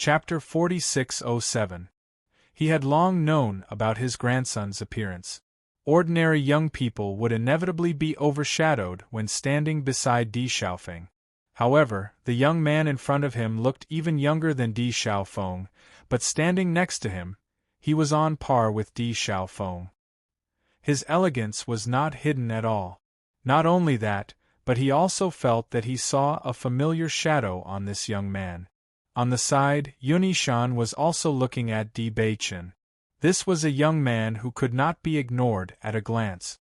Chapter 4607. He had long known about his grandson's appearance. Ordinary young people would inevitably be overshadowed when standing beside Di Xiaofeng. However, the young man in front of him looked even younger than Di Xiaofeng, but standing next to him, he was on par with Di Xiaofeng. His elegance was not hidden at all. Not only that, but he also felt that he saw a familiar shadow on this young man. On the side, Yunishan was also looking at Di Beichen. This was a young man who could not be ignored at a glance.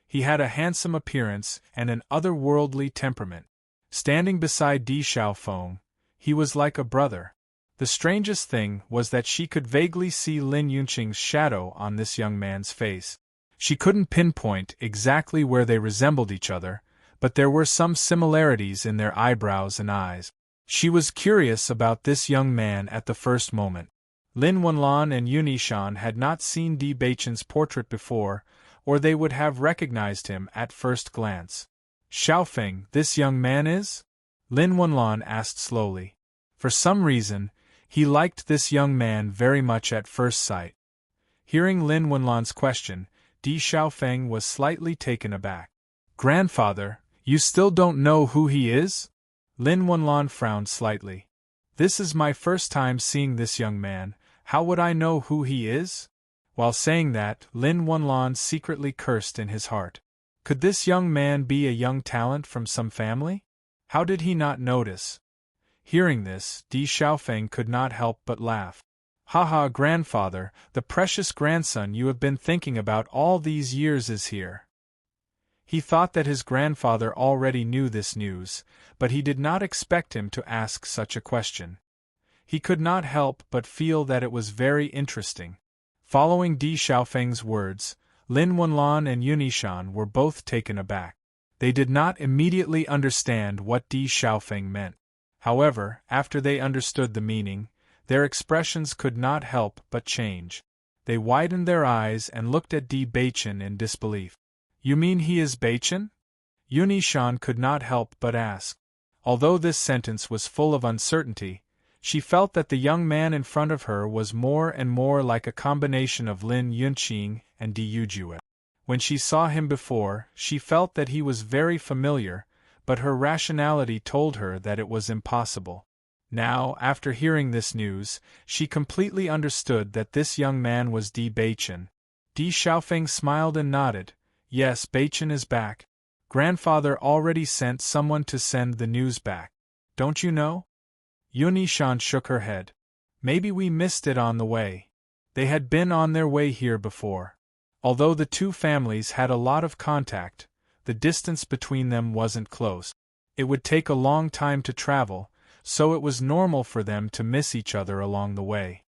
He had a handsome appearance and an otherworldly temperament. Standing beside Di Xiaofeng, he was like a brother. The strangest thing was that she could vaguely see Lin Yunqing's shadow on this young man's face. She couldn't pinpoint exactly where they resembled each other, but there were some similarities in their eyebrows and eyes. She was curious about this young man at the first moment. Lin Wenlan and Yunishan had not seen Di Beichen's portrait before, or they would have recognized him at first glance. Xiaofeng, this young man is? Lin Wenlan asked slowly. For some reason, he liked this young man very much at first sight. Hearing Lin Wenlan's question, Di Xiaofeng was slightly taken aback. Grandfather, you still don't know who he is? Lin Wenlan frowned slightly. This is my first time seeing this young man, how would I know who he is? While saying that, Lin Wenlan secretly cursed in his heart. Could this young man be a young talent from some family? How did he not notice? Hearing this, Di Xiaofeng could not help but laugh. Haha, grandfather, the precious grandson you have been thinking about all these years is here. He thought that his grandfather already knew this news, but he did not expect him to ask such a question. He could not help but feel that it was very interesting. Following Di Xiaofeng's words, Lin Wenlan and Yunishan were both taken aback. They did not immediately understand what Di Xiaofeng meant. However, after they understood the meaning, their expressions could not help but change. They widened their eyes and looked at Di Beichen in disbelief. You mean he is Beichen? Yunishan could not help but ask. Although this sentence was full of uncertainty, she felt that the young man in front of her was more and more like a combination of Lin Yunqing and Di Yujue. When she saw him before, she felt that he was very familiar, but her rationality told her that it was impossible. Now, after hearing this news, she completely understood that this young man was Di Beichen. Di Xiaofeng smiled and nodded. Yes, Beichen is back. Grandfather already sent someone to send the news back. Don't you know? Yunishan shook her head. Maybe we missed it on the way. They had been on their way here before. Although the two families had a lot of contact, the distance between them wasn't close. It would take a long time to travel, so it was normal for them to miss each other along the way.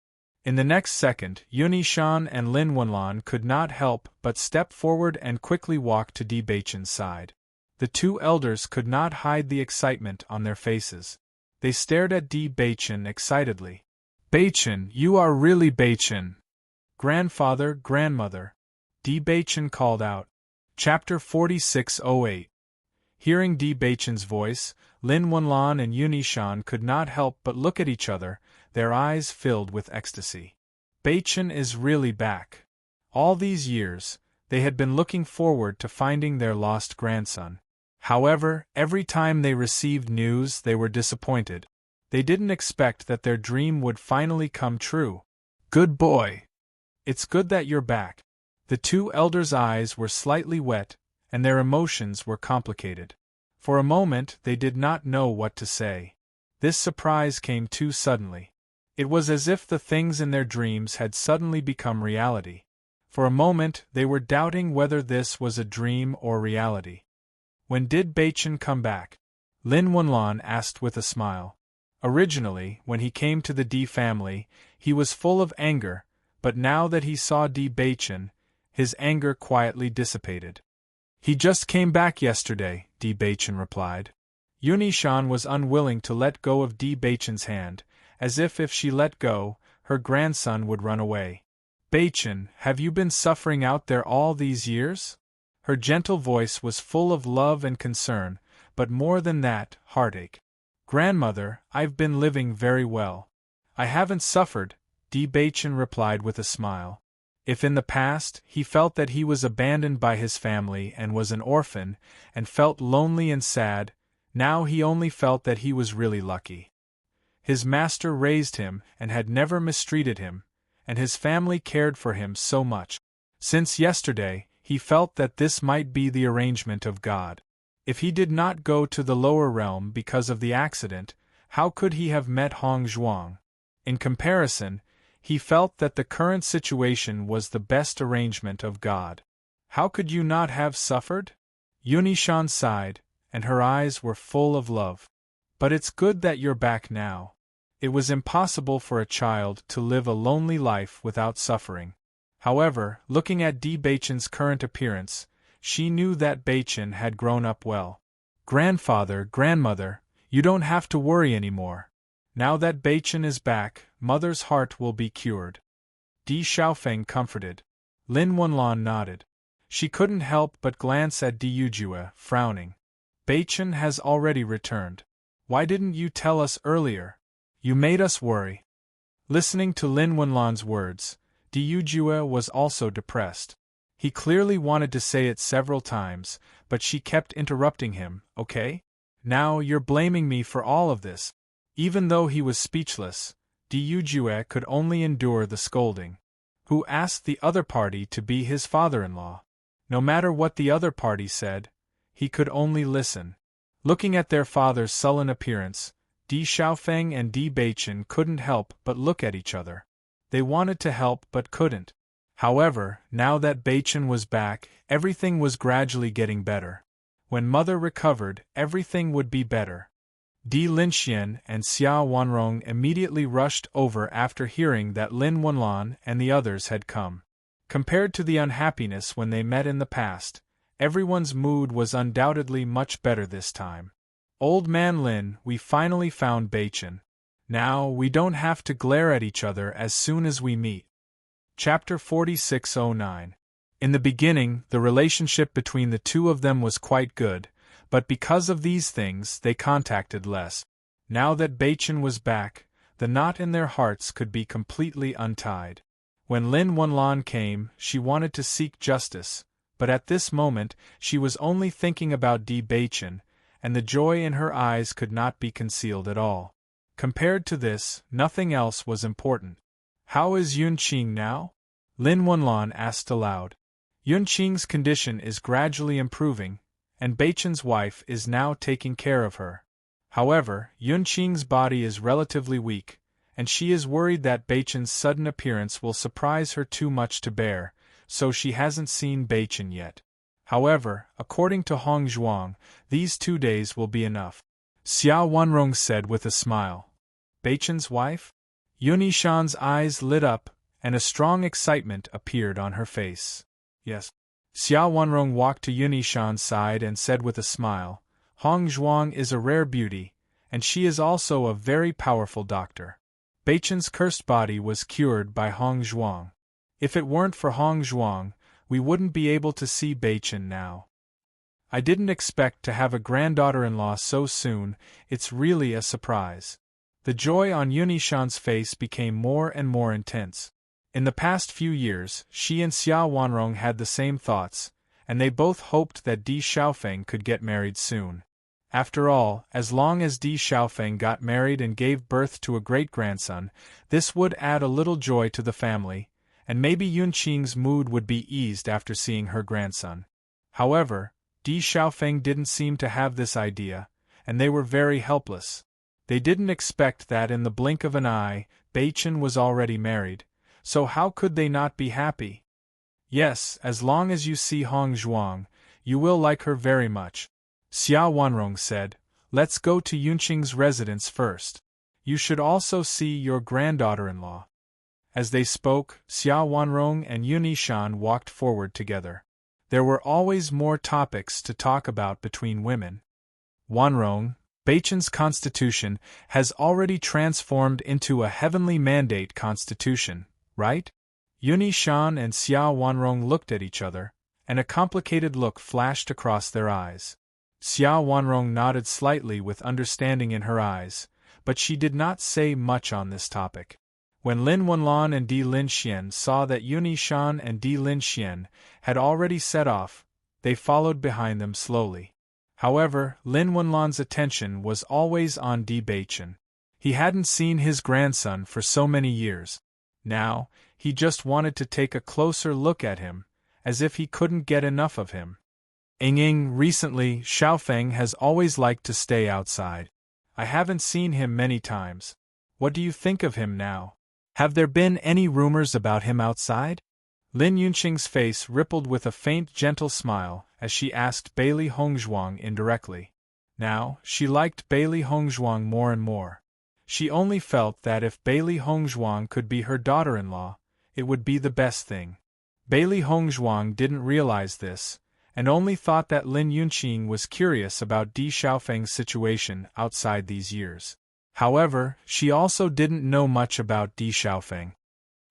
In the next second, Yunishan and Lin Wenlan could not help but step forward and quickly walk to Di Beichen's side. The two elders could not hide the excitement on their faces. They stared at Di Beichen excitedly. Beichen, you are really Beichen! Grandfather, grandmother! Di Beichen called out. Chapter 4608. Hearing Di Beichen's voice, Lin Wenlan and Yunishan could not help but look at each other, their eyes filled with ecstasy. Beichen is really back. All these years, they had been looking forward to finding their lost grandson. However, every time they received news, they were disappointed. They didn't expect that their dream would finally come true. Good boy! It's good that you're back. The two elders' eyes were slightly wet, and their emotions were complicated. For a moment, they did not know what to say. This surprise came too suddenly. It was as if the things in their dreams had suddenly become reality. For a moment, they were doubting whether this was a dream or reality. When did Beichen come back? Lin Wenlan asked with a smile. Originally, when he came to the Di family, he was full of anger, but now that he saw Di Beichen, his anger quietly dissipated. He just came back yesterday, Di Beichen replied. Yunishan was unwilling to let go of Di Beichen's hand, as if she let go, her grandson would run away. Beichen, have you been suffering out there all these years? Her gentle voice was full of love and concern, but more than that, heartache. Grandmother, I've been living very well. I haven't suffered, Di Baichen replied with a smile. If in the past he felt that he was abandoned by his family and was an orphan, and felt lonely and sad, now he only felt that he was really lucky. His master raised him and had never mistreated him, and his family cared for him so much. Since yesterday, he felt that this might be the arrangement of God. If he did not go to the lower realm because of the accident, how could he have met Hong Zhuang? In comparison, he felt that the current situation was the best arrangement of God. How could you not have suffered? Yunishan sighed, and her eyes were full of love. But it's good that you're back now. It was impossible for a child to live a lonely life without suffering. However, looking at Di Baichen's current appearance, she knew that Baichen had grown up well. Grandfather, grandmother, you don't have to worry anymore. Now that Baichen is back, mother's heart will be cured. Di Xiaofeng comforted. Lin Wenlan nodded. She couldn't help but glance at Di Yujue, frowning. Baichen has already returned. Why didn't you tell us earlier? You made us worry. Listening to Lin Wenlan's words, Di Yujue was also depressed. He clearly wanted to say it several times, but she kept interrupting him. Okay? Now you're blaming me for all of this. Even though he was speechless, Di Yujue could only endure the scolding. Who asked the other party to be his father-in-law? No matter what the other party said, he could only listen. Looking at their father's sullen appearance, Di Xiaofeng and Di Baichen couldn't help but look at each other. They wanted to help but couldn't. However, now that Baichen was back, everything was gradually getting better. When mother recovered, everything would be better. Di Linxian and Xia Wanrong immediately rushed over after hearing that Lin Wenlan and the others had come. Compared to the unhappiness when they met in the past, everyone's mood was undoubtedly much better this time. Old man Lin, we finally found Baichen. Now we don't have to glare at each other as soon as we meet. Chapter 4609. In the beginning, the relationship between the two of them was quite good, but because of these things they contacted less. Now that Baichen was back, the knot in their hearts could be completely untied. When Lin Wenlan came, she wanted to seek justice, but at this moment she was only thinking about Di Baichen, and the joy in her eyes could not be concealed at all. Compared to this, nothing else was important. How is Yunqing now? Lin Wenlan asked aloud. Yunqing's condition is gradually improving, and Baichen's wife is now taking care of her. However, Yunqing's body is relatively weak, and she is worried that Baichen's sudden appearance will surprise her too much to bear, so she hasn't seen Baichen yet. However, according to Hong Zhuang, these 2 days will be enough. Xia Wanrong said with a smile. Baichen's wife? Yunishan's eyes lit up, and a strong excitement appeared on her face. Yes. Xia Wanrong walked to Yunishan's side and said with a smile, Hong Zhuang is a rare beauty, and she is also a very powerful doctor. Baichen's cursed body was cured by Hong Zhuang. If it weren't for Hong Zhuang, we wouldn't be able to see Baichen now. I didn't expect to have a granddaughter-in-law so soon, it's really a surprise. The joy on Yunishan's face became more and more intense. In the past few years, she and Xia Wanrong had the same thoughts, and they both hoped that Di Xiaofeng could get married soon. After all, as long as Di Xiaofeng got married and gave birth to a great-grandson, this would add a little joy to the family, and maybe Yunqing's mood would be eased after seeing her grandson. However, Di Xiaofeng didn't seem to have this idea, and they were very helpless. They didn't expect that in the blink of an eye, Baichen was already married, so how could they not be happy? Yes, as long as you see Hong Zhuang, you will like her very much. Xia Wanrong said, let's go to Yunqing's residence first. You should also see your granddaughter-in-law. As they spoke, Xia Wanrong and Yunishan walked forward together. There were always more topics to talk about between women. Wanrong, Baichen's constitution has already transformed into a heavenly mandate constitution, right? Yunishan and Xia Wanrong looked at each other, and a complicated look flashed across their eyes. Xia Wanrong nodded slightly with understanding in her eyes, but she did not say much on this topic. When Lin Wenlan and Di Linxian saw that Yuni Shan and Di Linxian had already set off, they followed behind them slowly. However, Lin Wenlan's attention was always on Di Baichen. He hadn't seen his grandson for so many years. Now, he just wanted to take a closer look at him, as if he couldn't get enough of him. Recently, Xiaofeng has always liked to stay outside. I haven't seen him many times. What do you think of him now? Have there been any rumors about him outside? Lin Yunqing's face rippled with a faint gentle smile as she asked Bailey Hongzhuang indirectly. Now, she liked Bailey Hongzhuang more and more. She only felt that if Bailey Hongzhuang could be her daughter-in-law, it would be the best thing. Bailey Hongzhuang didn't realize this, and only thought that Lin Yunqing was curious about Di Xiaofeng's situation outside these years. However, she also didn't know much about Di Xiaofeng.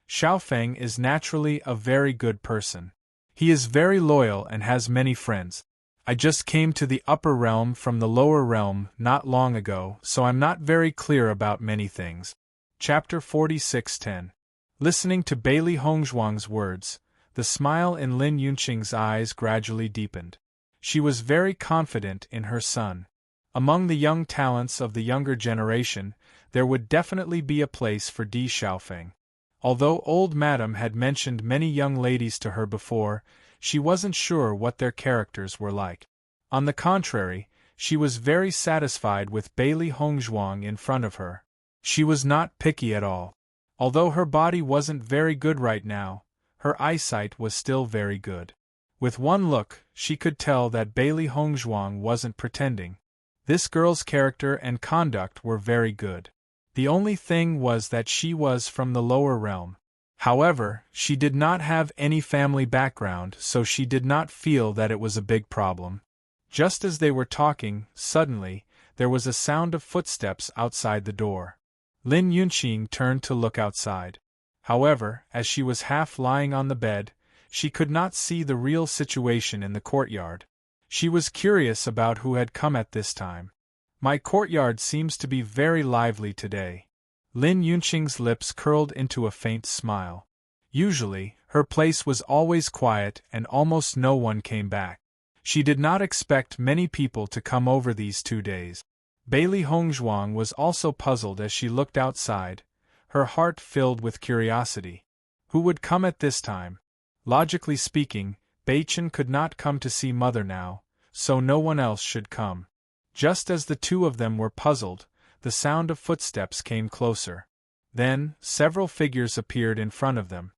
Xiaofeng is naturally a very good person. He is very loyal and has many friends. I just came to the upper realm from the lower realm not long ago, so I'm not very clear about many things. Chapter 46:10. Listening to Bailey Hongzhuang's words, the smile in Lin Yunqing's eyes gradually deepened. She was very confident in her son. Among the young talents of the younger generation, there would definitely be a place for Di Xiaofeng. Although old Madame had mentioned many young ladies to her before, she wasn't sure what their characters were like. On the contrary, she was very satisfied with Bailey Hongzhuang in front of her. She was not picky at all. Although her body wasn't very good right now, her eyesight was still very good. With one look, she could tell that Bailey Hongzhuang wasn't pretending. This girl's character and conduct were very good. The only thing was that she was from the lower realm. However, she did not have any family background, so she did not feel that it was a big problem. Just as they were talking, suddenly, there was a sound of footsteps outside the door. Lin Yunqing turned to look outside. However, as she was half lying on the bed, she could not see the real situation in the courtyard. She was curious about who had come at this time. My courtyard seems to be very lively today. Lin Yunqing's lips curled into a faint smile. Usually, her place was always quiet and almost no one came back. She did not expect many people to come over these 2 days. Bailey Hongzhuang was also puzzled as she looked outside, her heart filled with curiosity. Who would come at this time? Logically speaking, Baichen could not come to see Mother now, so no one else should come. Just as the two of them were puzzled, the sound of footsteps came closer. Then, several figures appeared in front of them.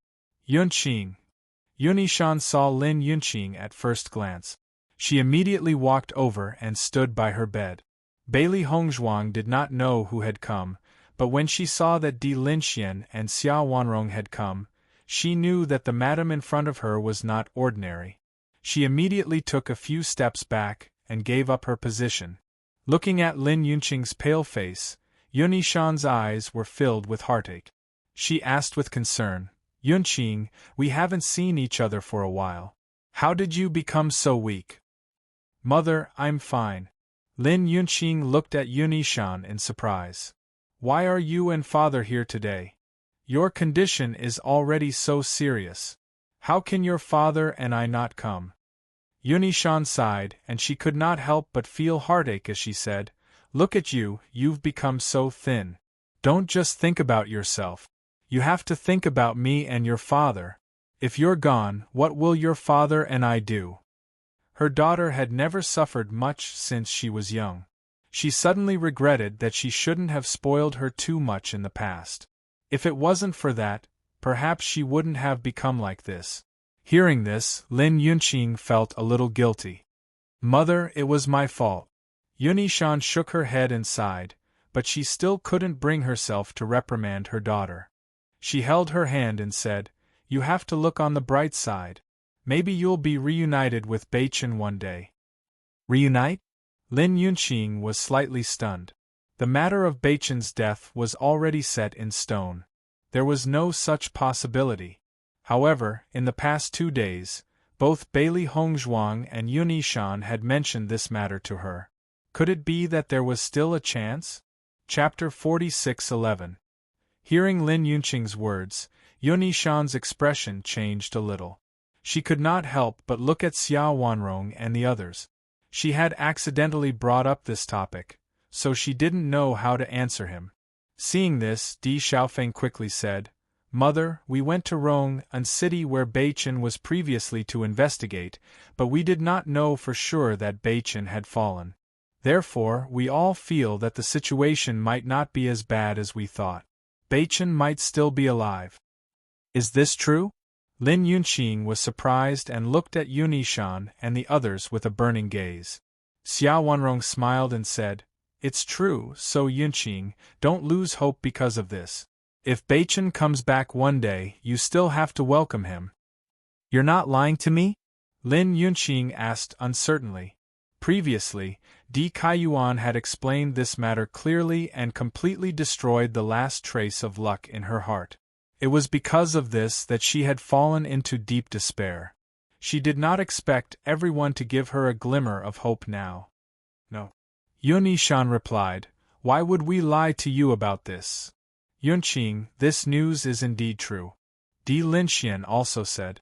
Yunqing. Yunishan saw Lin Yunqing at first glance. She immediately walked over and stood by her bed. Bailey Hongzhuang did not know who had come, but when she saw that Di Linxian and Xia Wanrong had come, she knew that the madam in front of her was not ordinary. She immediately took a few steps back and gave up her position. Looking at Lin Yunqing's pale face, Yunishan's eyes were filled with heartache. She asked with concern, "Yunqing, we haven't seen each other for a while. How did you become so weak?" "Mother, I'm fine." Lin Yunqing looked at Yunishan in surprise. "Why are you and father here today? Your condition is already so serious. How can your father and I not come?" Yunishan sighed, and she could not help but feel heartache as she said, "Look at you, you've become so thin. Don't just think about yourself. You have to think about me and your father. If you're gone, what will your father and I do?" Her daughter had never suffered much since she was young. She suddenly regretted that she shouldn't have spoiled her too much in the past. If it wasn't for that, perhaps she wouldn't have become like this. Hearing this, Lin Yunqing felt a little guilty. "Mother, it was my fault." Yunishan shook her head and sighed, but she still couldn't bring herself to reprimand her daughter. She held her hand and said, "You have to look on the bright side. Maybe you'll be reunited with Baichen one day." "Reunite?" Lin Yunqing was slightly stunned. The matter of Baichen's death was already set in stone. There was no such possibility. However, in the past 2 days, both Bailey Hongzhuang and Yunishan had mentioned this matter to her. Could it be that there was still a chance? Chapter 46:11. Hearing Lin Yunqing's words, Yun Yishan's expression changed a little. She could not help but look at Xia Wanrong and the others. She had accidentally brought up this topic, so she didn't know how to answer him. Seeing this, Di Xiaofeng quickly said, "Mother, we went to Rong, a city where Beichen was previously to investigate, but we did not know for sure that Beichen had fallen. Therefore, we all feel that the situation might not be as bad as we thought. Beichen might still be alive." "Is this true?" Lin Yunqing was surprised and looked at Yun Yishan and the others with a burning gaze. Xia Wanrong smiled and said, "It's true, so Yunqing, don't lose hope because of this. If Beichen comes back one day, you still have to welcome him." "You're not lying to me?" Lin Yunqing asked uncertainly. Previously, Di Kaiyuan had explained this matter clearly and completely destroyed the last trace of luck in her heart. It was because of this that she had fallen into deep despair. She did not expect everyone to give her a glimmer of hope now. "No." Yun Yishan replied, "Why would we lie to you about this? Yunqing, this news is indeed true." Di Linxian also said.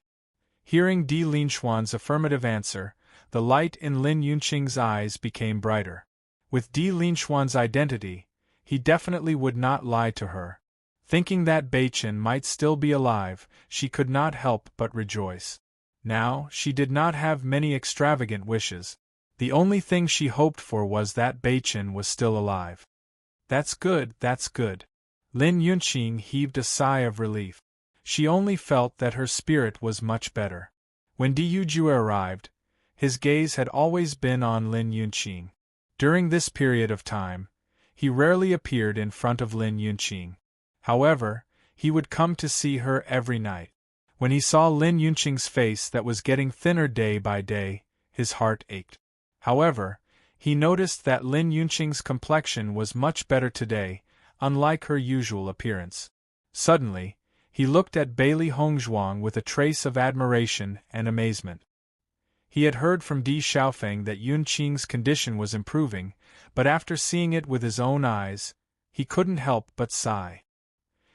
Hearing Di Linxuan's affirmative answer, the light in Lin Yunqing's eyes became brighter. With Di Linxuan's identity, he definitely would not lie to her. Thinking that Beichen might still be alive, she could not help but rejoice. Now, she did not have many extravagant wishes. The only thing she hoped for was that Beichen was still alive. That's good, that's good." Lin Yunqing heaved a sigh of relief. She only felt that her spirit was much better. When Di Yujue arrived, his gaze had always been on Lin Yunqing. During this period of time, he rarely appeared in front of Lin Yunqing. However, he would come to see her every night. When he saw Lin Yunqing's face that was getting thinner day by day, his heart ached. However, he noticed that Lin Yunqing's complexion was much better today, unlike her usual appearance. Suddenly, he looked at Bailey Hongzhuang with a trace of admiration and amazement. He had heard from Di Xiaofeng that Yunqing's condition was improving, but after seeing it with his own eyes, he couldn't help but sigh.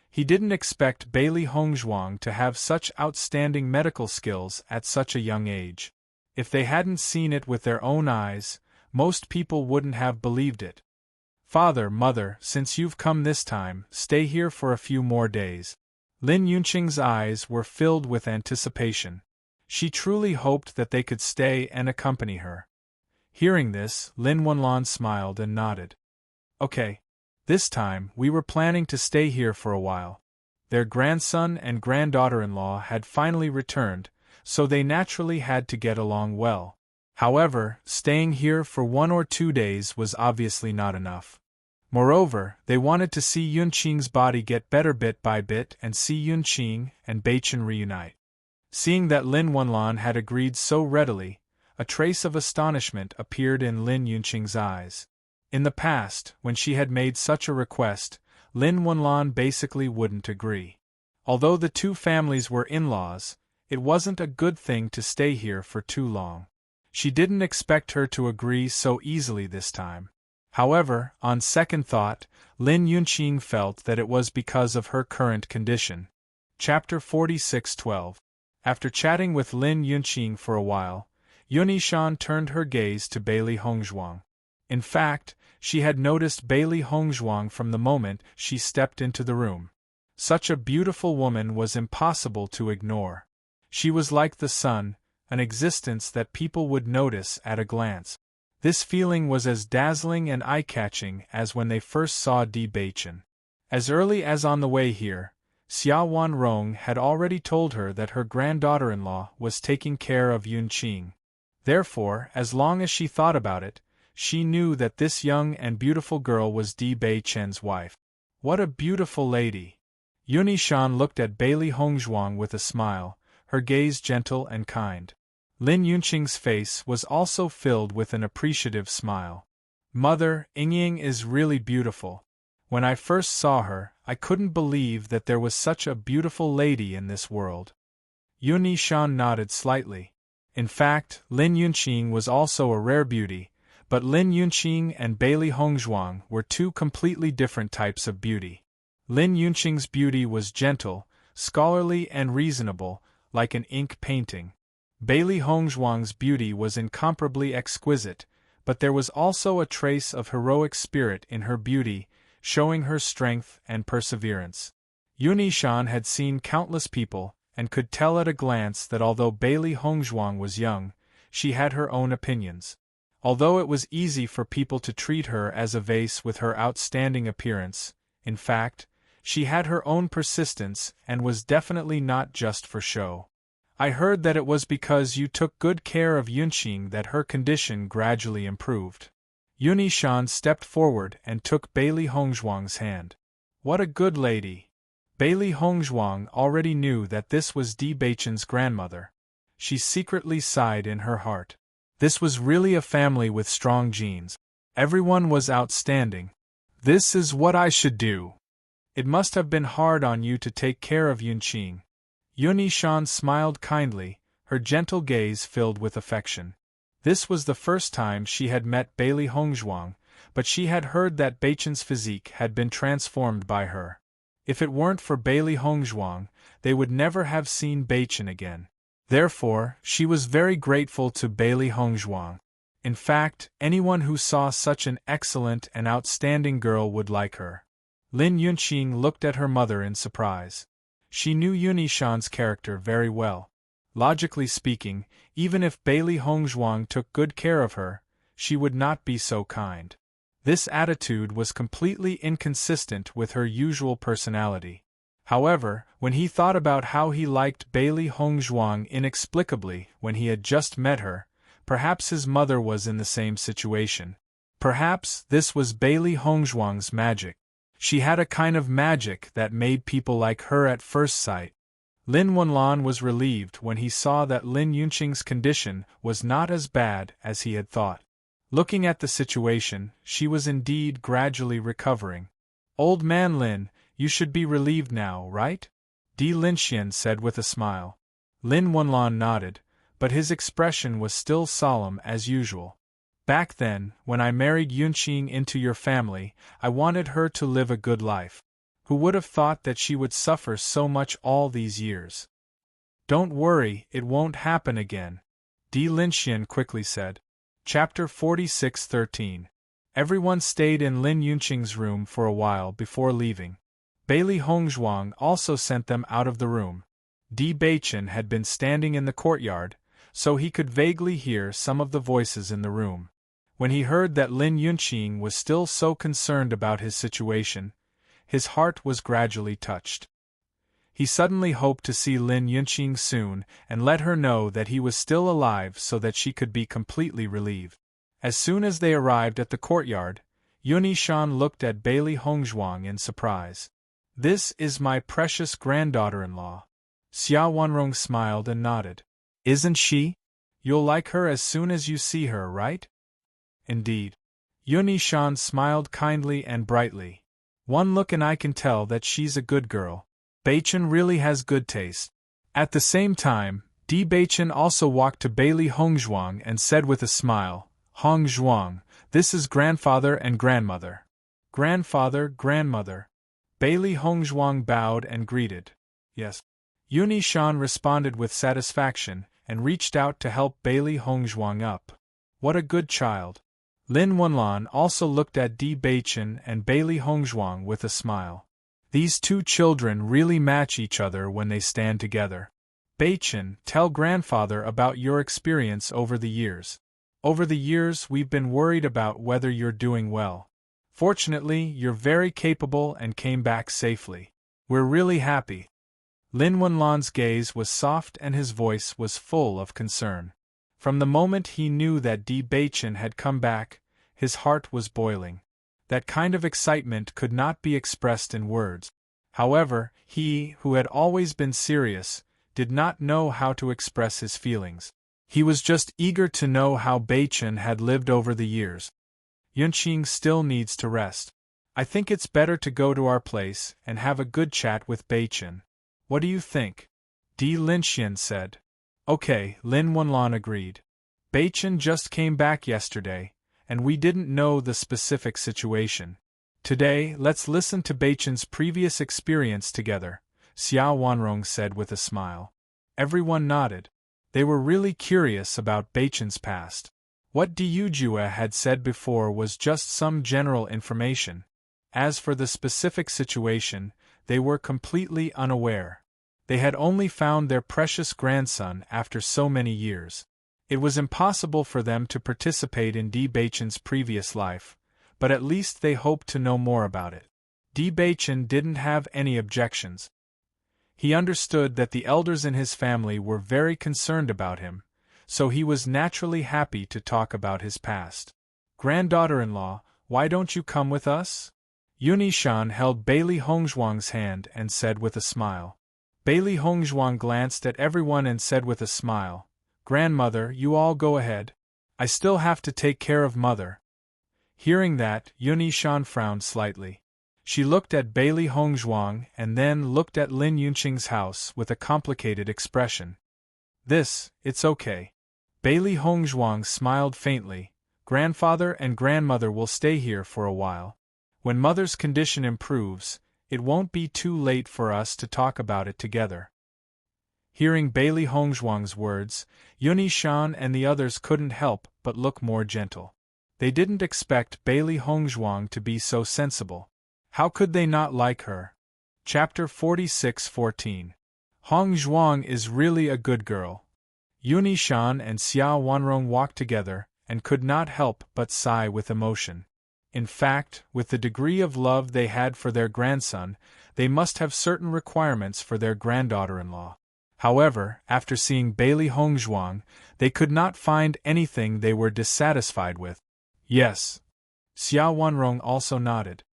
He didn't expect Bailey Hongzhuang to have such outstanding medical skills at such a young age. If they hadn't seen it with their own eyes, most people wouldn't have believed it. "Father, Mother, since you've come this time, stay here for a few more days." Lin Yunqing's eyes were filled with anticipation. She truly hoped that they could stay and accompany her. Hearing this, Lin Wenlan smiled and nodded. "Okay. This time, we were planning to stay here for a while." Their grandson and granddaughter-in-law had finally returned, so they naturally had to get along well. However, staying here for 1 or 2 days was obviously not enough. Moreover, they wanted to see Yunqing's body get better bit by bit and see Yunqing and Beichen reunite. Seeing that Lin Wenlan had agreed so readily, a trace of astonishment appeared in Lin Yunqing's eyes. In the past, when she had made such a request, Lin Wenlan basically wouldn't agree. Although the two families were in-laws, it wasn't a good thing to stay here for too long. She didn't expect her to agree so easily this time. However, on second thought, Lin Yunqing felt that it was because of her current condition. Chapter 46:12. After chatting with Lin Yunqing for a while, Yun Yishan turned her gaze to Bailey Hongzhuang. In fact, she had noticed Bailey Hongzhuang from the moment she stepped into the room. Such a beautiful woman was impossible to ignore. She was like the sun, an existence that people would notice at a glance. This feeling was as dazzling and eye-catching as when they first saw Di Beichen. As early as on the way here, Xia Wanrong had already told her that her granddaughter-in-law was taking care of Yunqing. Therefore, as long as she thought about it, she knew that this young and beautiful girl was Di Beichen's wife. What a beautiful lady! Yun Yishan looked at Bailey Hongzhuang with a smile, her gaze gentle and kind. Lin Yunqing's face was also filled with an appreciative smile. "Mother, Yingying is really beautiful. When I first saw her, I couldn't believe that there was such a beautiful lady in this world." Yun Yishan nodded slightly. In fact, Lin Yunqing was also a rare beauty, But Lin Yunqing and Bailey Hongzhuang were two completely different types of beauty. Lin Yunqing's beauty was gentle, scholarly and reasonable, like an ink painting. Bailey Hongzhuang's beauty was incomparably exquisite, but there was also a trace of heroic spirit in her beauty, showing her strength and perseverance. Yunishan had seen countless people, and could tell at a glance that although Bailey Hongzhuang was young, she had her own opinions. Although it was easy for people to treat her as a vase with her outstanding appearance, in fact, she had her own persistence and was definitely not just for show. I heard that it was because you took good care of Yunqing that her condition gradually improved. Yunishan stepped forward and took Bailey Hongzhuang's hand. What a good lady! Bailey Hongzhuang already knew that this was Di Beichen's grandmother. She secretly sighed in her heart. This was really a family with strong genes. Everyone was outstanding. This is what I should do. It must have been hard on you to take care of Yunqing. Yunishan smiled kindly, her gentle gaze filled with affection. This was the first time she had met Bailey Hongzhuang, but she had heard that Beichen's physique had been transformed by her. If it weren't for Bailey Hongzhuang, they would never have seen Beichen again. Therefore, she was very grateful to Bailey Hongzhuang. In fact, anyone who saw such an excellent and outstanding girl would like her. Lin Yunqing looked at her mother in surprise. She knew Yunishan's character very well. Logically speaking, even if Bailey Hongzhuang took good care of her, she would not be so kind. This attitude was completely inconsistent with her usual personality. However, when he thought about how he liked Bailey Hongzhuang inexplicably when he had just met her, perhaps his mother was in the same situation. Perhaps this was Bailey Hongzhuang's magic. She had a kind of magic that made people like her at first sight. Lin Wenlan was relieved when he saw that Lin Yunqing's condition was not as bad as he had thought. Looking at the situation, she was indeed gradually recovering. Old man Lin, you should be relieved now, right? Di Linxian said with a smile. Lin Wenlan nodded, but his expression was still solemn as usual. Back then, when I married Yunqing into your family, I wanted her to live a good life. Who would have thought that she would suffer so much all these years? Don't worry, it won't happen again, Di Linxian quickly said. Chapter 46:13. Everyone stayed in Lin Yunqing's room for a while before leaving. Bailey Hongzhuang also sent them out of the room. Di Beichen had been standing in the courtyard, so he could vaguely hear some of the voices in the room. When he heard that Lin Yunqing was still so concerned about his situation, his heart was gradually touched. He suddenly hoped to see Lin Yunqing soon and let her know that he was still alive so that she could be completely relieved. As soon as they arrived at the courtyard, Yunishan looked at Bailey Hongzhuang in surprise. This is my precious granddaughter-in-law. Xia Wanrong smiled and nodded. Isn't she? You'll like her as soon as you see her, right? Indeed. Yunishan smiled kindly and brightly. One look and I can tell that she's a good girl. Beichen really has good taste. At the same time, Di Beichen also walked to Bailey Hongzhuang and said with a smile, Hongzhuang, this is grandfather and grandmother. Grandfather, grandmother. Bailey Hongzhuang bowed and greeted. Yes. Yunishan responded with satisfaction and reached out to help Bailey Hongzhuang up. What a good child. Lin Wenlan also looked at Di Beichen and Bailey Hongzhuang with a smile. These two children really match each other when they stand together. Beichen, tell grandfather about your experience over the years. Over the years we've been worried about whether you're doing well. Fortunately, you're very capable and came back safely. We're really happy. Lin Wenlan's gaze was soft and his voice was full of concern. From the moment he knew that Di Beichen had come back, his heart was boiling. That kind of excitement could not be expressed in words. However, he, who had always been serious, did not know how to express his feelings. He was just eager to know how Beichen had lived over the years. Yunqing still needs to rest. I think it's better to go to our place and have a good chat with Beichen. What do you think? Di Linxian said. Okay, Lin Wenlan agreed. Beichen just came back yesterday, and we didn't know the specific situation. Today, let's listen to Beichen's previous experience together, Xiao Wanrong said with a smile. Everyone nodded. They were really curious about Beichen's past. What Diujue had said before was just some general information. As for the specific situation, they were completely unaware. They had only found their precious grandson after so many years. It was impossible for them to participate in Di Beichen's previous life, but at least they hoped to know more about it. Di Beichen didn't have any objections. He understood that the elders in his family were very concerned about him, so he was naturally happy to talk about his past. Granddaughter-in-law, why don't you come with us? Yunishan held Bailey Hongzhuang's hand and said with a smile. Bailey Hongzhuang glanced at everyone and said with a smile, Grandmother, you all go ahead. I still have to take care of Mother. Hearing that, Yunishan frowned slightly. She looked at Bailey Hongzhuang and then looked at Lin Yunqing's house with a complicated expression. It's okay. Bailey Hongzhuang smiled faintly. Grandfather and grandmother will stay here for a while. When Mother's condition improves, it won't be too late for us to talk about it together. Hearing Bailey Hongzhuang's words, Yunishan and the others couldn't help but look more gentle. They didn't expect Bailey Hongzhuang to be so sensible. How could they not like her? Chapter 46:14. Hongzhuang is really a good girl. Yunishan and Xiao Wanrong walked together and could not help but sigh with emotion. In fact, with the degree of love they had for their grandson, they must have certain requirements for their granddaughter-in-law. However, after seeing Bailey Hongzhuang, they could not find anything they were dissatisfied with. Yes. Xiao Wanrong also nodded.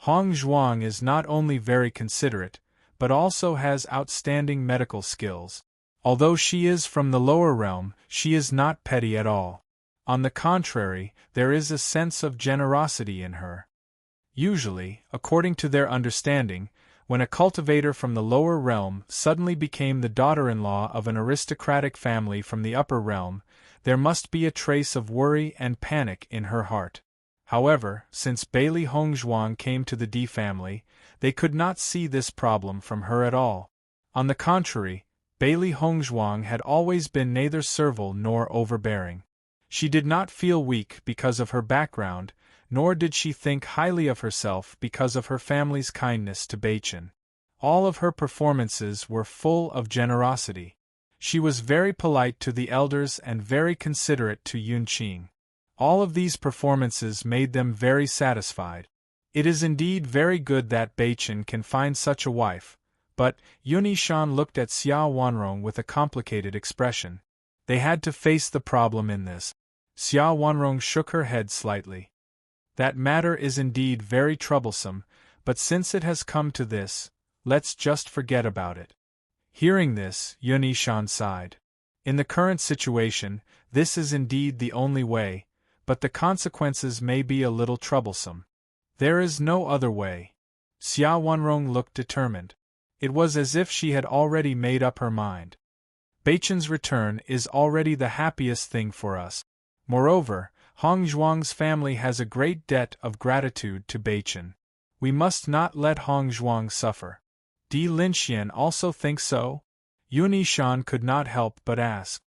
Hongzhuang is not only very considerate, but also has outstanding medical skills. Although she is from the lower realm, she is not petty at all. On the contrary, there is a sense of generosity in her. Usually, according to their understanding, when a cultivator from the lower realm suddenly became the daughter-in-law of an aristocratic family from the upper realm, there must be a trace of worry and panic in her heart. However, since Bailey Hongzhuang came to the Di family, they could not see this problem from her at all. On the contrary, Bailey Hongzhuang had always been neither servile nor overbearing. She did not feel weak because of her background, nor did she think highly of herself because of her family's kindness to Beichen. All of her performances were full of generosity. She was very polite to the elders and very considerate to Yunqing. All of these performances made them very satisfied. It is indeed very good that Beichen can find such a wife, but Yunishan looked at Xiao Wanrong with a complicated expression. They had to face the problem in this. Xiao Wanrong shook her head slightly. That matter is indeed very troublesome, but since it has come to this, let's just forget about it. Hearing this, Yunishan sighed. In the current situation, this is indeed the only way, but the consequences may be a little troublesome. There is no other way. Xiao Wanrong looked determined. It was as if she had already made up her mind. Beichen's return is already the happiest thing for us. Moreover, Hongzhuang's family has a great debt of gratitude to Beichen. We must not let Hongzhuang suffer. Di Linxian also think so? Yunishan could not help but ask.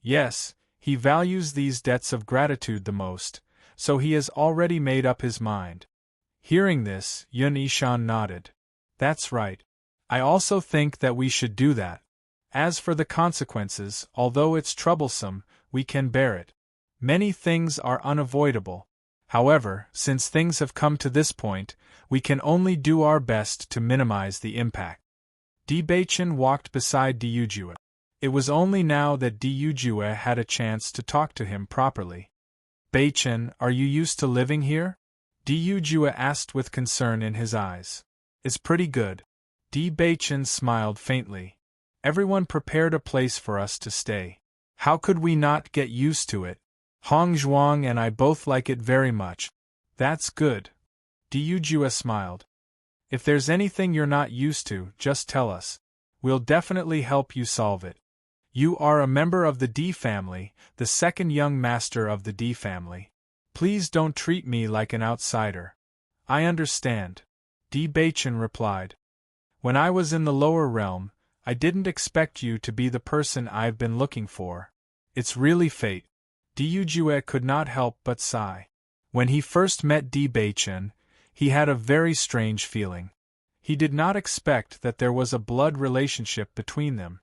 Yes, he values these debts of gratitude the most, so he has already made up his mind. Hearing this, Yunishan nodded. That's right. I also think that we should do that. As for the consequences, although it's troublesome, we can bear it. Many things are unavoidable. However, since things have come to this point, we can only do our best to minimize the impact. Di Beichen walked beside Diujue. It was only now that Diujue had a chance to talk to him properly. Beichen, are you used to living here? Diujue asked with concern in his eyes. It's pretty good. Di Beichen smiled faintly. Everyone prepared a place for us to stay. How could we not get used to it? Hongzhuang and I both like it very much. That's good. Diujue smiled. If there's anything you're not used to, just tell us. We'll definitely help you solve it. You are a member of the Di family, the second young master of the Di family. Please don't treat me like an outsider. I understand. Di Baichen replied. When I was in the lower realm, I didn't expect you to be the person I've been looking for. It's really fate. Di Yujue could not help but sigh. When he first met Di Baichen, he had a very strange feeling. He did not expect that there was a blood relationship between them.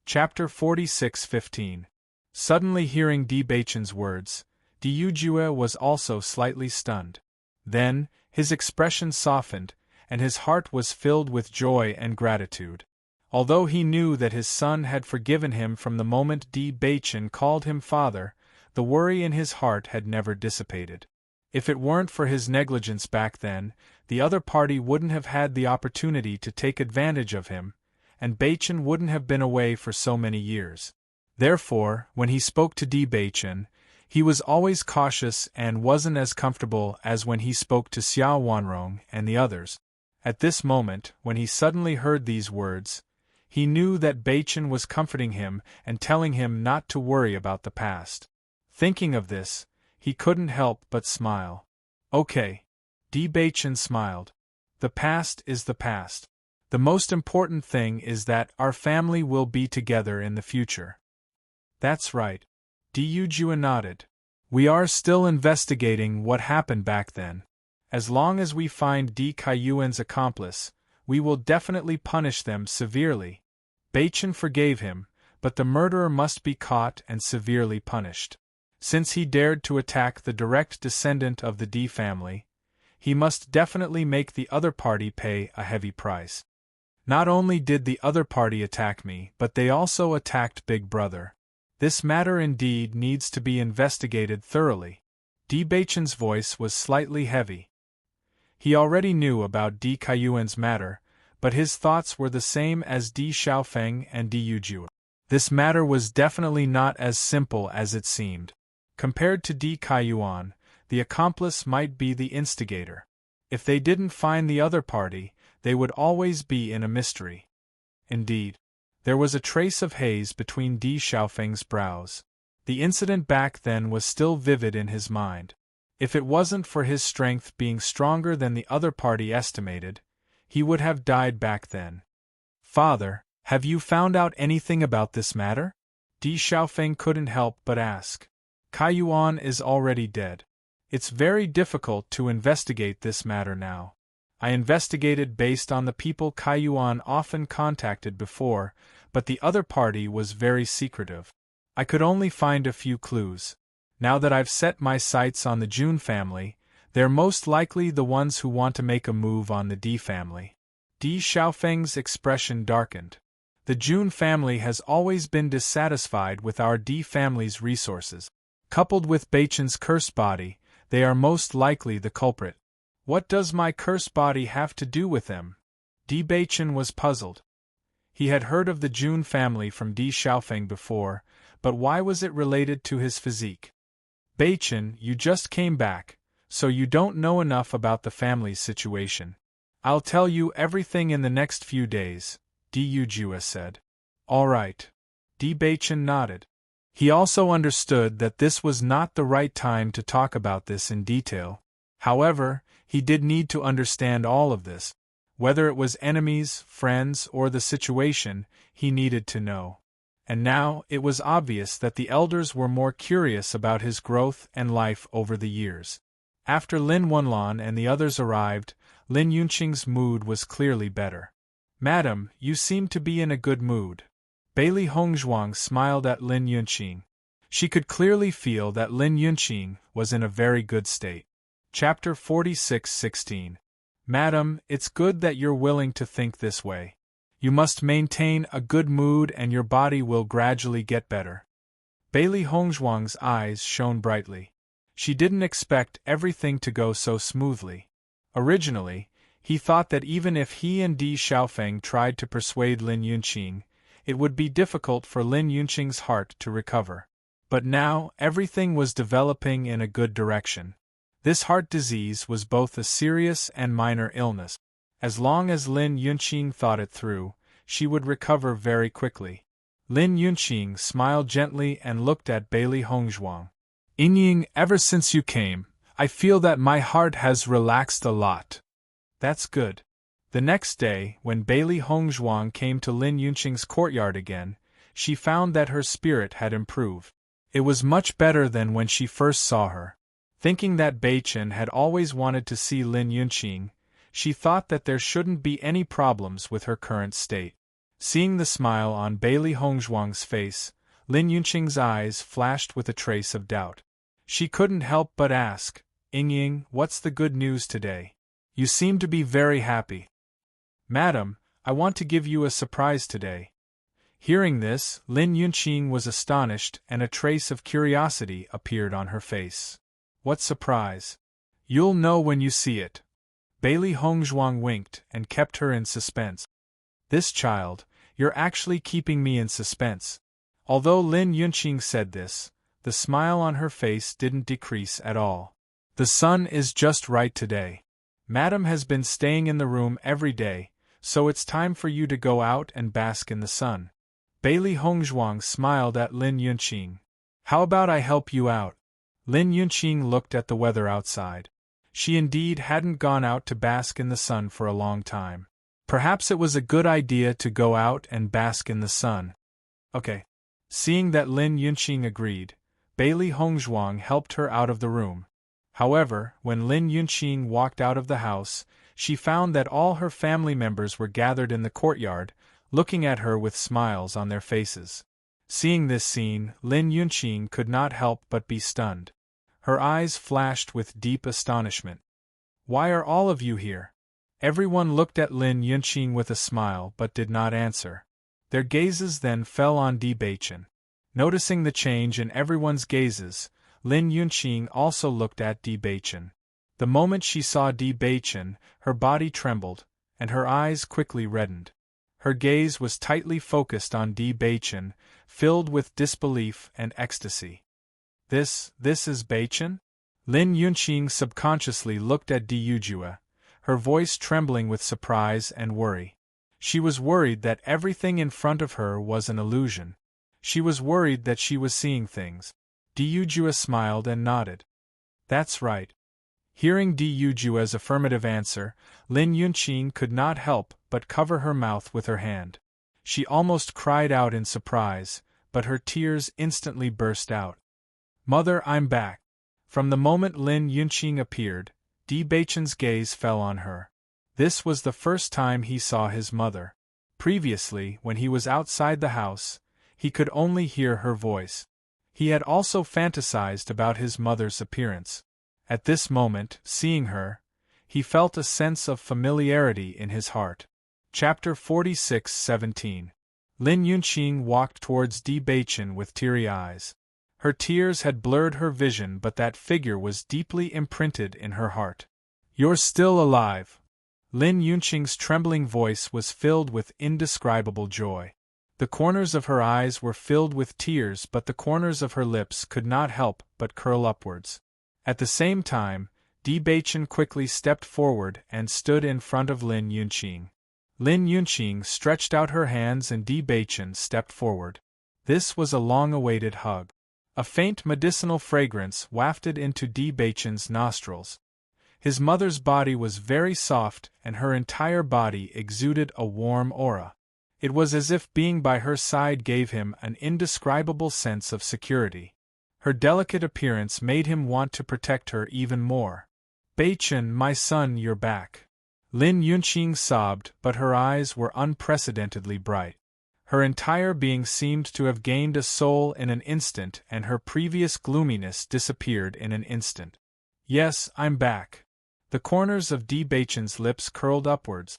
Chapter 46:15. Suddenly hearing Di Baichen's words, Di Yujue was also slightly stunned. Then, his expression softened, and his heart was filled with joy and gratitude. Although he knew that his son had forgiven him from the moment Di Baichen called him father, the worry in his heart had never dissipated. If it weren't for his negligence back then, the other party wouldn't have had the opportunity to take advantage of him, and Baichen wouldn't have been away for so many years. Therefore, when he spoke to Di Baichen, he was always cautious and wasn't as comfortable as when he spoke to Xiao Wanrong and the others. At this moment, when he suddenly heard these words, he knew that Baichen was comforting him and telling him not to worry about the past. Thinking of this, he couldn't help but smile. Okay. Di Baichen smiled. The past is the past. The most important thing is that our family will be together in the future. That's right. Di Yujue nodded. We are still investigating what happened back then. As long as we find Di Kaiyuan's accomplice, we will definitely punish them severely. Baichen forgave him, but the murderer must be caught and severely punished. Since he dared to attack the direct descendant of the Di family, he must definitely make the other party pay a heavy price. Not only did the other party attack me, but they also attacked Big Brother. This matter indeed needs to be investigated thoroughly. Di Baichen's voice was slightly heavy. He already knew about Di Kaiyuan's matter, but his thoughts were the same as Di Xiaofeng and Di Yujue. This matter was definitely not as simple as it seemed. Compared to Di Kaiyuan, the accomplice might be the instigator. If they didn't find the other party, they would always be in a mystery. Indeed, there was a trace of haze between Di Xiaofeng's brows. The incident back then was still vivid in his mind. If it wasn't for his strength being stronger than the other party estimated, he would have died back then. Father, have you found out anything about this matter? Di Xiaofeng couldn't help but ask. Kaiyuan is already dead. It's very difficult to investigate this matter now. I investigated based on the people Kaiyuan often contacted before, but the other party was very secretive. I could only find a few clues. Now that I've set my sights on the Jun family, they're most likely the ones who want to make a move on the Di family. Di Xiaofeng's expression darkened. The Jun family has always been dissatisfied with our Di family's resources. Coupled with Baichen's cursed body, they are most likely the culprit. What does my cursed body have to do with them? Di Baichen was puzzled. He had heard of the Jun family from Di Xiaofeng before, but why was it related to his physique? Baichen, you just came back, so you don't know enough about the family's situation. I'll tell you everything in the next few days, Di Yujue said. All right. Di Baichen nodded. He also understood that this was not the right time to talk about this in detail. However, he did need to understand all of this. Whether it was enemies, friends, or the situation, he needed to know. And now, it was obvious that the elders were more curious about his growth and life over the years. After Lin Wenlan and the others arrived, Lin Yunqing's mood was clearly better. Madam, you seem to be in a good mood. Bailey Hongzhuang smiled at Lin Yunqing. She could clearly feel that Lin Yunqing was in a very good state. Chapter 46:16. Madam, it's good that you're willing to think this way. You must maintain a good mood and your body will gradually get better. Bailey Hongzhuang's eyes shone brightly. She didn't expect everything to go so smoothly. Originally, he thought that even if he and Di Xiaofeng tried to persuade Lin Yunqing, it would be difficult for Lin Yunqing's heart to recover. But now, everything was developing in a good direction. This heart disease was both a serious and minor illness. As long as Lin Yunqing thought it through, she would recover very quickly. Lin Yunqing smiled gently and looked at Bailey Hongzhuang. Yingying, ever since you came, I feel that my heart has relaxed a lot. That's good. The next day, when Bailey Hongzhuang came to Lin Yunqing's courtyard again, she found that her spirit had improved. It was much better than when she first saw her. Thinking that Bei Chen had always wanted to see Lin Yunqing, she thought that there shouldn't be any problems with her current state. Seeing the smile on Bailey Hongzhuang's face, Lin Yunqing's eyes flashed with a trace of doubt. She couldn't help but ask, "Ying, what's the good news today? You seem to be very happy." "Madam, I want to give you a surprise today." Hearing this, Lin Yunqing was astonished and a trace of curiosity appeared on her face. "What surprise?" "You'll know when you see it." Bailey Hongzhuang winked and kept her in suspense. "This child, you're actually keeping me in suspense." Although Lin Yunqing said this, the smile on her face didn't decrease at all. "The sun is just right today. Madam has been staying in the room every day, so it's time for you to go out and bask in the sun." Bailey Hongzhuang smiled at Lin Yunqing. "How about I help you out?" Lin Yunqing looked at the weather outside. She indeed hadn't gone out to bask in the sun for a long time. Perhaps it was a good idea to go out and bask in the sun. Okay. Seeing that Lin Yunqing agreed, Bailey Hongzhuang helped her out of the room. However, when Lin Yunqing walked out of the house, she found that all her family members were gathered in the courtyard, looking at her with smiles on their faces. Seeing this scene, Lin Yunqing could not help but be stunned. Her eyes flashed with deep astonishment. "Why are all of you here?" Everyone looked at Lin Yunqing with a smile but did not answer. Their gazes then fell on Bei Chen. Noticing the change in everyone's gazes, Lin Yunqing also looked at Bei Chen. The moment she saw Bei Chen, her body trembled, and her eyes quickly reddened. Her gaze was tightly focused on Bei Chen, filled with disbelief and ecstasy. This is Bei Chen?" Lin Yunqing subconsciously looked at Yujue, her voice trembling with surprise and worry. She was worried that everything in front of her was an illusion. She was worried that she was seeing things. Yujue smiled and nodded. "That's right." Hearing Yujue's affirmative answer, Lin Yunqing could not help but cover her mouth with her hand. She almost cried out in surprise, but her tears instantly burst out. "Mother, I'm back." From the moment Lin Yunqing appeared, Bei Chen's gaze fell on her. This was the first time he saw his mother. Previously, when he was outside the house, he could only hear her voice. He had also fantasized about his mother's appearance. At this moment, seeing her, he felt a sense of familiarity in his heart. Chapter 46:17. Lin Yunqing walked towards Bei Chen with teary eyes. Her tears had blurred her vision, but that figure was deeply imprinted in her heart. "You're still alive." Lin Yunqing's trembling voice was filled with indescribable joy. The corners of her eyes were filled with tears, but the corners of her lips could not help but curl upwards. At the same time, Bei Chen quickly stepped forward and stood in front of Lin Yunqing. Lin Yunqing stretched out her hands and Bei Chen stepped forward. This was a long-awaited hug. A faint medicinal fragrance wafted into Bei Chen's nostrils. His mother's body was very soft and her entire body exuded a warm aura. It was as if being by her side gave him an indescribable sense of security. Her delicate appearance made him want to protect her even more. "Bei Chen, my son, you're back." Lin Yunqing sobbed, but her eyes were unprecedentedly bright. Her entire being seemed to have gained a soul in an instant, and her previous gloominess disappeared in an instant. "Yes, I'm back." The corners of Bei Chen's lips curled upwards.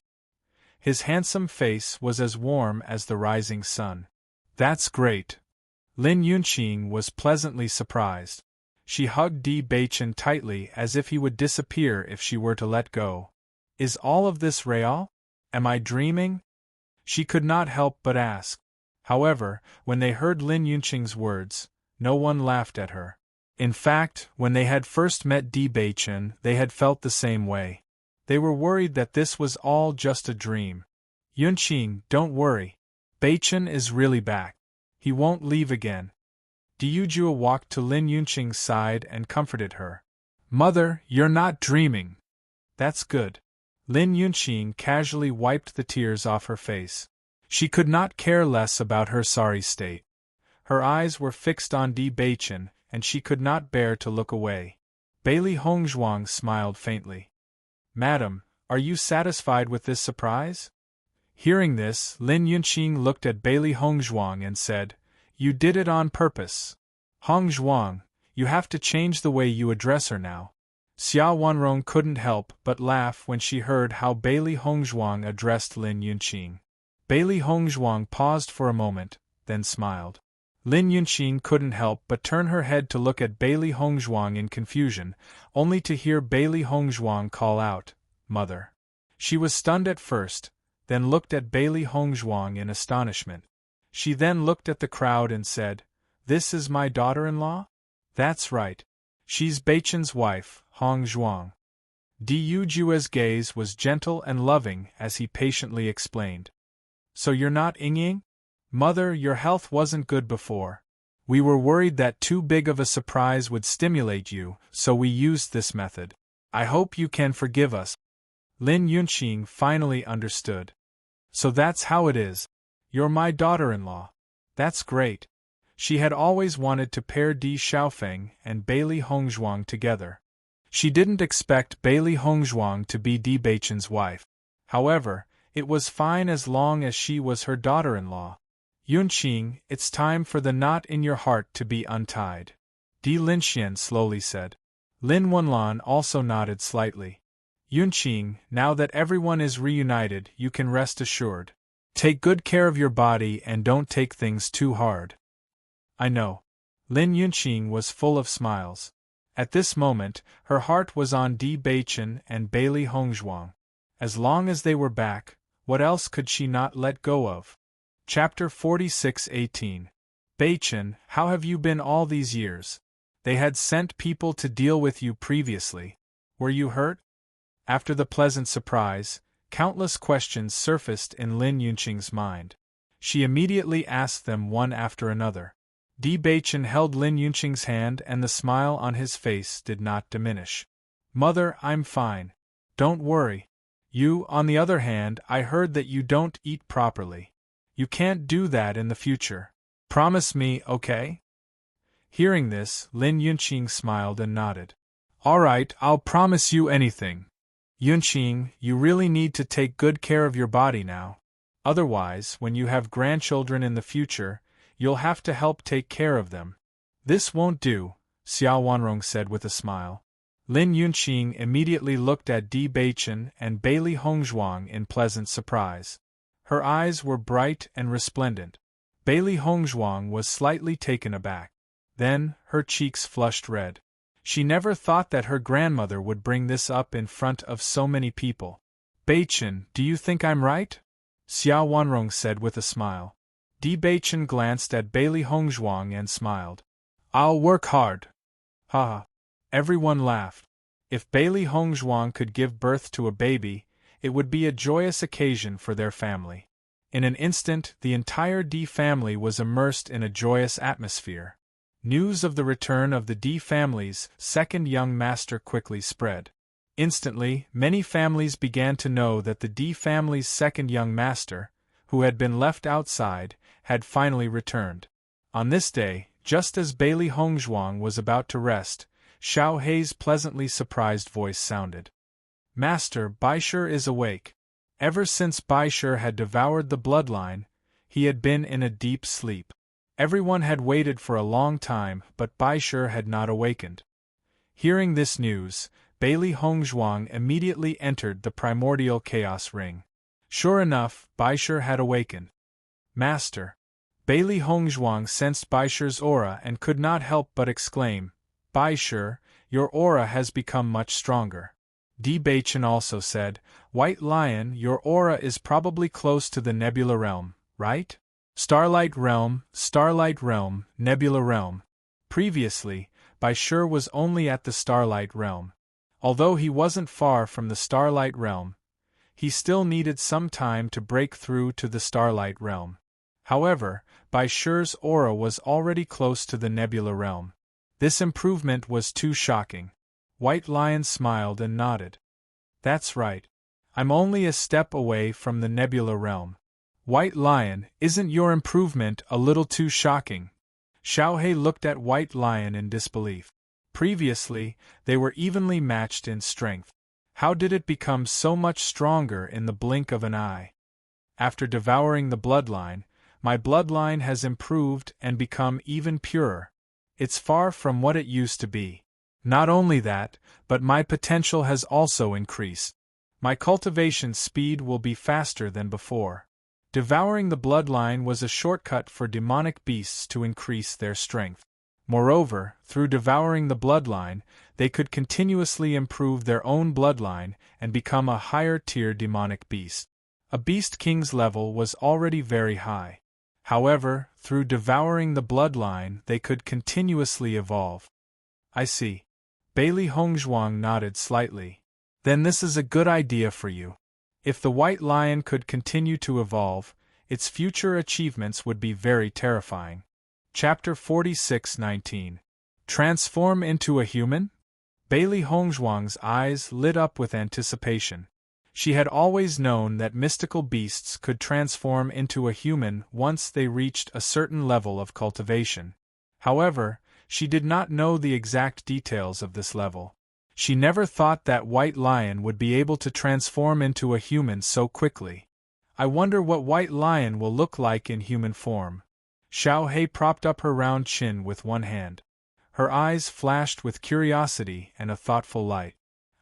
His handsome face was as warm as the rising sun. "That's great." Lin Yunqing was pleasantly surprised. She hugged Bei Chen tightly as if he would disappear if she were to let go. "Is all of this real? Am I dreaming?" She could not help but ask. However, when they heard Lin Yunqing's words, no one laughed at her. In fact, when they had first met Bei Chen, they had felt the same way. They were worried that this was all just a dream. "Yunqing, don't worry. Bei Chen is really back. He won't leave again." Yujue walked to Lin Yunqing's side and comforted her. Mother, you're not dreaming. That's good. Lin Yunqing casually wiped the tears off her face. She could not care less about her sorry state. Her eyes were fixed on Di Beichen, and she could not bear to look away. Bailey Hongzhuang smiled faintly. Madam, are you satisfied with this surprise? Hearing this, Lin Yunqing looked at Bailey Hongzhuang and said, You did it on purpose. Hongzhuang, you have to change the way you address her now. Xia Wanrong couldn't help but laugh when she heard how Bailey Hongzhuang addressed Lin Yunqing. Bailey Hongzhuang paused for a moment, then smiled. Lin Yunqing couldn't help but turn her head to look at Bailey Hongzhuang in confusion, only to hear Bailey Hongzhuang call out, Mother. She was stunned at first, then looked at Bailey Hongzhuang in astonishment. She then looked at the crowd and said, This is my daughter-in-law? That's right. She's Beichen's wife, Hongzhuang. Di Yujue's gaze was gentle and loving as he patiently explained. So you're not Yingying? Mother, your health wasn't good before. We were worried that too big of a surprise would stimulate you, so we used this method. I hope you can forgive us. Lin Yunqing finally understood. So that's how it is. You're my daughter-in-law. That's great. She had always wanted to pair Di Xiaofeng and Bailey Hongzhuang together. She didn't expect Bailey Hongzhuang to be Di Beichen's wife. However, it was fine as long as she was her daughter-in-law. Yunqing, it's time for the knot in your heart to be untied. Di Linxian slowly said. Lin Wenlan also nodded slightly. Yunqing, now that everyone is reunited, you can rest assured. Take good care of your body and don't take things too hard. I know. Lin Yunqing was full of smiles. At this moment, her heart was on Di Beichen and Bailey Hongzhuang. As long as they were back, what else could she not let go of? Chapter 46:18. Beichen, how have you been all these years? They had sent people to deal with you previously. Were you hurt? After the pleasant surprise, countless questions surfaced in Lin Yunqing's mind. She immediately asked them one after another. Di Beichen held Lin Yunqing's hand and the smile on his face did not diminish. Mother, I'm fine. Don't worry. You, on the other hand, I heard that you don't eat properly. You can't do that in the future. Promise me, okay? Hearing this, Lin Yunqing smiled and nodded. All right, I'll promise you anything. Yunqing, you really need to take good care of your body now. Otherwise, when you have grandchildren in the future, you'll have to help take care of them. This won't do, Xia Wanrong said with a smile. Lin Yunqing immediately looked at Di Beichen and Bailey Hongzhuang in pleasant surprise. Her eyes were bright and resplendent. Bailey Hongzhuang was slightly taken aback. Then, her cheeks flushed red. She never thought that her grandmother would bring this up in front of so many people. Beichen, do you think I'm right? Xia Wanrong said with a smile. Di Beichen glanced at Bailey Hongzhuang and smiled. I'll work hard. Ha! Everyone laughed. If Bailey Hongzhuang could give birth to a baby, it would be a joyous occasion for their family. In an instant, the entire Di family was immersed in a joyous atmosphere. News of the return of the Di family's second young master quickly spread. Instantly, many families began to know that the Di family's second young master, who had been left outside, had finally returned. On this day, just as Bailey Hongzhuang was about to rest, Xiao Hei's pleasantly surprised voice sounded. Master, Baisher is awake. Ever since Baisher had devoured the bloodline, he had been in a deep sleep. Everyone had waited for a long time, but Baisher had not awakened. Hearing this news, Bailey Hongzhuang immediately entered the primordial chaos ring. Sure enough, Baisher had awakened. Master. Bailey Hongzhuang sensed Baisher's aura and could not help but exclaim, Baisher, your aura has become much stronger. Di Beichen also said, White Lion, your aura is probably close to the Nebula Realm, right? Starlight Realm, Nebula Realm. Previously, Baisher was only at the Starlight Realm. Although he wasn't far from the Starlight Realm, he still needed some time to break through to the Starlight Realm. However, Baisher's aura was already close to the Nebula Realm. This improvement was too shocking. White Lion smiled and nodded. That's right. I'm only a step away from the nebula realm. White Lion, isn't your improvement a little too shocking? Xiaohei looked at White Lion in disbelief. Previously, they were evenly matched in strength. How did it become so much stronger in the blink of an eye? After devouring the bloodline, my bloodline has improved and become even purer. It's far from what it used to be. Not only that, but my potential has also increased. My cultivation speed will be faster than before. Devouring the bloodline was a shortcut for demonic beasts to increase their strength. Moreover, through devouring the bloodline, they could continuously improve their own bloodline and become a higher-tier demonic beast. A beast king's level was already very high. However, through devouring the bloodline, they could continuously evolve. I see. Bailey Hongzhuang nodded slightly. Then this is a good idea for you. If the White Lion could continue to evolve, its future achievements would be very terrifying. Chapter 46:19. Transform into a human? Bailey Hongzhuang's eyes lit up with anticipation. She had always known that mystical beasts could transform into a human once they reached a certain level of cultivation. However, she did not know the exact details of this level. She never thought that White Lion would be able to transform into a human so quickly. I wonder what White Lion will look like in human form. Xiaohei propped up her round chin with one hand. Her eyes flashed with curiosity and a thoughtful light.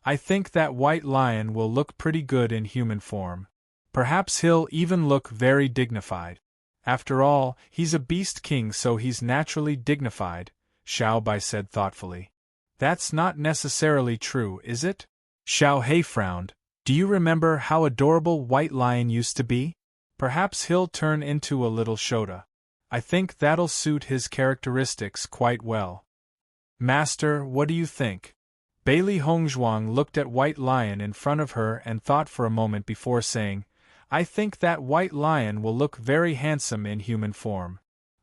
I think that White Lion will look pretty good in human form. Perhaps he'll even look very dignified. After all, he's a beast king, so he's naturally dignified, Xiaobai said thoughtfully. That's not necessarily true, is it? Xiaohei frowned. Do you remember how adorable White Lion used to be? Perhaps he'll turn into a little Shota. I think that'll suit his characteristics quite well. Master, what do you think? Bailey Hongzhuang looked at White Lion in front of her and thought for a moment before saying, I think that White Lion will look very handsome in human form.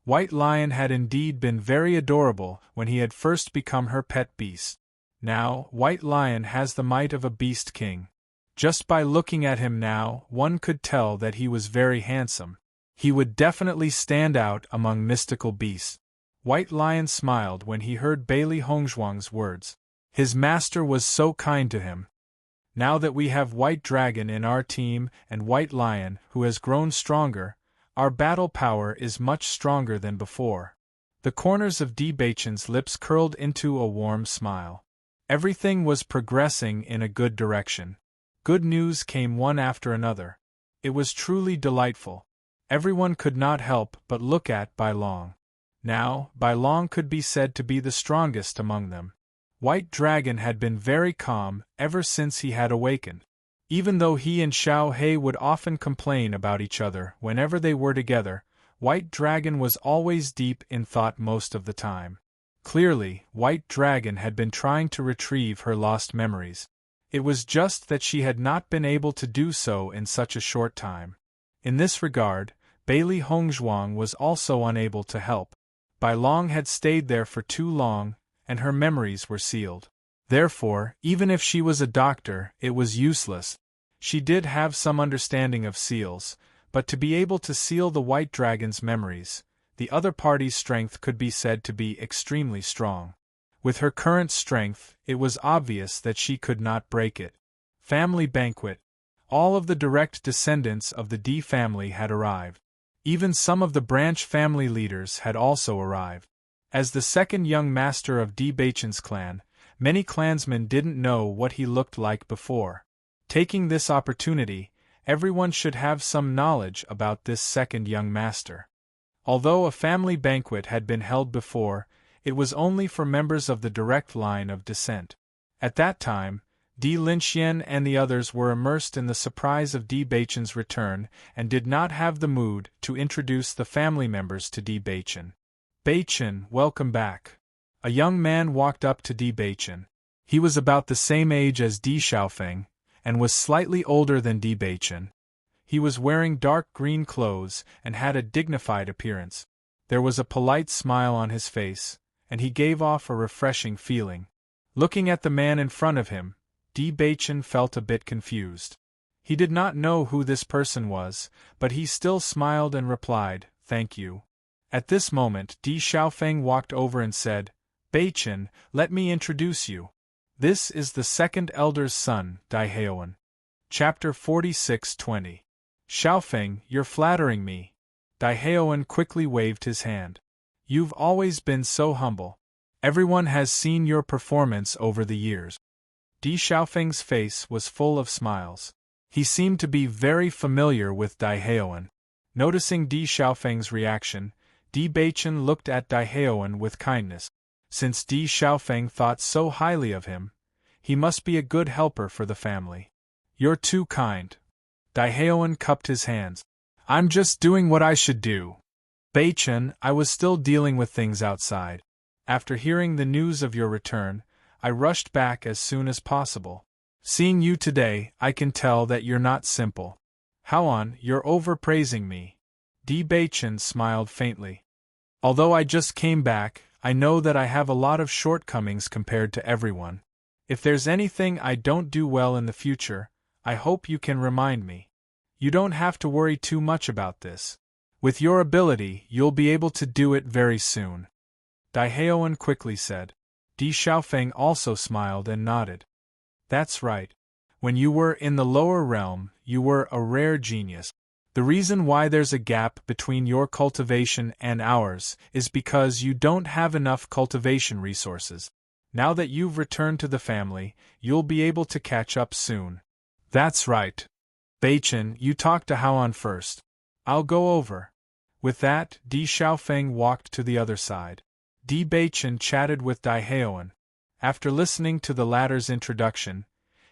White Lion had indeed been very adorable when he had first become her pet beast. Now, White Lion has the might of a beast king. Just by looking at him now, one could tell that he was very handsome. He would definitely stand out among mystical beasts. White Lion smiled when he heard Bailey Hongzhuang's words. His master was so kind to him. Now that we have White Dragon in our team and White Lion, who has grown stronger, our battle power is much stronger than before. The corners of Di Beichen's lips curled into a warm smile. Everything was progressing in a good direction. Good news came one after another. It was truly delightful. Everyone could not help but look at Bai Long. Now, Bai Long could be said to be the strongest among them. White Dragon had been very calm ever since he had awakened. Even though he and Xiaohei would often complain about each other whenever they were together, White Dragon was always deep in thought most of the time. Clearly, White Dragon had been trying to retrieve her lost memories. It was just that she had not been able to do so in such a short time. In this regard, Bailey Hongzhuang was also unable to help. Bai Long had stayed there for too long, and her memories were sealed. Therefore, even if she was a doctor, it was useless. She did have some understanding of seals, but to be able to seal the White Dragon's memories, the other party's strength could be said to be extremely strong. With her current strength, it was obvious that she could not break it. Family banquet. All of the direct descendants of the Di family had arrived. Even some of the branch family leaders had also arrived. As the second young master of Di Beichen's clan, many clansmen didn't know what he looked like before. Taking this opportunity, everyone should have some knowledge about this second young master. Although a family banquet had been held before, it was only for members of the direct line of descent. At that time, Di Linxian and the others were immersed in the surprise of Di Beichen's return and did not have the mood to introduce the family members to Di Beichen. Beichen, welcome back. A young man walked up to Di Beichen. He was about the same age as Di Xiaofeng, and was slightly older than Di Beichen. He was wearing dark green clothes and had a dignified appearance. There was a polite smile on his face, and he gave off a refreshing feeling. Looking at the man in front of him, Di Baichen felt a bit confused. He did not know who this person was, but he still smiled and replied, "Thank you." At this moment Di Xiaofeng walked over and said, "Baichen, let me introduce you. This is the second elder's son, Dai Haoan." Chapter 46:20. "Xiaofeng, you're flattering me." Dai Haoan quickly waved his hand. "You've always been so humble. Everyone has seen your performance over the years." Di Xiaofeng's face was full of smiles. He seemed to be very familiar with Dai Haoan. Noticing Di Xiaofeng's reaction, Di Baichen looked at Dai Haoan with kindness. Since Di Xiaofeng thought so highly of him, he must be a good helper for the family. "You're too kind." Dai Haoan cupped his hands. "I'm just doing what I should do. Baichen, I was still dealing with things outside. After hearing the news of your return, I rushed back as soon as possible. Seeing you today, I can tell that you're not simple." "Haoan, you're overpraising me." Di Baichen smiled faintly. "Although I just came back, I know that I have a lot of shortcomings compared to everyone. If there's anything I don't do well in the future, I hope you can remind me. You don't have to worry too much about this. With your ability, you'll be able to do it very soon." Dai Haoan quickly said. Di Xiaofeng also smiled and nodded. "That's right. When you were in the lower realm, you were a rare genius. The reason why there's a gap between your cultivation and ours is because you don't have enough cultivation resources. Now that you've returned to the family, you'll be able to catch up soon." "That's right. Baichen, you talk to Haoan first. I'll go over." With that, Di Xiaofeng walked to the other side. Di Baichen chatted with Dai Haoan. After listening to the latter's introduction,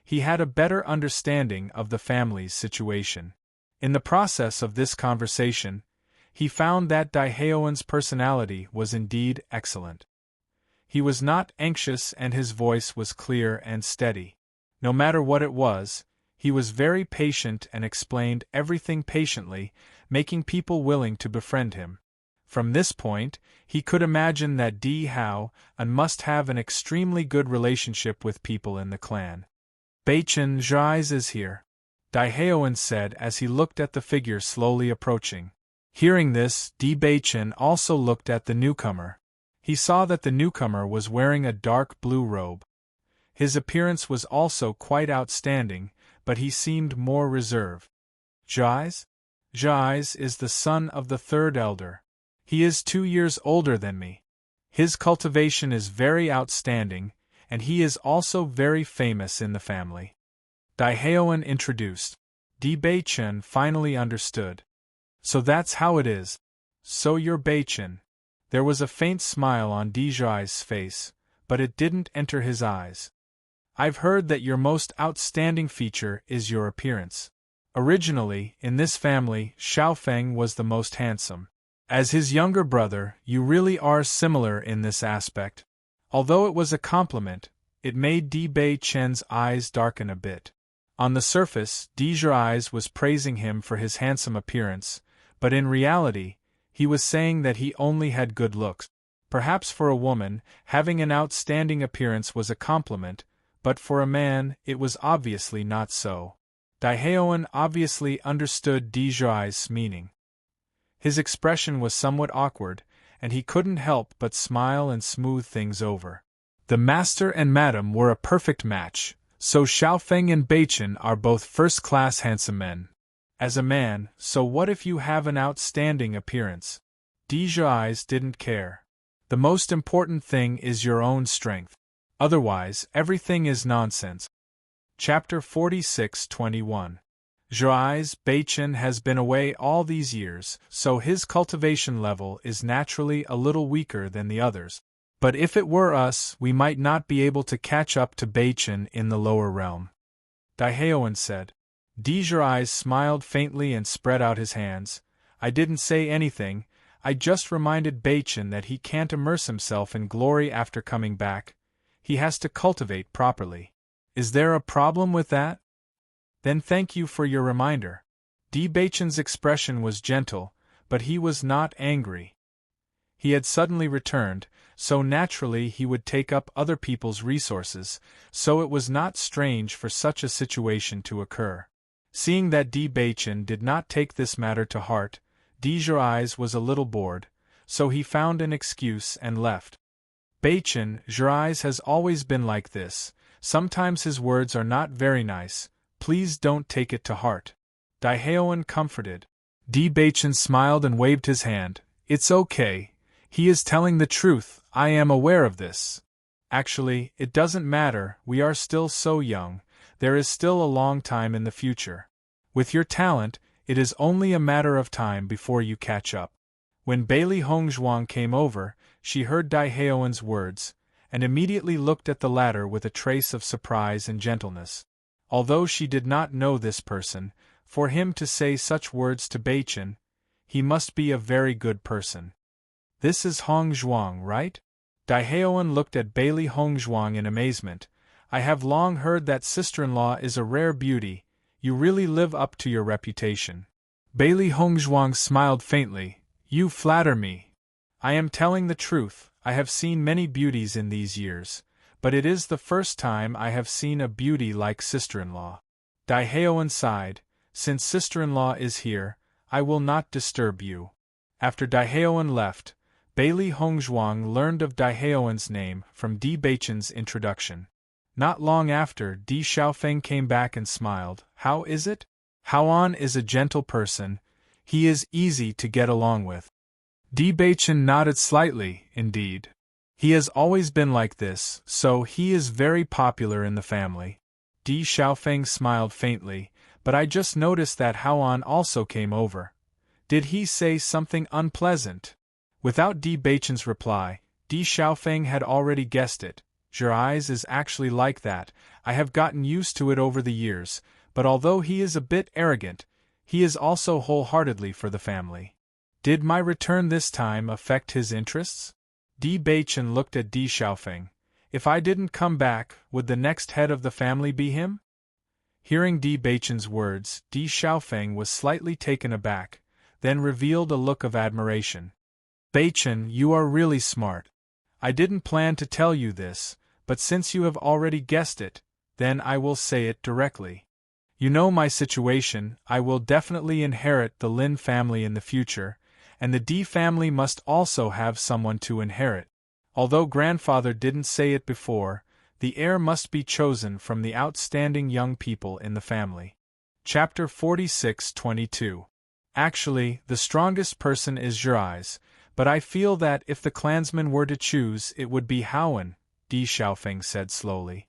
he had a better understanding of the family's situation. In the process of this conversation, he found that Dai Haoan's personality was indeed excellent. He was not anxious and his voice was clear and steady. No matter what it was, he was very patient and explained everything patiently, making people willing to befriend him. From this point, he could imagine that Di Haoan must have an extremely good relationship with people in the clan. "Baichen Zhai's is here," Dai Haoan said as he looked at the figure slowly approaching. Hearing this, Di Baichen also looked at the newcomer. He saw that the newcomer was wearing a dark blue robe. His appearance was also quite outstanding, but he seemed more reserved. "Zhai's? Zhai's is the son of the third elder. He is 2 years older than me. His cultivation is very outstanding, and he is also very famous in the family." Dai Haoan introduced. Di Baichen finally understood. "So that's how it is. So you're Baichen." There was a faint smile on Di Zhai's face, but it didn't enter his eyes. "I've heard that your most outstanding feature is your appearance. Originally, in this family, Xiaofeng was the most handsome. As his younger brother, you really are similar in this aspect." Although it was a compliment, it made Di Baichen's eyes darken a bit. On the surface, Di Zhai's was praising him for his handsome appearance, but in reality, he was saying that he only had good looks. Perhaps for a woman, having an outstanding appearance was a compliment, but for a man, it was obviously not so. Dai Haoan obviously understood Di Zhai's meaning. His expression was somewhat awkward, and he couldn't help but smile and smooth things over. The master and madam were a perfect match, so Xiaofeng and Baichen are both first-class handsome men. As a man, so what if you have an outstanding appearance? Di Zhai's didn't care. The most important thing is your own strength. Otherwise, everything is nonsense. Chapter 46:21. Zhai's Baichen has been away all these years, so his cultivation level is naturally a little weaker than the others. But if it were us, we might not be able to catch up to Baichen in the lower realm. Dai Haoan said. Di Zhai's smiled faintly and spread out his hands. "I didn't say anything, I just reminded Baichen that he can't immerse himself in glory after coming back. He has to cultivate properly. Is there a problem with that?" "Then thank you for your reminder." Di Baichen's expression was gentle, but he was not angry. He had suddenly returned, so naturally he would take up other people's resources, so it was not strange for such a situation to occur. Seeing that D. Bachin did not take this matter to heart, D. Gerais was a little bored, so he found an excuse and left. Bachin, Gerais has always been like this. Sometimes his words are not very nice. Please don't take it to heart. Daehaeon comforted. D. Bachin smiled and waved his hand. It's okay. He is telling the truth, I am aware of this. Actually, it doesn't matter, we are still so young, there is still a long time in the future. With your talent, it is only a matter of time before you catch up. When Bailey Hongzhuang came over, she heard Daehaeon's words, and immediately looked at the latter with a trace of surprise and gentleness. Although she did not know this person, for him to say such words to Bachin, he must be a very good person. This is Hongzhuang, right? Daehaeon looked at Bailey Hongzhuang in amazement. I have long heard that sister-in-law is a rare beauty. You really live up to your reputation. Bailey Hongzhuang smiled faintly. You flatter me. I am telling the truth, I have seen many beauties in these years, but it is the first time I have seen a beauty like sister-in-law. Daehaeon sighed. Since sister-in-law is here, I will not disturb you. After Daehaeon left, Bailey Hongzhuang learned of Daehaeon's name from D. Bachin's introduction. Not long after, D. Xiaofeng came back and smiled. How is it? Haoan is a gentle person. He is easy to get along with. D. Bachin nodded slightly, indeed. He has always been like this, so he is very popular in the family. D. Xiaofeng smiled faintly, but I just noticed that Haoan also came over. Did he say something unpleasant? Without D. Bachin's reply, D. Xiaofeng had already guessed it. Gerais is actually like that. I have gotten used to it over the years, but although he is a bit arrogant, he is also wholeheartedly for the family. Did my return this time affect his interests? D. Bachin looked at D. Xiaofeng. If I didn't come back, would the next head of the family be him? Hearing D. Bachin's words, D. Xiaofeng was slightly taken aback, then revealed a look of admiration. Bachin, you are really smart. I didn't plan to tell you this, but since you have already guessed it, then I will say it directly. You know my situation, I will definitely inherit the Lin family in the future, and the D family must also have someone to inherit. Although grandfather didn't say it before, the heir must be chosen from the outstanding young people in the family. Chapter 46:22. Actually, the strongest person is Gerais, but I feel that if the clansmen were to choose, it would be Haoan, D. Xiaofeng said slowly.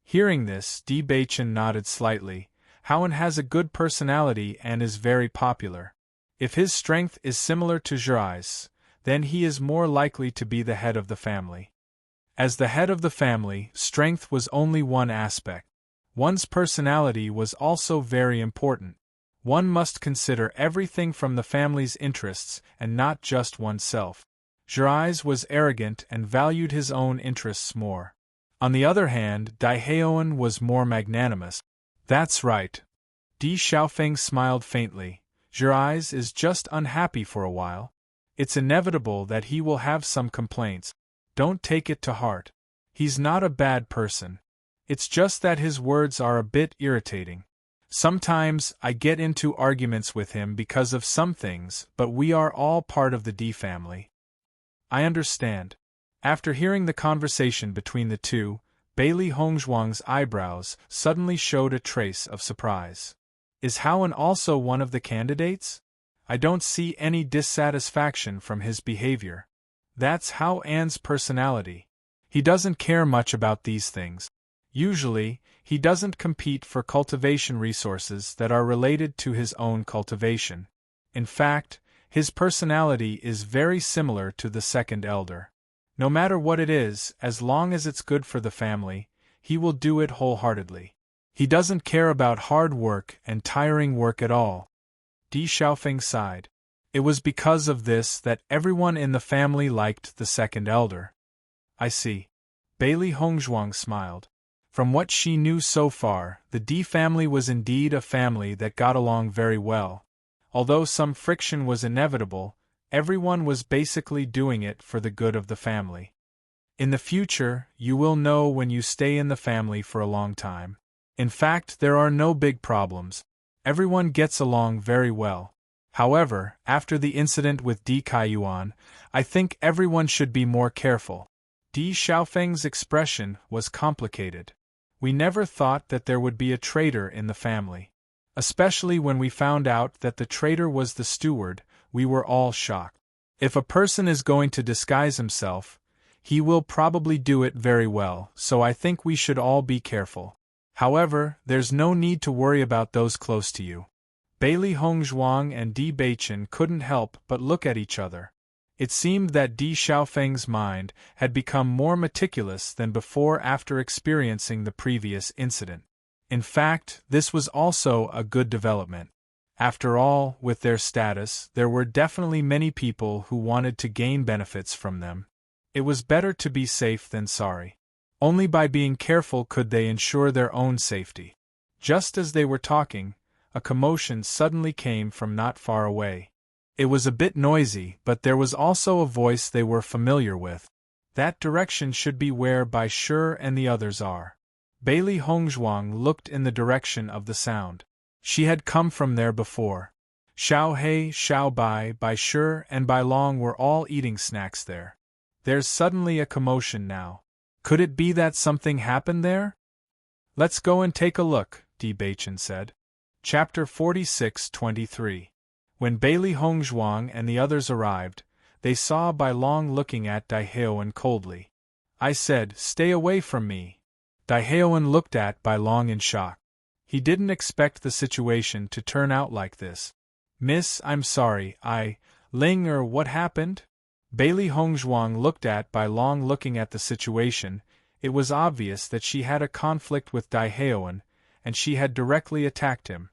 Hearing this, D. Bachin nodded slightly. Haoan has a good personality and is very popular. If his strength is similar to Gerais, then he is more likely to be the head of the family. As the head of the family, strength was only one aspect. One's personality was also very important. One must consider everything from the family's interests and not just oneself. Gerais was arrogant and valued his own interests more. On the other hand, Daehaeon was more magnanimous. That's right. D. Xiaofeng smiled faintly. Gerais is just unhappy for a while. It's inevitable that he will have some complaints. Don't take it to heart. He's not a bad person. It's just that his words are a bit irritating. Sometimes I get into arguments with him because of some things, but we are all part of the D family. I understand. After hearing the conversation between the two, Bailey Hongzhuang's eyebrows suddenly showed a trace of surprise. Is Haoan also one of the candidates? I don't see any dissatisfaction from his behavior. That's Haoan's personality. He doesn't care much about these things. Usually, he doesn't compete for cultivation resources that are related to his own cultivation. In fact, his personality is very similar to the second elder. No matter what it is, as long as it's good for the family, he will do it wholeheartedly. He doesn't care about hard work and tiring work at all. D. Xiaofeng sighed. It was because of this that everyone in the family liked the second elder. I see. Bailey Hongzhuang smiled. From what she knew so far, the D family was indeed a family that got along very well. Although some friction was inevitable, Everyone was basically doing it for the good of the family. In the future, you will know when you stay in the family for a long time. In fact, there are no big problems. Everyone gets along very well. However, after the incident with Di Kaiyuan, I think everyone should be more careful. Di Xiaofeng's expression was complicated. We never thought that there would be a traitor in the family. Especially when we found out that the traitor was the steward, we were all shocked. If a person is going to disguise himself, he will probably do it very well, so I think we should all be careful. However, there's no need to worry about those close to you. Bailey Hongzhuang and Di Beichen couldn't help but look at each other. It seemed that Di Xiaofeng's mind had become more meticulous than before after experiencing the previous incident. In fact, this was also a good development. After all, with their status, there were definitely many people who wanted to gain benefits from them. It was better to be safe than sorry. Only by being careful could they ensure their own safety. Just as they were talking, a commotion suddenly came from not far away. It was a bit noisy, but there was also a voice they were familiar with. That direction should be where Bai Shi and the others are. Bailey Hongzhuang looked in the direction of the sound. She had come from there before. Xiao He, Xiao Bai, Bai Shi, and Bai Long were all eating snacks there. There's suddenly a commotion now. Could it be that something happened there? Let's go and take a look, Di Beichen said. Chapter 46-23. When Bailey Hongzhuang and the others arrived, they saw Bai Long looking at Dai Heoan coldly. I said, "Stay away from me." Dai Heoan looked at Bai Long in shock. He didn't expect the situation to turn out like this. "Miss, I'm sorry, Ling what happened?" Bailey Hongzhuang looked at Bai Long looking at the situation. It was obvious that she had a conflict with Dai Heoan, and she had directly attacked him.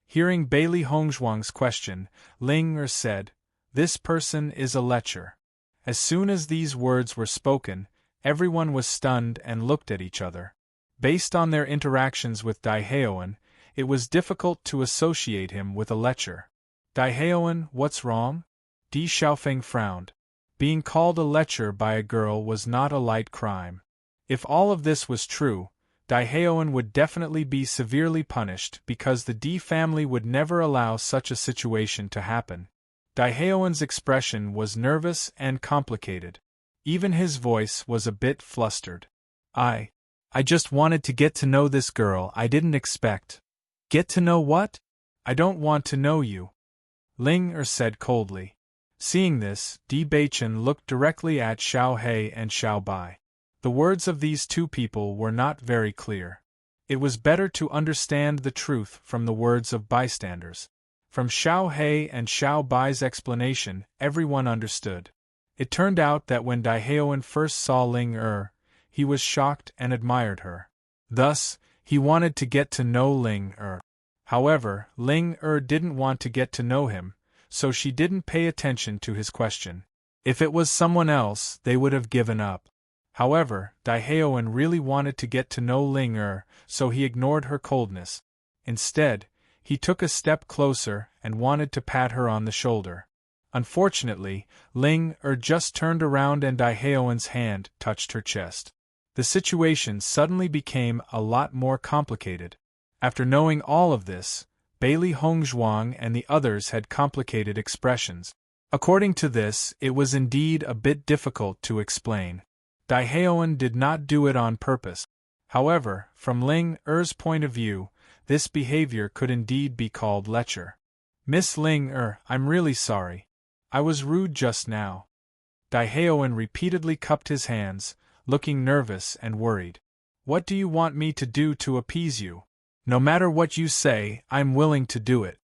Hearing Bailey Hongzhuang's question, Ling said, "This person is a lecher." As soon as these words were spoken, everyone was stunned and looked at each other. Based on their interactions with Dai Heoan, it was difficult to associate him with a lecher. "Dai Heoan, what's wrong?" Di Xiaofeng frowned. Being called a lecher by a girl was not a light crime. If all of this was true, Dai Heoan would definitely be severely punished because the Di family would never allow such a situation to happen. Dai Heoan's expression was nervous and complicated. Even his voice was a bit flustered. I just wanted to get to know this girl. I didn't expect." "Get to know what?" "I don't want to know you," Ling said coldly. Seeing this, Di Beichen looked directly at Xiao He and Xiao Bai. The words of these two people were not very clear. It was better to understand the truth from the words of bystanders. From Xiao He and Xiao Bai's explanation, everyone understood. It turned out that when Dai Heoan first saw Ling he was shocked and admired her. Thus, he wanted to get to know Ling However, Ling didn't want to get to know him, so she didn't pay attention to his question. If it was someone else, they would have given up. However, Dai Heoan really wanted to get to know Ling so he ignored her coldness. Instead, he took a step closer and wanted to pat her on the shoulder. Unfortunately, Ling just turned around and Dai Heoan's hand touched her chest. The situation suddenly became a lot more complicated. After knowing all of this, Bailey Hongzhuang and the others had complicated expressions. According to this, it was indeed a bit difficult to explain. Dai Heoan did not do it on purpose. However, from Ling point of view, this behavior could indeed be called lecher. "Miss Ling I'm really sorry. I was rude just now." Dai Heoan repeatedly cupped his hands, looking nervous and worried. "What do you want me to do to appease you? No matter what you say, I'm willing to do it."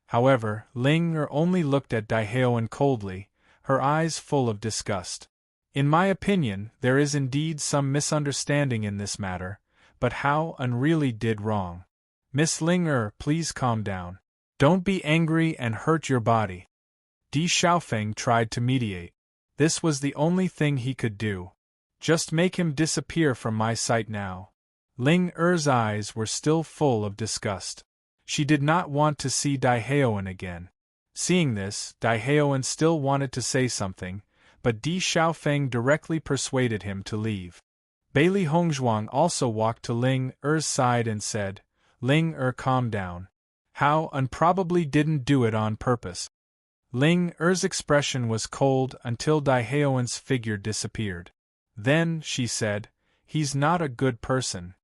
However, Ling only looked at Dai Heoan coldly, her eyes full of disgust. "In my opinion, there is indeed some misunderstanding in this matter, but Hao really did wrong. Miss Ling please calm down. Don't be angry and hurt your body." Di Xiaofeng tried to mediate. This was the only thing he could do. "Just make him disappear from my sight now." Ling eyes were still full of disgust. She did not want to see Dai Heoan again. Seeing this, Daihaoan still wanted to say something, but Di Xiaofeng directly persuaded him to leave. Bailey Hongzhuang also walked to Ling Er's side and said, "Ling Er, calm down. How Un probably didn't do it on purpose." Ling Er's expression was cold until Daihaoan's figure disappeared. Then, she said, "He's not a good person."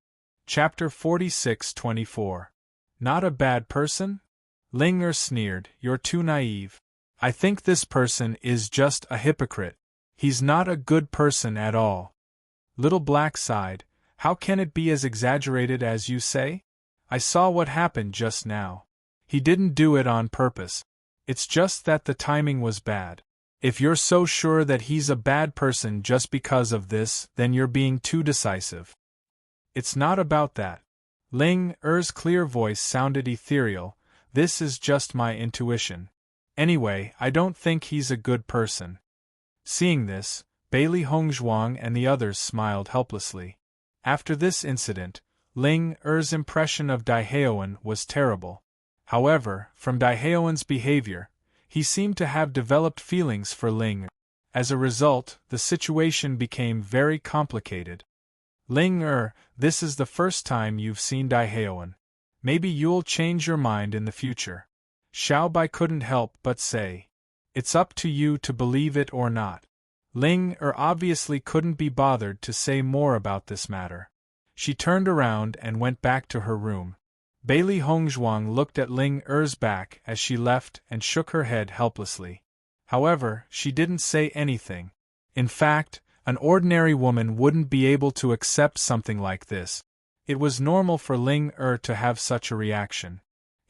Chapter 46-24. Not a bad person? Ling Er sneered, "You're too naive. I think this person is just a hypocrite. He's not a good person at all." Little Black sighed, "How can it be as exaggerated as you say? I saw what happened just now. He didn't do it on purpose. It's just that the timing was bad. If you're so sure that he's a bad person just because of this, then you're being too decisive." "It's not about that." Ling Er's clear voice sounded ethereal. "This is just my intuition. Anyway, I don't think he's a good person." Seeing this, Bailey Hongzhuang and the others smiled helplessly. After this incident, Ling Er's impression of Daihaoan was terrible. However, from Daihaoan's behavior, he seemed to have developed feelings for Ling Er. As a result, the situation became very complicated. "Ling Er, this is the first time you've seen Daihaoan. Maybe you'll change your mind in the future." Xiao Bai couldn't help but say. "It's up to you to believe it or not." Ling Er obviously couldn't be bothered to say more about this matter. She turned around and went back to her room. Bailey Hongzhuang looked at Ling Er's back as she left and shook her head helplessly. However, she didn't say anything. In fact, an ordinary woman wouldn't be able to accept something like this. It was normal for Ling Er to have such a reaction.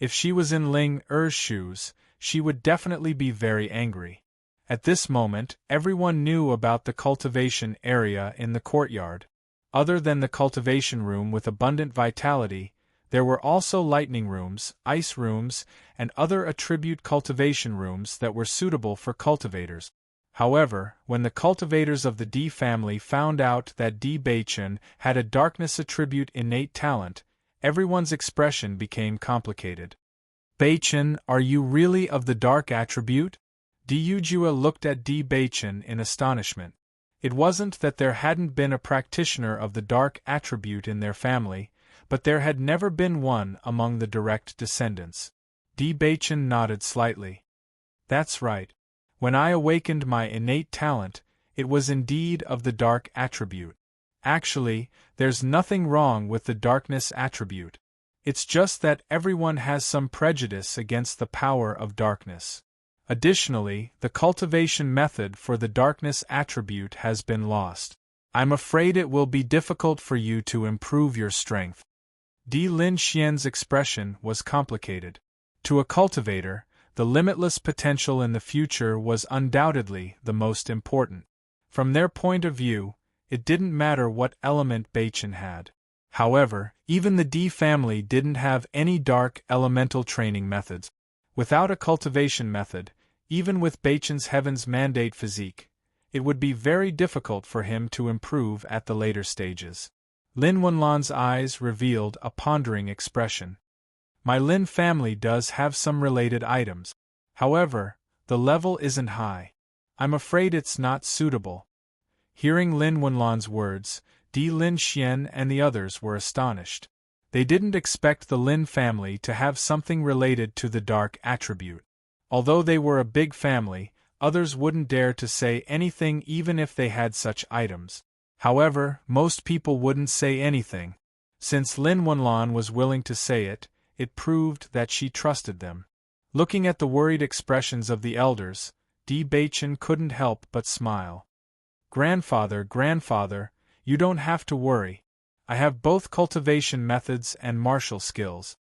If she was in Ling Er's shoes, she would definitely be very angry. At this moment, everyone knew about the cultivation area in the courtyard. Other than the cultivation room with abundant vitality, there were also lightning rooms, ice rooms, and other attribute cultivation rooms that were suitable for cultivators. However, when the cultivators of the Di family found out that Di Beichen had a darkness attribute innate talent, everyone's expression became complicated. "Beichen, are you really of the dark attribute?" Di Yujua looked at Di Beichen in astonishment. It wasn't that there hadn't been a practitioner of the dark attribute in their family, but there had never been one among the direct descendants. Di Beichen nodded slightly. "That's right. When I awakened my innate talent, it was indeed of the dark attribute. Actually, there's nothing wrong with the darkness attribute. It's just that everyone has some prejudice against the power of darkness. Additionally, the cultivation method for the darkness attribute has been lost. I'm afraid it will be difficult for you to improve your strength." Di Lin Xian's expression was complicated. To a cultivator, the limitless potential in the future was undoubtedly the most important. From their point of view, it didn't matter what element Beichen had. However, even the Di family didn't have any dark elemental training methods. Without a cultivation method, even with Beichen's Heaven's Mandate physique, it would be very difficult for him to improve at the later stages. Lin Wenlan's eyes revealed a pondering expression. "My Lin family does have some related items. However, the level isn't high. I'm afraid it's not suitable." Hearing Lin Wenlan's words, Di Lin Xian and the others were astonished. They didn't expect the Lin family to have something related to the dark attribute. Although they were a big family, others wouldn't dare to say anything even if they had such items. However, most people wouldn't say anything. Since Lin Wenlan was willing to say it, it proved that she trusted them. Looking at the worried expressions of the elders, Di Beichen couldn't help but smile. Grandfather, you don't have to worry. I have both cultivation methods and martial skills."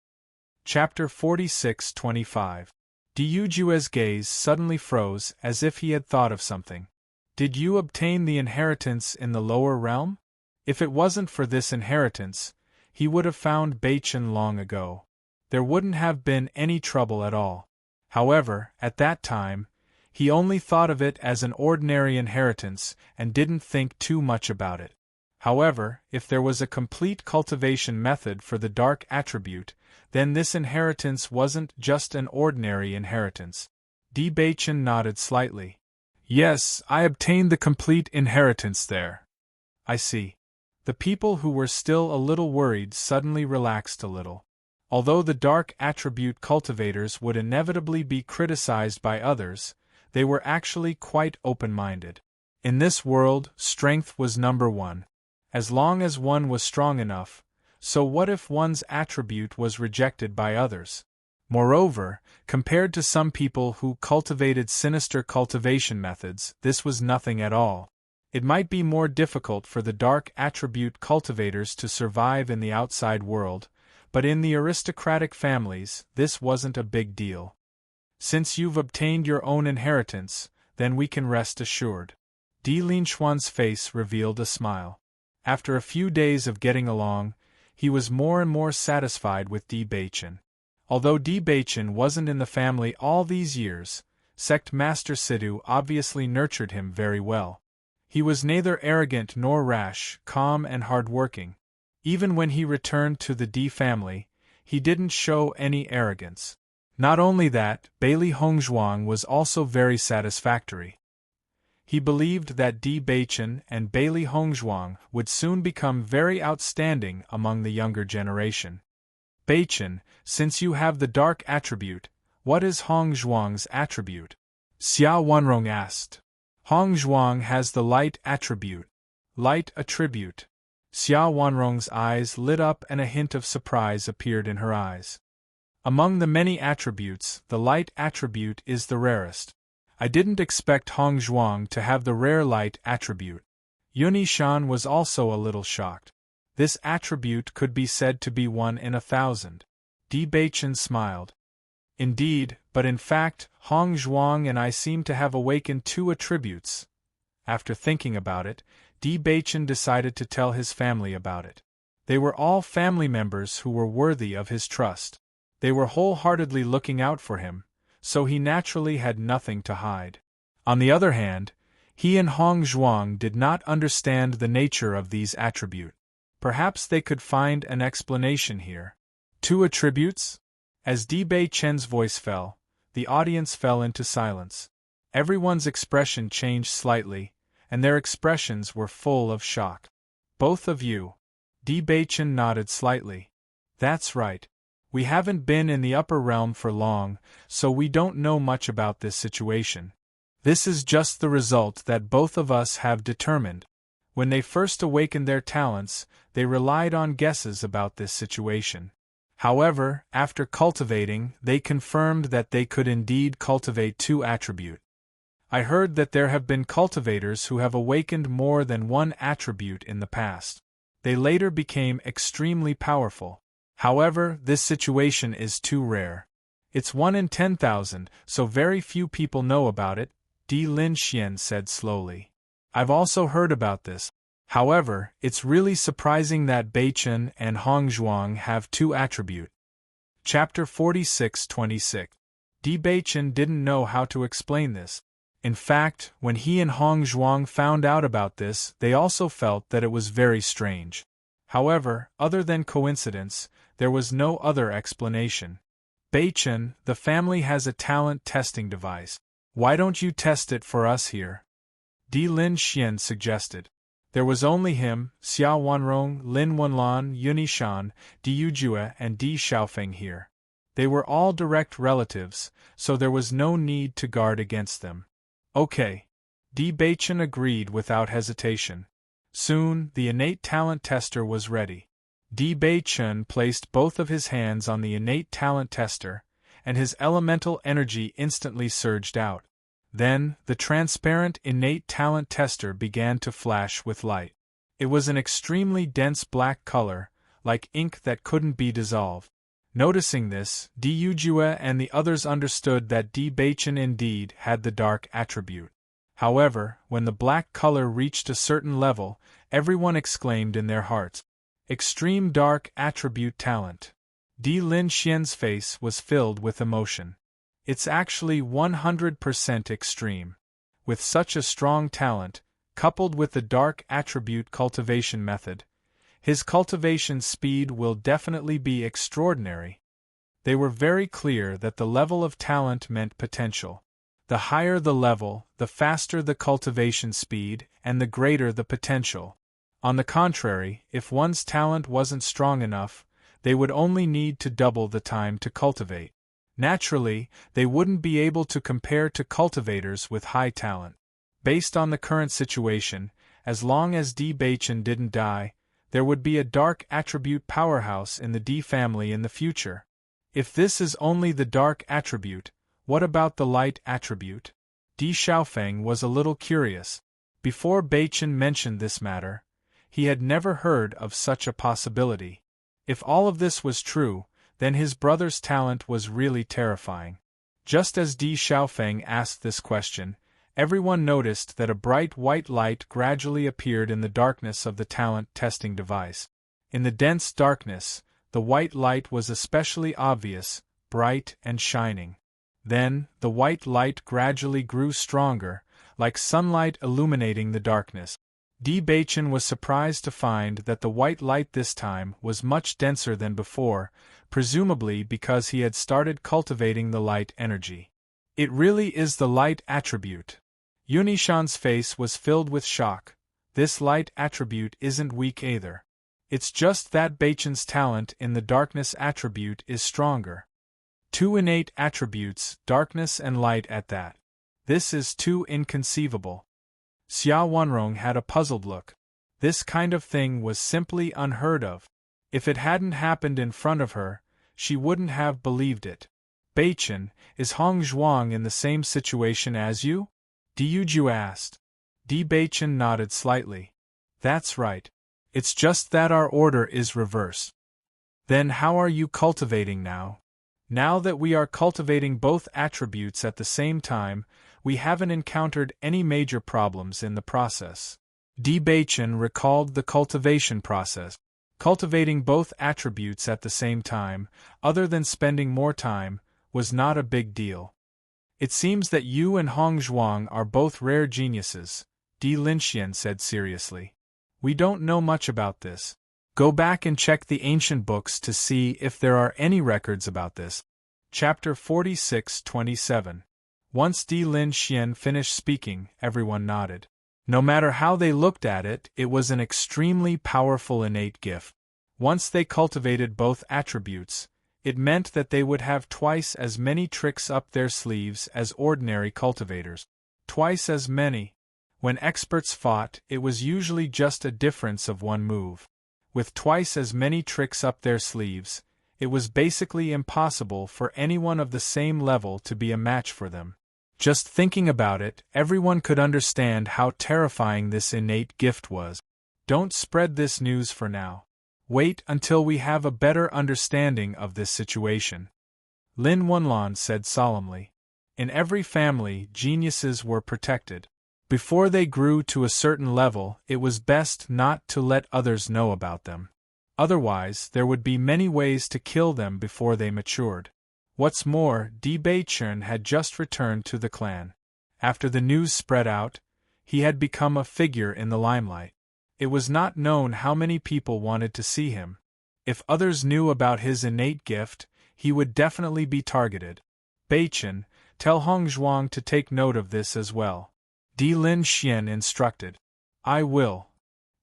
Chapter 46-25. Di Yujue's gaze suddenly froze as if he had thought of something. "Did you obtain the inheritance in the lower realm? If it wasn't for this inheritance, he would have found Beichen long ago. There wouldn't have been any trouble at all. However, at that time, he only thought of it as an ordinary inheritance and didn't think too much about it. However, if there was a complete cultivation method for the dark attribute, then this inheritance wasn't just an ordinary inheritance. Di Baichen nodded slightly. Yes, I obtained the complete inheritance there. I see. The people who were still a little worried suddenly relaxed a little. Although the dark attribute cultivators would inevitably be criticized by others, they were actually quite open-minded. In this world, strength was number one. As long as one was strong enough, so what if one's attribute was rejected by others? Moreover, compared to some people who cultivated sinister cultivation methods, this was nothing at all. It might be more difficult for the dark attribute cultivators to survive in the outside world, but in the aristocratic families, this wasn't a big deal. Since you've obtained your own inheritance, then we can rest assured. Di Linxuan's face revealed a smile. After a few days of getting along, he was more and more satisfied with Di Baichen. Although Di Baichen wasn't in the family all these years, Sect Master Sidhu obviously nurtured him very well. He was neither arrogant nor rash, calm and hard-working. Even when he returned to the Di family, he didn't show any arrogance. Not only that, Bailey Hongzhuang was also very satisfactory. He believed that Di Baichen and Bailey Hongzhuang would soon become very outstanding among the younger generation. Baichen, since you have the dark attribute, what is Hongzhuang's attribute? Xia Wanrong asked. Hongzhuang has the light attribute. Light attribute. Xia Wanrong's eyes lit up and a hint of surprise appeared in her eyes. Among the many attributes, the light attribute is the rarest. I didn't expect Hongzhuang to have the rare light attribute. Yunishan was also a little shocked. This attribute could be said to be 1 in 1,000. Di Baichen smiled. Indeed, but in fact, Hongzhuang and I seem to have awakened 2 attributes. After thinking about it, Di Baichen decided to tell his family about it. They were all family members who were worthy of his trust. They were wholeheartedly looking out for him, so he naturally had nothing to hide. On the other hand, he and Hongzhuang did not understand the nature of these attributes. Perhaps they could find an explanation here. 2 attributes? As Di Baichen's voice fell, the audience fell into silence. Everyone's expression changed slightly, and their expressions were full of shock. Both of you? Di Baichen nodded slightly. That's right. We haven't been in the upper realm for long, so we don't know much about this situation. This is just the result that both of us have determined. When they first awakened their talents, they relied on guesses about this situation. However, after cultivating, they confirmed that they could indeed cultivate 2 attributes. I heard that there have been cultivators who have awakened more than 1 attribute in the past. They later became extremely powerful. However, this situation is too rare. It's 1 in 10,000, so very few people know about it, Di Linxian said slowly. I've also heard about this. However, it's really surprising that Baichen and Hongzhuang have 2 attributes. Chapter 46-26. Di Baichen didn't know how to explain this. In fact, when he and Hongzhuang found out about this, they also felt that it was very strange. However, other than coincidence, there was no other explanation. Baichen, the family has a talent testing device. Why don't you test it for us here? Di Linxian suggested. There was only him, Xia Wanrong, Lin Wenlan, Yunishan, Di Yujue and Di Xiaofeng here. They were all direct relatives, so there was no need to guard against them. Okay. Di Baichen agreed without hesitation. Soon, the innate talent tester was ready. Di Baichen placed both of his hands on the innate talent tester, and his elemental energy instantly surged out. Then, the transparent innate talent tester began to flash with light. It was an extremely dense black color, like ink that couldn't be dissolved. Noticing this, Di Yujue and the others understood that Di Baichen indeed had the dark attribute. However, when the black color reached a certain level, everyone exclaimed in their hearts, "Extreme dark attribute talent." Di Linxian's face was filled with emotion. It's actually 100% extreme. With such a strong talent, coupled with the dark attribute cultivation method, his cultivation speed will definitely be extraordinary. They were very clear that the level of talent meant potential. The higher the level, the faster the cultivation speed, and the greater the potential. On the contrary, if one's talent wasn't strong enough, they would only need to double the time to cultivate. Naturally, they wouldn't be able to compare to cultivators with high talent. Based on the current situation, as long as D. Bachin didn't die, there would be a dark attribute powerhouse in the D family in the future. If this is only the dark attribute, what about the light attribute? Di Xiaofeng was a little curious. Before Bachin mentioned this matter, he had never heard of such a possibility. If all of this was true, then his brother's talent was really terrifying. Just as Di Xiaofeng asked this question, everyone noticed that a bright white light gradually appeared in the darkness of the talent testing device. In the dense darkness, the white light was especially obvious, bright and shining. Then, the white light gradually grew stronger, like sunlight illuminating the darkness. Di Bachin was surprised to find that the white light this time was much denser than before, presumably because he had started cultivating the light energy. It really is the light attribute. Yunishan's face was filled with shock. This light attribute isn't weak either. It's just that Bachin's talent in the darkness attribute is stronger. Two innate attributes, darkness and light at that. This is too inconceivable. Xia Wanrong had a puzzled look. This kind of thing was simply unheard of. If it hadn't happened in front of her, she wouldn't have believed it. Bachin, is Hong Zhuang in the same situation as you? Di Yuju asked. Di Bachin nodded slightly. That's right. It's just that our order is reversed. Then how are you cultivating now? Now that we are cultivating both attributes at the same time, we haven't encountered any major problems in the process. Di Bachin recalled the cultivation process. Cultivating both attributes at the same time, other than spending more time, was not a big deal. It seems that you and Hong Zhuang are both rare geniuses, Di Linxian said seriously. We don't know much about this. Go back and check the ancient books to see if there are any records about this. Chapter 46-27. Once Di Linxian finished speaking, everyone nodded. No matter how they looked at it, it was an extremely powerful innate gift. Once they cultivated both attributes, it meant that they would have twice as many tricks up their sleeves as ordinary cultivators. Twice as many. When experts fought, it was usually just a difference of one move. With twice as many tricks up their sleeves, it was basically impossible for anyone of the same level to be a match for them. Just thinking about it, everyone could understand how terrifying this innate gift was. Don't spread this news for now. Wait until we have a better understanding of this situation. Lin Wunlan said solemnly. In every family, geniuses were protected. Before they grew to a certain level, it was best not to let others know about them. Otherwise, there would be many ways to kill them before they matured. What's more, Di Bachin had just returned to the clan. After the news spread out, he had become a figure in the limelight. It was not known how many people wanted to see him. If others knew about his innate gift, he would definitely be targeted. Bachin, tell Hong Zhuang to take note of this as well. Di Linxian instructed. I will.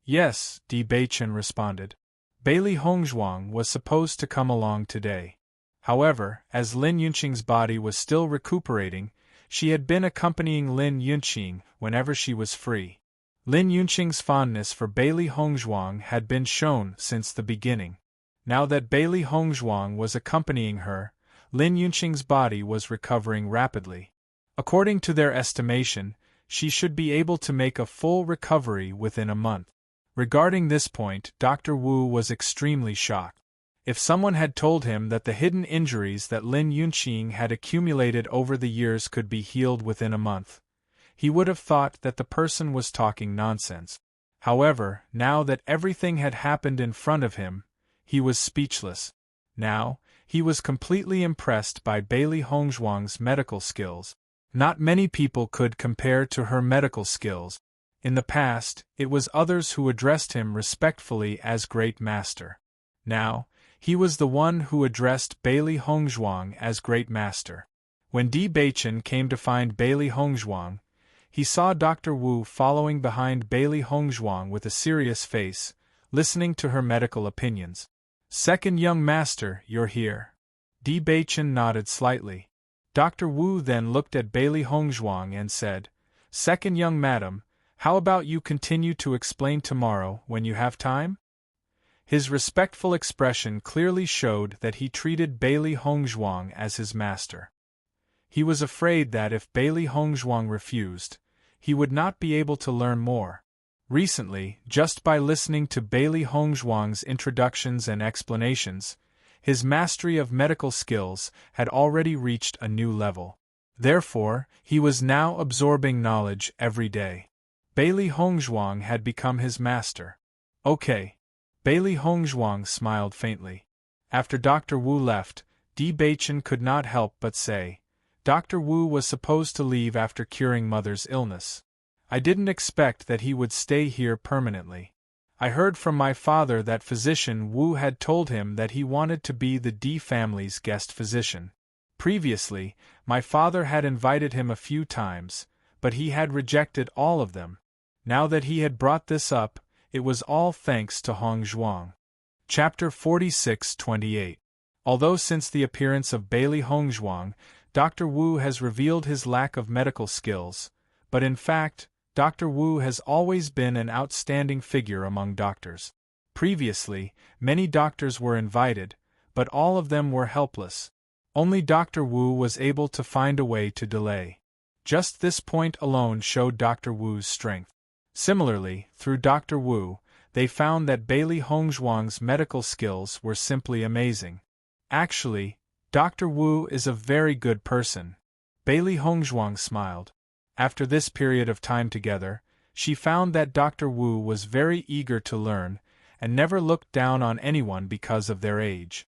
Yes, Di Bachin responded. Bailey Hongzhuang was supposed to come along today. However, as Lin Yunqing's body was still recuperating, she had been accompanying Lin Yunqing whenever she was free. Lin Yunqing's fondness for Bailey Hongzhuang had been shown since the beginning. Now that Bailey Hongzhuang was accompanying her, Lin Yunqing's body was recovering rapidly. According to their estimation, she should be able to make a full recovery within a month. Regarding this point, Dr. Wu was extremely shocked. If someone had told him that the hidden injuries that Lin Yunqing had accumulated over the years could be healed within a month, he would have thought that the person was talking nonsense. However, now that everything had happened in front of him, he was speechless. Now, he was completely impressed by Bailey Hongzhuang's medical skills. Not many people could compare to her medical skills. In the past, it was others who addressed him respectfully as Great Master. Now, he was the one who addressed Bailey Hongzhuang as Great Master. When Di Beichen came to find Bailey Hongzhuang, he saw Dr. Wu following behind Bailey Hongzhuang with a serious face, listening to her medical opinions. "Second young master, you're here." Di Beichen nodded slightly. Dr. Wu then looked at Bailey Hongzhuang and said, "Second young madam, how about you continue to explain tomorrow when you have time?" His respectful expression clearly showed that he treated Bailey Hongzhuang as his master. He was afraid that if Bailey Hongzhuang refused, he would not be able to learn more. Recently, just by listening to Bailey Hongzhuang's introductions and explanations, his mastery of medical skills had already reached a new level. Therefore, he was now absorbing knowledge every day. Bailey Hongzhuang had become his master. "Okay." Bailey Hongzhuang smiled faintly. After Dr. Wu left, Di Beichen could not help but say, "Dr. Wu was supposed to leave after curing Mother's illness. I didn't expect that he would stay here permanently. I heard from my father that physician Wu had told him that he wanted to be the Di family's guest physician. Previously, my father had invited him a few times, but he had rejected all of them. Now that he had brought this up, it was all thanks to Hongzhuang." Chapter 46-28. Although since the appearance of Bailey Hongzhuang, Dr. Wu has revealed his lack of medical skills, but in fact, Dr. Wu has always been an outstanding figure among doctors. Previously, many doctors were invited, but all of them were helpless. Only Dr. Wu was able to find a way to delay. Just this point alone showed Dr. Wu's strength. Similarly, through Dr. Wu, they found that Bailey Hongzhuang's medical skills were simply amazing. Actually, Dr. Wu is a very good person. Bailey Hongzhuang smiled. After this period of time together, she found that Dr. Wu was very eager to learn, and never looked down on anyone because of their age.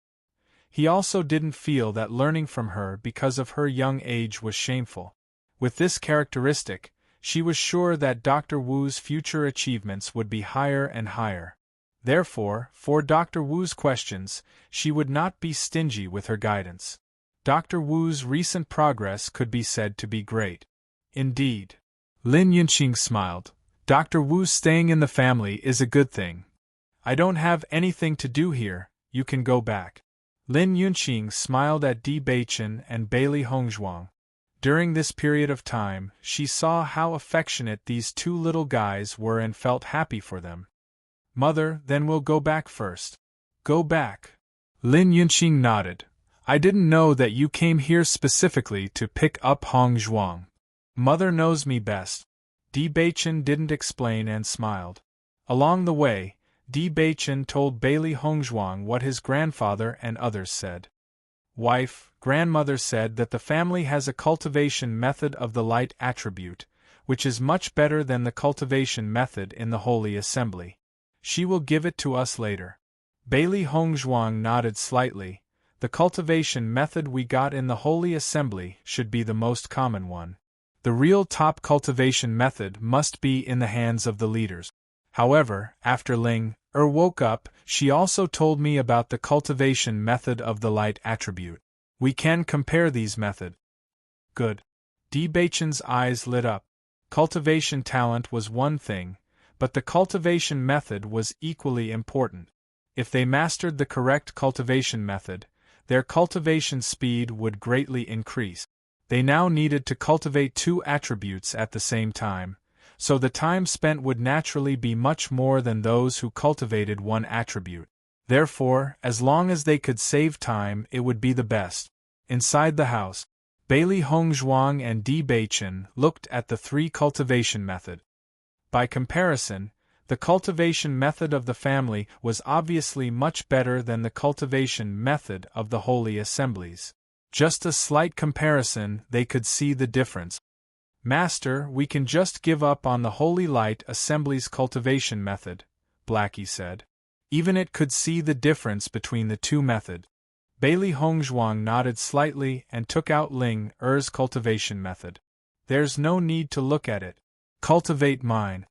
He also didn't feel that learning from her because of her young age was shameful. With this characteristic, she was sure that Dr. Wu's future achievements would be higher and higher. Therefore, for Dr. Wu's questions, she would not be stingy with her guidance. Dr. Wu's recent progress could be said to be great. Indeed. Lin Yunqing smiled. "Dr. Wu's staying in the family is a good thing. I don't have anything to do here, you can go back." Lin Yunqing smiled at Di Beichen and Bailey Hongzhuang. During this period of time, she saw how affectionate these two little guys were and felt happy for them. "Mother, then we'll go back first." "Go back?" Lin Yunqing nodded. "I didn't know that you came here specifically to pick up Hongzhuang." "Mother knows me best." Di Beichen didn't explain and smiled. Along the way, Di Beichen told Bailey Hongzhuang what his grandfather and others said. "Wife, grandmother said that the family has a cultivation method of the light attribute, which is much better than the cultivation method in the Holy Assembly. She will give it to us later." Bailey Hongzhuang nodded slightly. "The cultivation method we got in the Holy Assembly should be the most common one. The real top cultivation method must be in the hands of the leaders." However, after Ling woke up, she also told me about the cultivation method of the light attribute. We can compare these methods. Good. Di Beichen's eyes lit up. Cultivation talent was one thing, but the cultivation method was equally important. If they mastered the correct cultivation method, their cultivation speed would greatly increase. They now needed to cultivate two attributes at the same time, so the time spent would naturally be much more than those who cultivated one attribute. Therefore, as long as they could save time, it would be the best. Inside the house, Bailey Hongzhuang and Di Beichen looked at the three cultivation method. By comparison, the cultivation method of the family was obviously much better than the cultivation method of the Holy Assemblies. Just a slight comparison, they could see the difference. "Master, we can just give up on the Holy Light Assembly's cultivation method," Blackie said. Even it could see the difference between the two methods. Bailey Hongzhuang nodded slightly and took out Ling Er's cultivation method. "There's no need to look at it. Cultivate mine."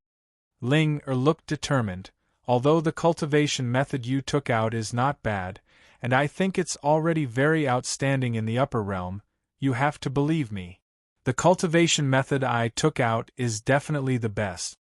Ling looked determined. "Although the cultivation method you took out is not bad, and I think it's already very outstanding in the upper realm, you have to believe me. The cultivation method I took out is definitely the best.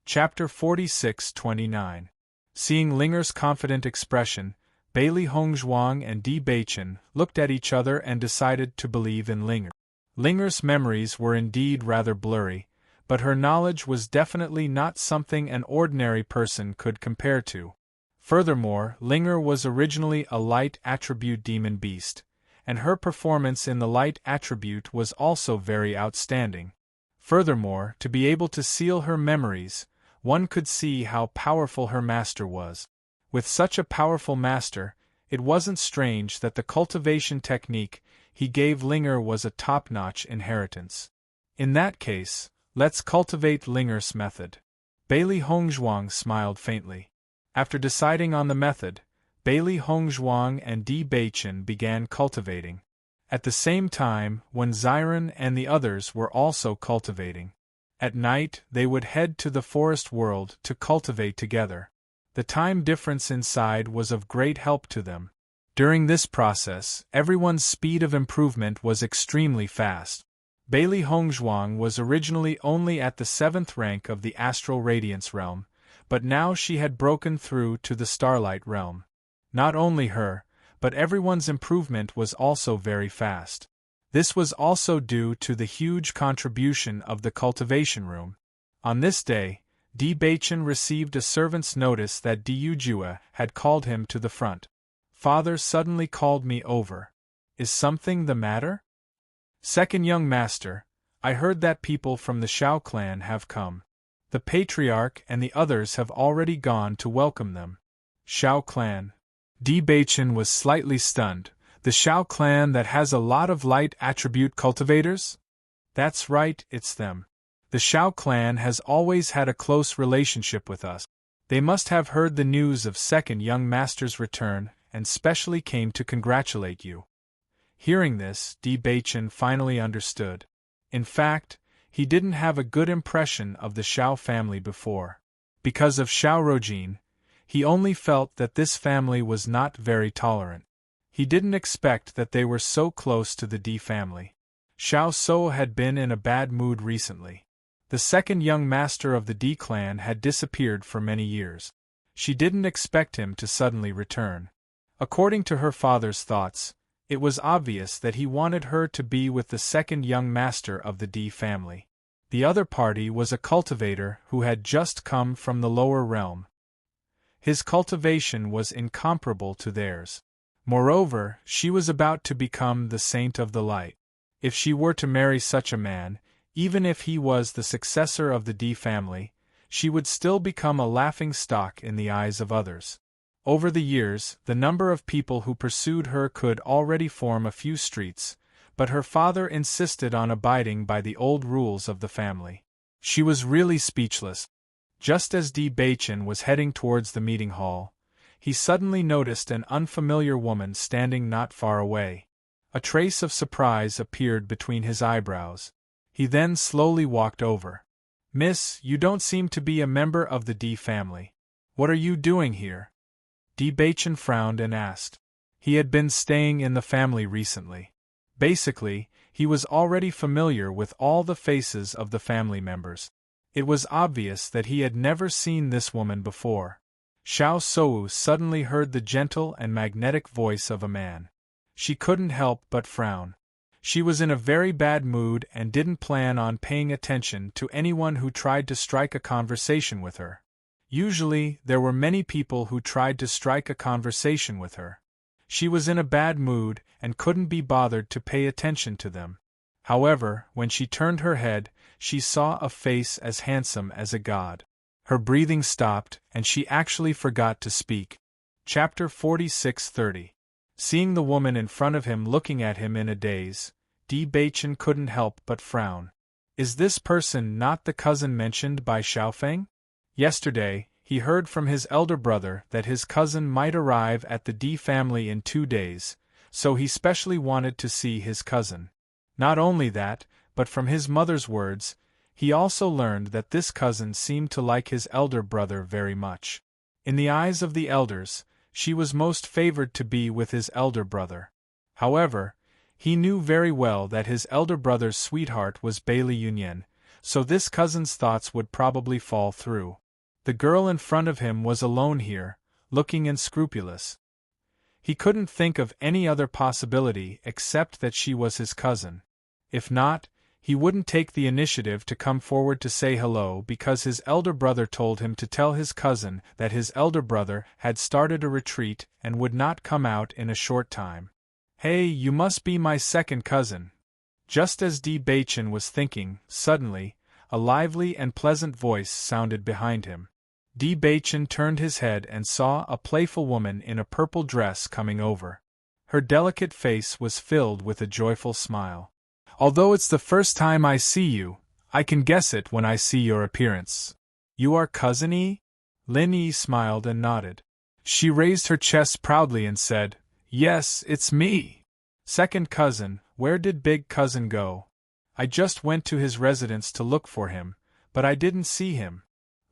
Chapter 46-29. Seeing Linger's confident expression, Bailey Hongzhuang and Di Beichen looked at each other and decided to believe in Linger. Linger's memories were indeed rather blurry, but her knowledge was definitely not something an ordinary person could compare to. Furthermore, Linger was originally a light attribute demon beast, and her performance in the light attribute was also very outstanding. Furthermore, to be able to seal her memories, one could see how powerful her master was. With such a powerful master, it wasn't strange that the cultivation technique he gave Linger was a top-notch inheritance. In that case, let's cultivate Linger's method. Bailey Hongzhuang smiled faintly. After deciding on the method, Bailey Hongzhuang and Di Beichen began cultivating. At the same time, when Ziren and the others were also cultivating. At night, they would head to the forest world to cultivate together. The time difference inside was of great help to them. During this process, everyone's speed of improvement was extremely fast. Bailey Hongzhuang was originally only at the 7th rank of the Astral Radiance realm, but now she had broken through to the Starlight realm. Not only her, but everyone's improvement was also very fast. This was also due to the huge contribution of the cultivation room. On this day, Di Beichen received a servant's notice that Di Yujue had called him to the front. Father suddenly called me over. Is something the matter? Second young master, I heard that people from the Shao clan have come. The patriarch and the others have already gone to welcome them. Shao clan. Di Beichen was slightly stunned. The Shao clan that has a lot of light attribute cultivators? That's right, it's them. The Shao clan has always had a close relationship with us. They must have heard the news of second young master's return and specially came to congratulate you. Hearing this, Di Beichen finally understood. In fact, he didn't have a good impression of the Shao family before. Because of Shao Rojin, he only felt that this family was not very tolerant. He didn't expect that they were so close to the Di family. Shao So had been in a bad mood recently. The second young master of the Di clan had disappeared for many years. She didn't expect him to suddenly return. According to her father's thoughts, it was obvious that he wanted her to be with the second young master of the Di family. The other party was a cultivator who had just come from the lower realm. His cultivation was incomparable to theirs. Moreover, she was about to become the Saint of the Light. If she were to marry such a man, even if he was the successor of the Di family, she would still become a laughing-stock in the eyes of others. Over the years, the number of people who pursued her could already form a few streets, but her father insisted on abiding by the old rules of the family. She was really speechless. Just as Di Beichen was heading towards the meeting hall, he suddenly noticed an unfamiliar woman standing not far away. A trace of surprise appeared between his eyebrows. He then slowly walked over. Miss, you don't seem to be a member of the Di family. What are you doing here? Di Beichen frowned and asked. He had been staying in the family recently. Basically, he was already familiar with all the faces of the family members. It was obvious that he had never seen this woman before. Xiao Sou suddenly heard the gentle and magnetic voice of a man. She couldn't help but frown. She was in a very bad mood and didn't plan on paying attention to anyone who tried to strike a conversation with her. Usually, there were many people who tried to strike a conversation with her. She was in a bad mood and couldn't be bothered to pay attention to them. However, when she turned her head, she saw a face as handsome as a god. Her breathing stopped, and she actually forgot to speak. Chapter 46-30. Seeing the woman in front of him looking at him in a daze, Di Beichen couldn't help but frown. Is this person not the cousin mentioned by Xiaofeng? Yesterday, he heard from his elder brother that his cousin might arrive at the Di family in 2 days, so he specially wanted to see his cousin. Not only that, but from his mother's words, he also learned that this cousin seemed to like his elder brother very much. In the eyes of the elders, she was most favored to be with his elder brother. However, He knew very well that his elder brother's sweetheart was Bailey Union, so this cousin's thoughts would probably fall through. The girl in front of him was alone here, looking unscrupulous. He couldn't think of any other possibility except that she was his cousin. If not, he wouldn't take the initiative to come forward to say hello because his elder brother told him to tell his cousin that his elder brother had started a retreat and would not come out in a short time. "Hey, you must be my second cousin." Just as D. Bachin was thinking, suddenly, a lively and pleasant voice sounded behind him. D. Bachin turned his head and saw a playful woman in a purple dress coming over. Her delicate face was filled with a joyful smile. "Although it's the first time I see you, I can guess it when I see your appearance. You are Cousin E?" Lin E smiled and nodded. She raised her chest proudly and said, "Yes, it's me." "Second cousin, where did big cousin go?" "I just went to his residence to look for him, but I didn't see him."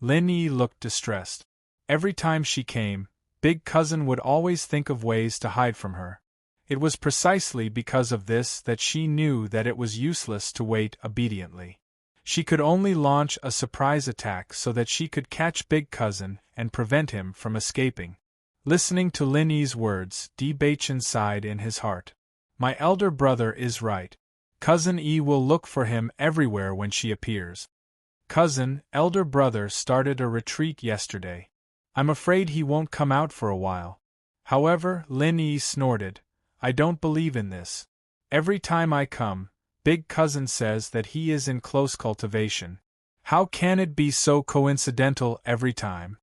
Lin E looked distressed. Every time she came, big cousin would always think of ways to hide from her. It was precisely because of this that she knew that it was useless to wait obediently. She could only launch a surprise attack so that she could catch big cousin and prevent him from escaping. Listening to Lin E's words, D. Bachin sighed in his heart. My elder brother is right. Cousin E will look for him everywhere when she appears. Cousin, elder brother started a retreat yesterday. I'm afraid he won't come out for a while. However, Lin E snorted, I don't believe in this. Every time I come, big cousin says that he is in close cultivation. How can it be so coincidental every time?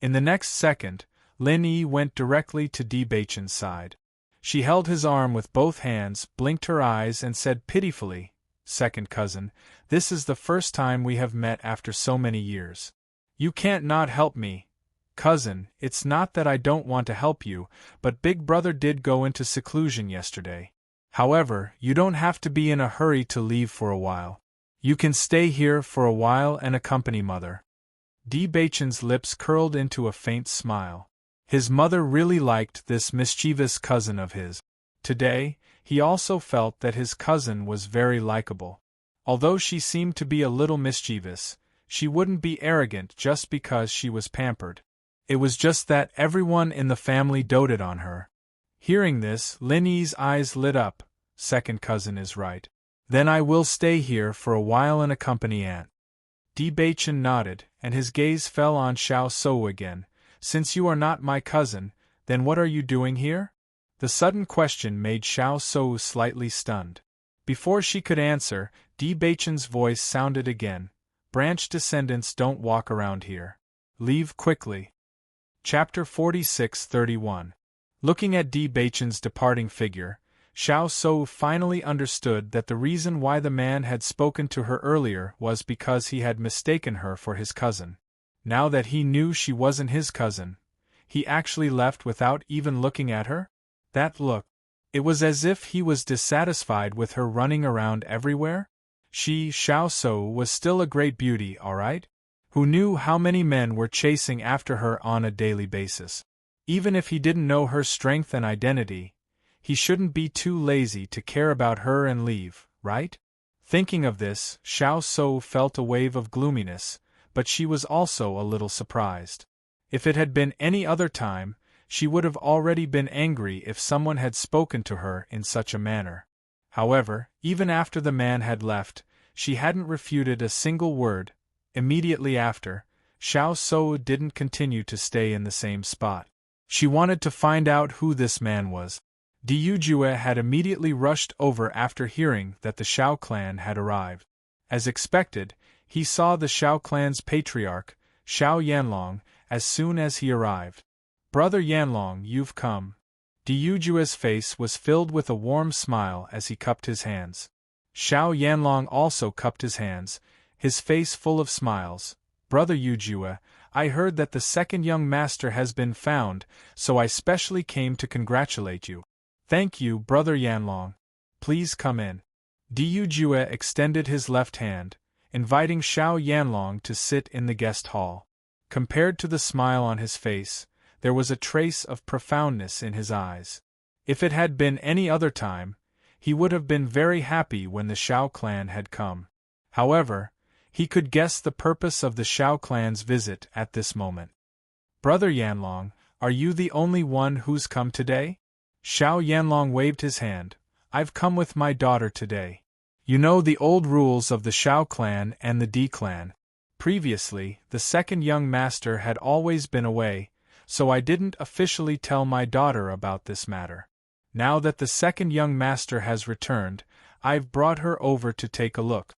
In the next second, Lin E went directly to D. Bachin's side. She held his arm with both hands, blinked her eyes and said pitifully, Second cousin, this is the first time we have met after so many years. You can't not help me. Cousin, it's not that I don't want to help you, but big brother did go into seclusion yesterday. However, you don't have to be in a hurry to leave for a while. You can stay here for a while and accompany mother. D. Bachin's lips curled into a faint smile. His mother really liked this mischievous cousin of his. Today, he also felt that his cousin was very likable. Although she seemed to be a little mischievous, she wouldn't be arrogant just because she was pampered. It was just that everyone in the family doted on her. Hearing this, Lin E's eyes lit up. Second cousin is right. Then I will stay here for a while and accompany Aunt. D. Bachin nodded, and his gaze fell on Xiao Sou again. Since you are not my cousin, then what are you doing here? The sudden question made Xiao Sou slightly stunned. Before she could answer, D. Bachin's voice sounded again. Branch descendants don't walk around here. Leave quickly. Chapter 46-31. Looking at D. Bachin's departing figure, Xiao Sou finally understood that the reason why the man had spoken to her earlier was because he had mistaken her for his cousin. Now that he knew she wasn't his cousin, he actually left without even looking at her? That look. It was as if he was dissatisfied with her running around everywhere. She, Xiao Sou, was still a great beauty, all right? Who knew how many men were chasing after her on a daily basis? Even if he didn't know her strength and identity, he shouldn't be too lazy to care about her and leave, right? Thinking of this, Xiao Sou felt a wave of gloominess, but she was also a little surprised. If it had been any other time, she would have already been angry if someone had spoken to her in such a manner. However, even after the man had left, she hadn't refuted a single word. Immediately after, Xiao Sou didn't continue to stay in the same spot. She wanted to find out who this man was. Diu Jue had immediately rushed over after hearing that the Xiao clan had arrived. As expected, he saw the Xiao clan's patriarch, Xiao Yanlong, as soon as he arrived. Brother Yanlong, you've come. Diu Jue's face was filled with a warm smile as he cupped his hands. Xiao Yanlong also cupped his hands, his face full of smiles. Brother Yujue, I heard that the second young master has been found, so I specially came to congratulate you. Thank you, Brother Yanlong. Please come in. Diu Jue extended his left hand, inviting Xiao Yanlong to sit in the guest hall. Compared to the smile on his face, there was a trace of profoundness in his eyes. If it had been any other time, He would have been very happy when the Shao clan had come. However, he could guess the purpose of the Shao clan's visit at this moment. "Brother Yanlong, are you the only one who's come today?" Shao Yanlong waved his hand. "I've come with my daughter today. You know the old rules of the Shao clan and the Di clan. Previously, the second young master had always been away, so I didn't officially tell my daughter about this matter. Now that the second young master has returned, I've brought her over to take a look.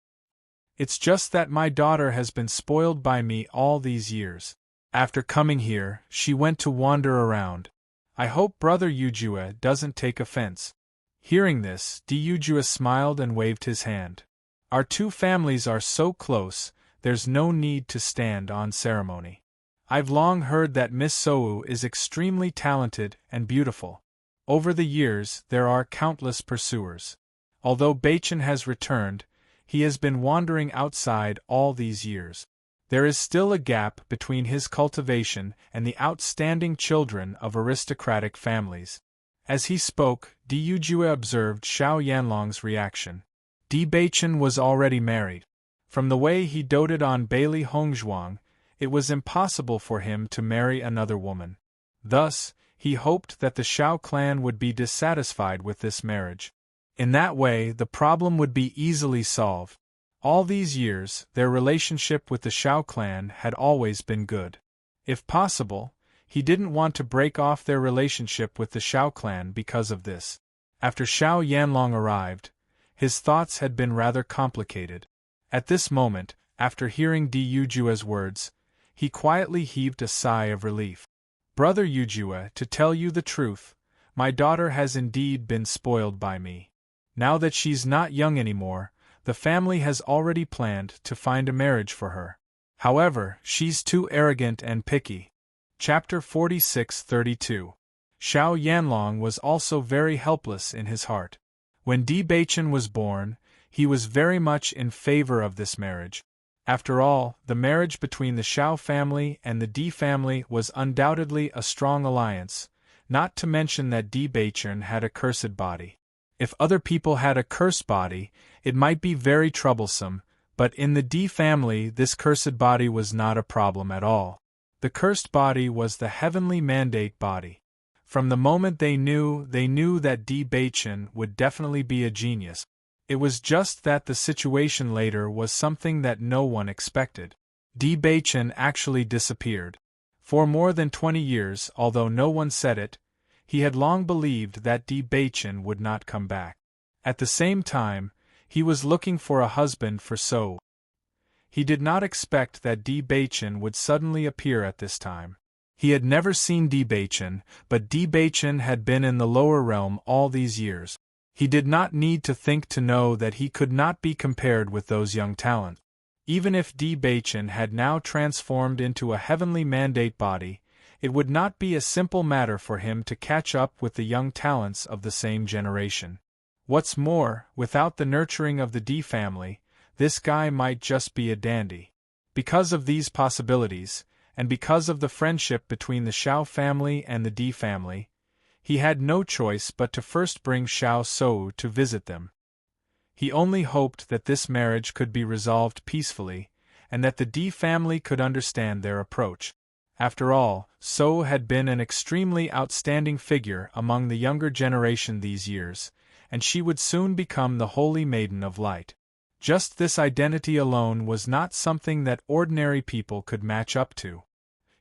It's just that my daughter has been spoiled by me all these years. After coming here, she went to wander around. I hope Brother Yujue doesn't take offense." Hearing this, Di Yujue smiled and waved his hand. "Our two families are so close, there's no need to stand on ceremony. I've long heard that Miss Sou is extremely talented and beautiful. Over the years, there are countless pursuers. Although Beichen has returned, he has been wandering outside all these years. There is still a gap between his cultivation and the outstanding children of aristocratic families." As he spoke, Di Yujue observed Shao Yanlong's reaction. Di Beichen was already married. From the way he doted on Bailey Hongzhuang, it was impossible for him to marry another woman. Thus, he hoped that the Shao clan would be dissatisfied with this marriage. In that way, the problem would be easily solved. All these years, their relationship with the Shao clan had always been good. If possible, he didn't want to break off their relationship with the Shao clan because of this. After Shao Yanlong arrived, his thoughts had been rather complicated. At this moment, after hearing Di Yujue's words, he quietly heaved a sigh of relief. "Brother Yujue, to tell you the truth, my daughter has indeed been spoiled by me. Now that she's not young anymore, the family has already planned to find a marriage for her. However, she's too arrogant and picky." Chapter 46-32. Shao Yanlong was also very helpless in his heart. When Di Beichen was born, he was very much in favor of this marriage. After all, the marriage between the Shao family and the Di family was undoubtedly a strong alliance, not to mention that Di Beichen had a cursed body. If other people had a cursed body, it might be very troublesome, but in the Di family this cursed body was not a problem at all. The cursed body was the heavenly mandate body. From the moment they knew that Di Beichen would definitely be a genius. It was just that the situation later was something that no one expected. Di Beichen actually disappeared. For more than 20 years, although no one said it, he had long believed that Di Beichen would not come back. At the same time, he was looking for a husband for Sou. He did not expect that Di Beichen would suddenly appear at this time. He had never seen Di Beichen, but Di Beichen had been in the lower realm all these years. He did not need to think to know that he could not be compared with those young talents. Even if Di Beichen had now transformed into a heavenly mandate body, it would not be a simple matter for him to catch up with the young talents of the same generation. What's more, without the nurturing of the Di family, this guy might just be a dandy. Because of these possibilities, and because of the friendship between the Shao family and the Di family, he had no choice but to first bring Shao Sou to visit them. He only hoped that this marriage could be resolved peacefully, and that the Di family could understand their approach. After all, Sou had been an extremely outstanding figure among the younger generation these years, and she would soon become the Holy Maiden of Light. Just this identity alone was not something that ordinary people could match up to.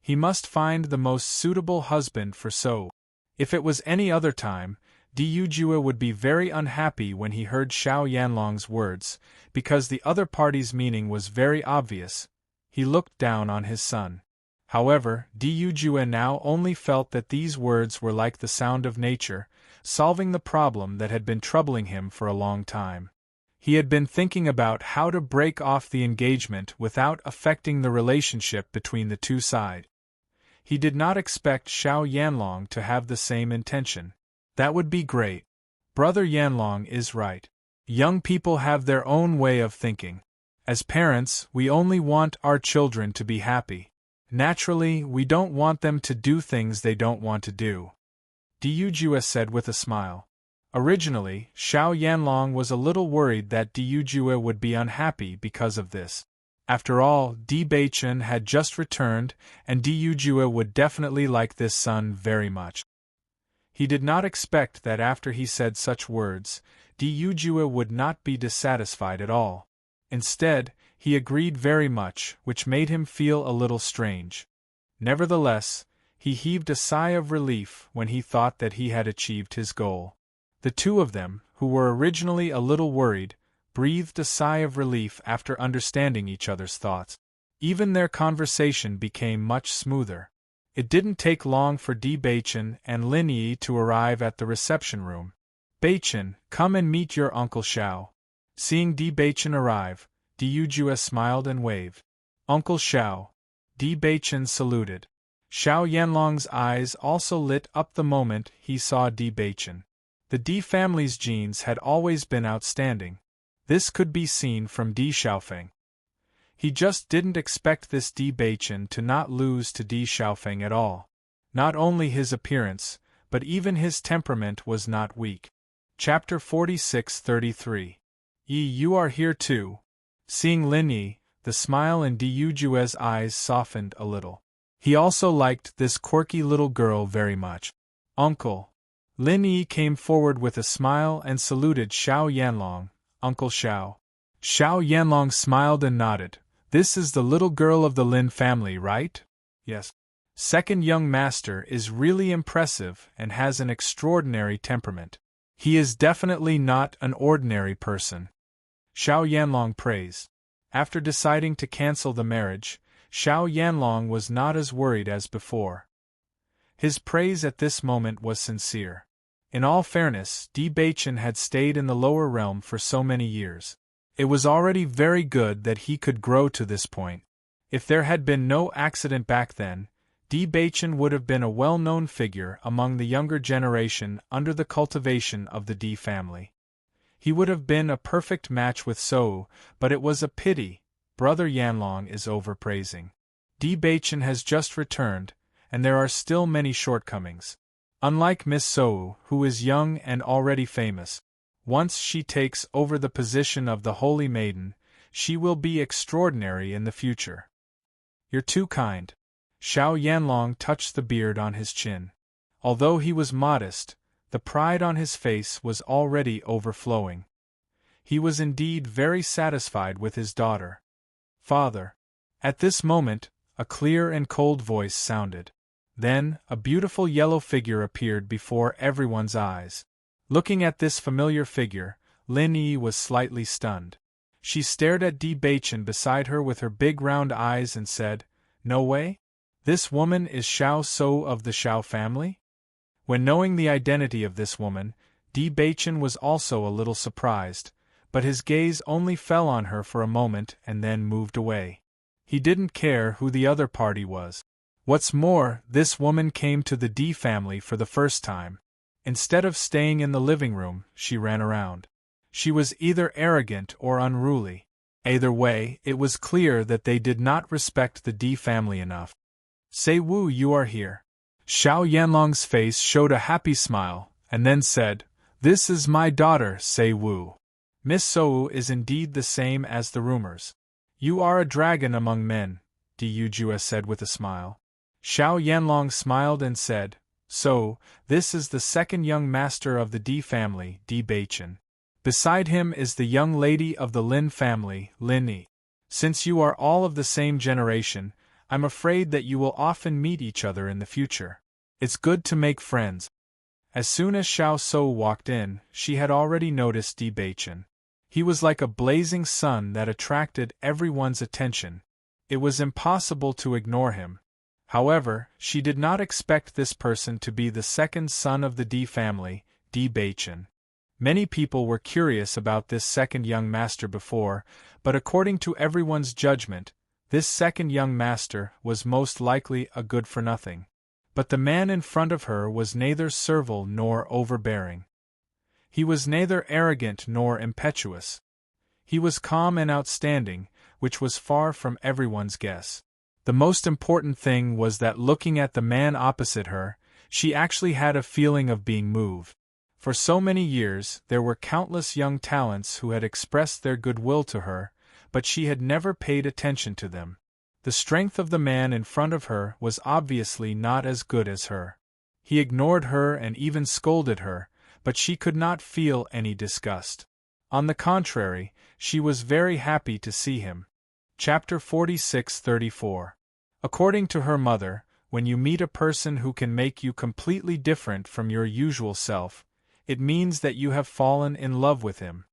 He must find the most suitable husband for Sou. If it was any other time, Di Yujue would be very unhappy when he heard Shao Yanlong's words, because the other party's meaning was very obvious. He looked down on his son. However, Di Yujue now only felt that these words were like the sound of nature, solving the problem that had been troubling him for a long time. He had been thinking about how to break off the engagement without affecting the relationship between the two sides. He did not expect Shao Yanlong to have the same intention. That would be great. Brother Yanlong is right. Young people have their own way of thinking. As parents, we only want our children to be happy. Naturally, we don't want them to do things they don't want to do. Di Yujue said with a smile. Originally, Xiao Yanlong was a little worried that Di Yujue would be unhappy because of this. After all, Di Beichen had just returned, and Di Yujue would definitely like this son very much. He did not expect that after he said such words, Di Yujue would not be dissatisfied at all. Instead, he agreed very much, which made him feel a little strange. Nevertheless, he heaved a sigh of relief when he thought that he had achieved his goal. The two of them, who were originally a little worried, breathed a sigh of relief after understanding each other's thoughts. Even their conversation became much smoother. It didn't take long for Di Beichen and Lin Yi to arrive at the reception room. "Beichen, come and meet your Uncle Xiao." Seeing Di Beichen arrive, Di Yujue smiled and waved. "Uncle Xiao." Di Beichen saluted. Xiao Yanlong's eyes also lit up the moment he saw Di Beichen. The Di family's genes had always been outstanding. This could be seen from Di Xiaofeng. He just didn't expect this Di Beichen to not lose to Di Xiaofeng at all. Not only his appearance, but even his temperament was not weak. Chapter 46-33. You are here too." Seeing Lin Yi, the smile in Di Yujue's eyes softened a little. He also liked this quirky little girl very much. "Uncle." Lin Yi came forward with a smile and saluted Xiao Yanlong. "Uncle Xiao." Xiao Yanlong smiled and nodded. "This is the little girl of the Lin family, right?" "Yes." "Second young master is really impressive and has an extraordinary temperament. He is definitely not an ordinary person." Xiao Yanlong praised. After deciding to cancel the marriage, Xiao Yanlong was not as worried as before. His praise at this moment was sincere. In all fairness, Di Beichen had stayed in the lower realm for so many years. It was already very good that he could grow to this point. If there had been no accident back then, Di Beichen would have been a well-known figure among the younger generation under the cultivation of the Di family. He would have been a perfect match with Sou, but it was a pity. Brother Yanlong is overpraising. Di Beichen has just returned, and there are still many shortcomings. Unlike Miss Sou, who is young and already famous, once she takes over the position of the Holy Maiden, she will be extraordinary in the future. "You're too kind." Xiao Yanlong touched the beard on his chin. Although he was modest, the pride on his face was already overflowing. He was indeed very satisfied with his daughter. "Father." At this moment, a clear and cold voice sounded. Then, a beautiful yellow figure appeared before everyone's eyes. Looking at this familiar figure, Lin Yi was slightly stunned. She stared at Di Beichen beside her with her big round eyes and said, "No way? This woman is Xiao Sou of the Xiao family?" When knowing the identity of this woman, Di Beichen was also a little surprised, but his gaze only fell on her for a moment and then moved away. He didn't care who the other party was. What's more, this woman came to the Di family for the first time. Instead of staying in the living room, she ran around. She was either arrogant or unruly. Either way, it was clear that they did not respect the Di family enough. "Sei Wu, you are here." Xiao Yanlong's face showed a happy smile, and then said, "This is my daughter, Sei Wu. Miss Sou is indeed the same as the rumors." "You are a dragon among men," Di Yujue said with a smile. Xiao Yanlong smiled and said, "So, this is the second young master of the Di family, Di Beichen. Beside him is the young lady of the Lin family, Lin Yi. Since you are all of the same generation, I'm afraid that you will often meet each other in the future. It's good to make friends." As soon as Xiao Sou walked in, she had already noticed Di Beichen. He was like a blazing sun that attracted everyone's attention. It was impossible to ignore him. However, she did not expect this person to be the second son of the Di family, Di Beichen. Many people were curious about this second young master before, but according to everyone's judgment, this second young master was most likely a good-for-nothing. But the man in front of her was neither servile nor overbearing. He was neither arrogant nor impetuous. He was calm and outstanding, which was far from everyone's guess. The most important thing was that looking at the man opposite her, she actually had a feeling of being moved. For so many years, there were countless young talents who had expressed their goodwill to her, but she had never paid attention to them. The strength of the man in front of her was obviously not as good as her. He ignored her and even scolded her, but she could not feel any disgust. On the contrary, she was very happy to see him. Chapter 46:34. According to her mother, when you meet a person who can make you completely different from your usual self, it means that you have fallen in love with him.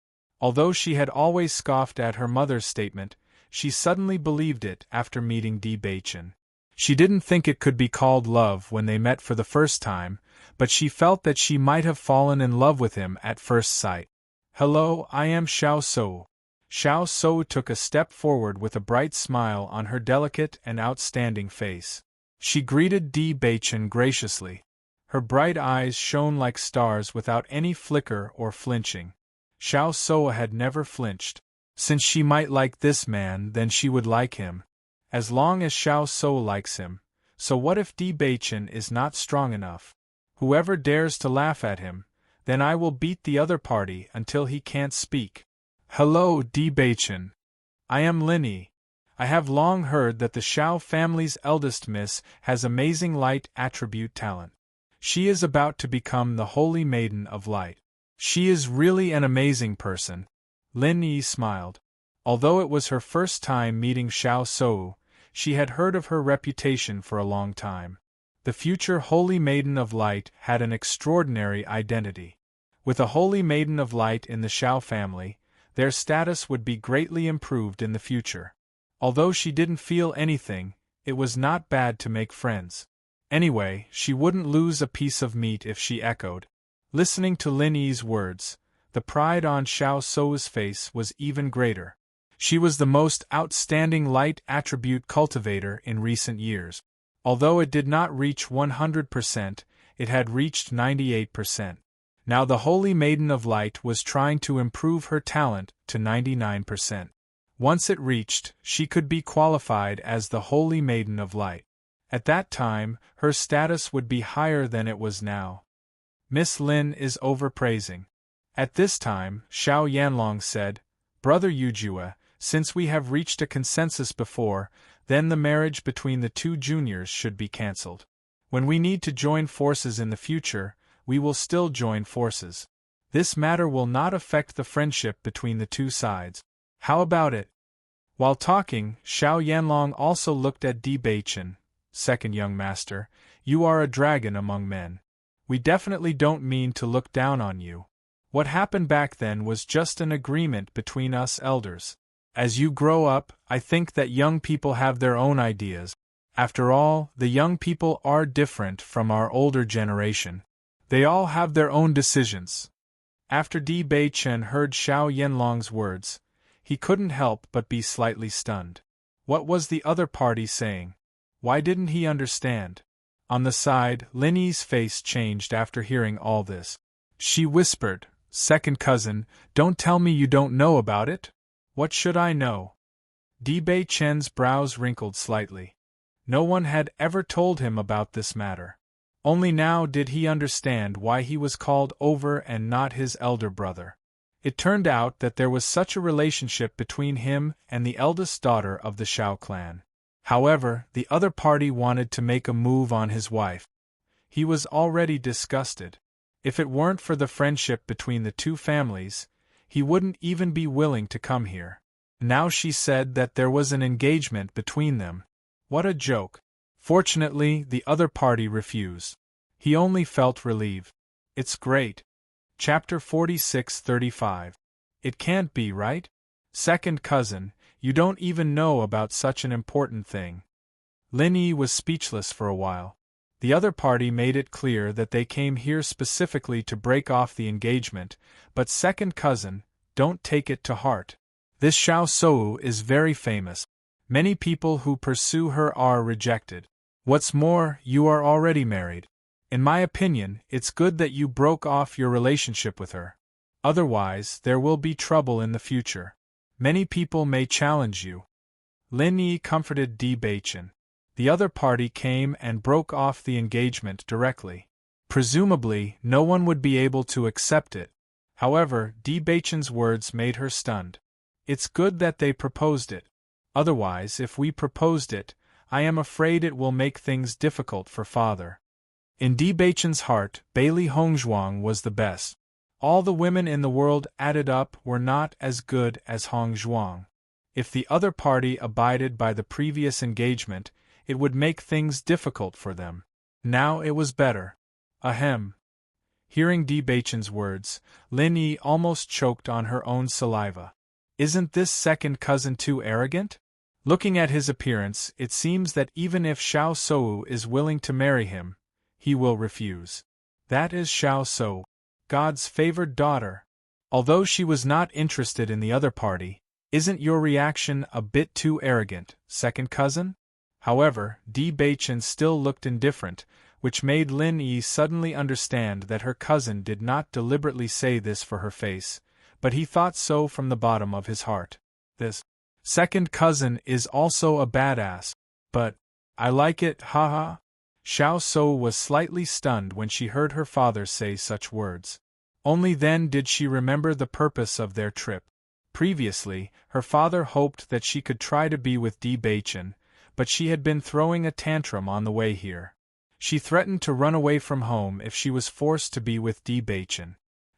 Although she had always scoffed at her mother's statement, she suddenly believed it after meeting D. Bachin. She didn't think it could be called love when they met for the first time, but she felt that she might have fallen in love with him at first sight. "Hello, I am Xiao Sou." Xiao Sou took a step forward with a bright smile on her delicate and outstanding face. She greeted D. Bachin graciously. Her bright eyes shone like stars without any flicker or flinching. Xiao Sou had never flinched. Since she might like this man, then she would like him. As long as Xiao Sou likes him, so what if D. Bachin is not strong enough? Whoever dares to laugh at him, then I will beat the other party until he can't speak. "Hello, D. Bachin. I am Linny. I have long heard that the Xiao family's eldest miss has amazing light attribute talent. She is about to become the Holy Maiden of Light. She is really an amazing person." Lin Yi smiled. Although it was her first time meeting Xiao Sou, she had heard of her reputation for a long time. The future Holy Maiden of Light had an extraordinary identity. With a Holy Maiden of Light in the Xiao family, their status would be greatly improved in the future. Although she didn't feel anything, it was not bad to make friends. Anyway, she wouldn't lose a piece of meat if she echoed. Listening to Lin Yi's words, the pride on Xiao Sou's face was even greater. She was the most outstanding light attribute cultivator in recent years. Although it did not reach 100%, it had reached 98%. Now the Holy Maiden of Light was trying to improve her talent to 99%. Once it reached, she could be qualified as the Holy Maiden of Light. At that time, her status would be higher than it was now. Miss Lin is overpraising. At this time, Xiao Yanlong said, "Brother Yujue, since we have reached a consensus before, then the marriage between the two juniors should be cancelled. When we need to join forces in the future, we will still join forces. This matter will not affect the friendship between the two sides. How about it?" While talking, Xiao Yanlong also looked at D. Bachin. "Second young master, you are a dragon among men. We definitely don't mean to look down on you. What happened back then was just an agreement between us elders. As you grow up, I think that young people have their own ideas. After all, the young people are different from our older generation. They all have their own decisions." After D. Bachin heard Xiao Yanlong's words, he couldn't help but be slightly stunned. What was the other party saying? Why didn't he understand? On the side, Lin Yi's face changed after hearing all this. She whispered, "Second cousin, don't tell me you don't know about it? What should I know?" D. Bachin's brows wrinkled slightly. No one had ever told him about this matter. Only now did he understand why he was called over and not his elder brother. It turned out that there was such a relationship between him and the eldest daughter of the Xiao clan. However, the other party wanted to make a move on his wife. He was already disgusted. If it weren't for the friendship between the two families, he wouldn't even be willing to come here. Now she said that there was an engagement between them. What a joke. Fortunately, the other party refused. He only felt relieved. It's great. Chapter 46:35. It can't be, right? Second cousin, you don't even know about such an important thing. Lin Yi was speechless for a while. The other party made it clear that they came here specifically to break off the engagement, but second cousin, don't take it to heart. This Xiao Sou is very famous. Many people who pursue her are rejected. What's more, you are already married. In my opinion, it's good that you broke off your relationship with her. Otherwise, there will be trouble in the future. Many people may challenge you. Lin Yi comforted D. Bachin. The other party came and broke off the engagement directly. Presumably, no one would be able to accept it. However, Di Baichen's words made her stunned. It's good that they proposed it. Otherwise, if we proposed it, I am afraid it will make things difficult for father. In Di Baichen's heart, Bailey Hongzhuang was the best. All the women in the world added up were not as good as Hongzhuang. If the other party abided by the previous engagement, it would make things difficult for them. Now it was better. Ahem. Hearing Di Baichen's words, Lin Yi almost choked on her own saliva. Isn't this second cousin too arrogant? Looking at his appearance, it seems that even if Xiao Sou is willing to marry him, he will refuse. That is Xiao Sou, God's favored daughter. Although she was not interested in the other party, isn't your reaction a bit too arrogant, second cousin? However, Di Baichen still looked indifferent, which made Lin Yi suddenly understand that her cousin did not deliberately say this for her face, but he thought so from the bottom of his heart. This second cousin is also a badass, but I like it, haha. Xiao Sou was slightly stunned when she heard her father say such words. Only then did she remember the purpose of their trip. Previously, her father hoped that she could try to be with Di Baichen, but she had been throwing a tantrum on the way here. She threatened to run away from home if she was forced to be with Di Baichen.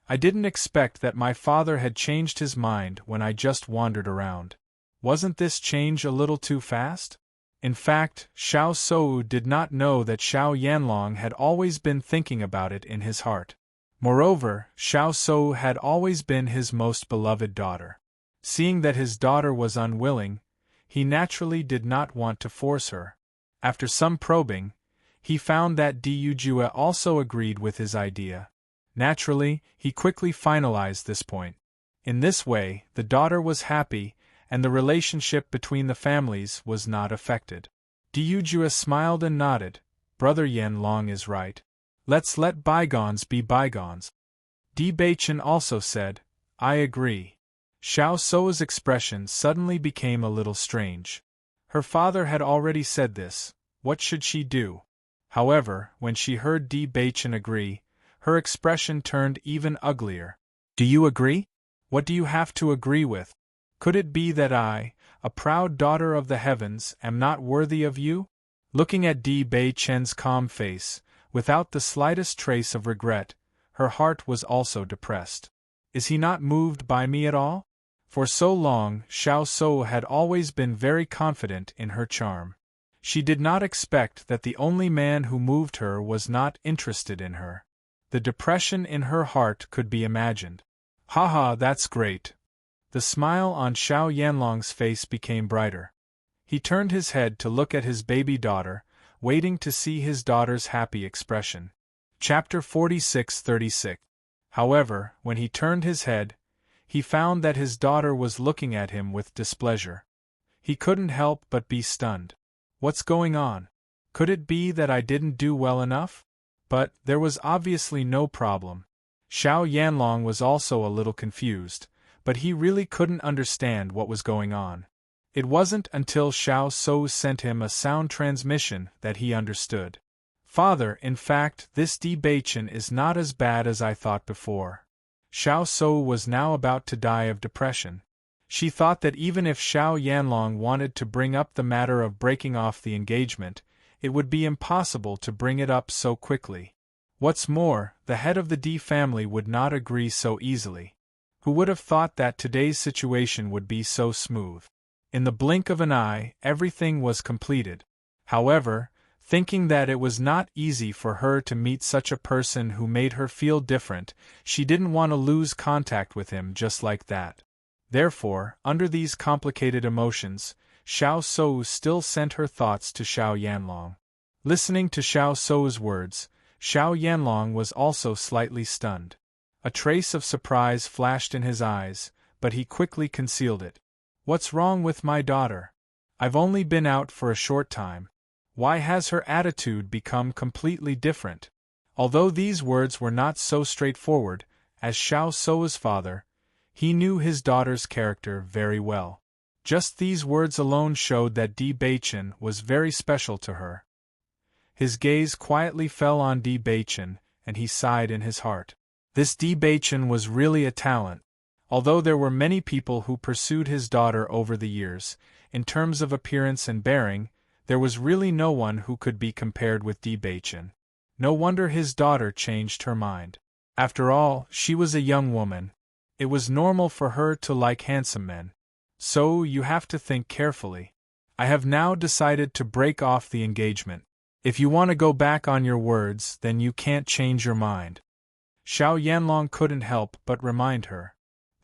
I didn't expect that my father had changed his mind when I just wandered around. Wasn't this change a little too fast? In fact, Xiao Sou did not know that Xiao Yanlong had always been thinking about it in his heart. Moreover, Xiao Sou had always been his most beloved daughter. Seeing that his daughter was unwilling, he naturally did not want to force her. After some probing, he found that Di Yujue also agreed with his idea. Naturally, he quickly finalized this point. In this way, the daughter was happy, and the relationship between the families was not affected. Di Yujue smiled and nodded. Brother Yanlong is right. Let's let bygones be bygones. Di Baichen also said, I agree. Xiao Sou's expression suddenly became a little strange. Her father had already said this. What should she do? However, when she heard Di Baichen agree, her expression turned even uglier. Do you agree? What do you have to agree with? Could it be that I, a proud daughter of the heavens, am not worthy of you? Looking at Di Baichen's calm face, without the slightest trace of regret, her heart was also depressed. Is he not moved by me at all? For so long, Xiao Sou had always been very confident in her charm. She did not expect that the only man who moved her was not interested in her. The depression in her heart could be imagined. Haha, that's great. The smile on Xiao Yanlong's face became brighter. He turned his head to look at his baby daughter, waiting to see his daughter's happy expression. Chapter 46-36. However, when he turned his head, he found that his daughter was looking at him with displeasure. He couldn't help but be stunned. What's going on? Could it be that I didn't do well enough? But there was obviously no problem. Xiao Yanlong was also a little confused, but he really couldn't understand what was going on. It wasn't until Xiao Sou sent him a sound transmission that he understood. Father, in fact, this Di Baichen is not as bad as I thought before. Xiao Sou was now about to die of depression. She thought that even if Xiao Yanlong wanted to bring up the matter of breaking off the engagement, it would be impossible to bring it up so quickly. What's more, the head of the Di family would not agree so easily. Who would have thought that today's situation would be so smooth? In the blink of an eye, everything was completed. However, thinking that it was not easy for her to meet such a person who made her feel different, she didn't want to lose contact with him just like that. Therefore, under these complicated emotions, Xiao Sou still sent her thoughts to Xiao Yanlong. Listening to Xiao Sou's words, Xiao Yanlong was also slightly stunned. A trace of surprise flashed in his eyes, but he quickly concealed it. What's wrong with my daughter? I've only been out for a short time. Why has her attitude become completely different? Although these words were not so straightforward, as Xiao Sou's father, he knew his daughter's character very well. Just these words alone showed that Di Baichen was very special to her. His gaze quietly fell on Di Baichen, and he sighed in his heart. This Di Baichen was really a talent. Although there were many people who pursued his daughter over the years, in terms of appearance and bearing, there was really no one who could be compared with Di Baichen. No wonder his daughter changed her mind. After all, she was a young woman. It was normal for her to like handsome men. So you have to think carefully. I have now decided to break off the engagement. If you want to go back on your words, then you can't change your mind. Xiao Yanlong couldn't help but remind her.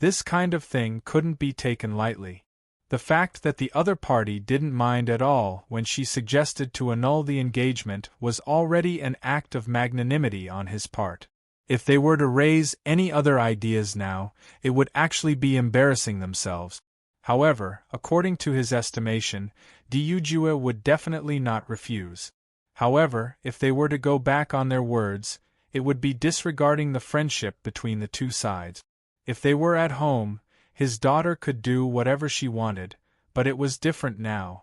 This kind of thing couldn't be taken lightly. The fact that the other party didn't mind at all when she suggested to annul the engagement was already an act of magnanimity on his part. If they were to raise any other ideas now, it would actually be embarrassing themselves. However, according to his estimation, Diujue would definitely not refuse. However, if they were to go back on their words, it would be disregarding the friendship between the two sides. If they were at home, his daughter could do whatever she wanted, but it was different now.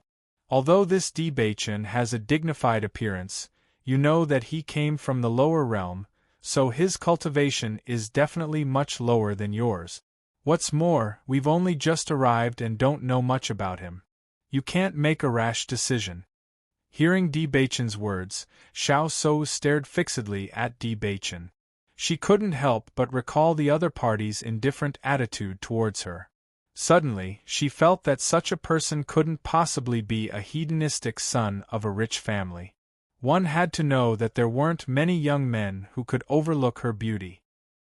Although this Di Baichen has a dignified appearance, you know that he came from the lower realm, so his cultivation is definitely much lower than yours. What's more, we've only just arrived and don't know much about him. You can't make a rash decision. Hearing Di Baichen's words, Xiao Shou stared fixedly at Di Baichen. She couldn't help but recall the other party's indifferent attitude towards her. Suddenly, she felt that such a person couldn't possibly be a hedonistic son of a rich family. One had to know that there weren't many young men who could overlook her beauty.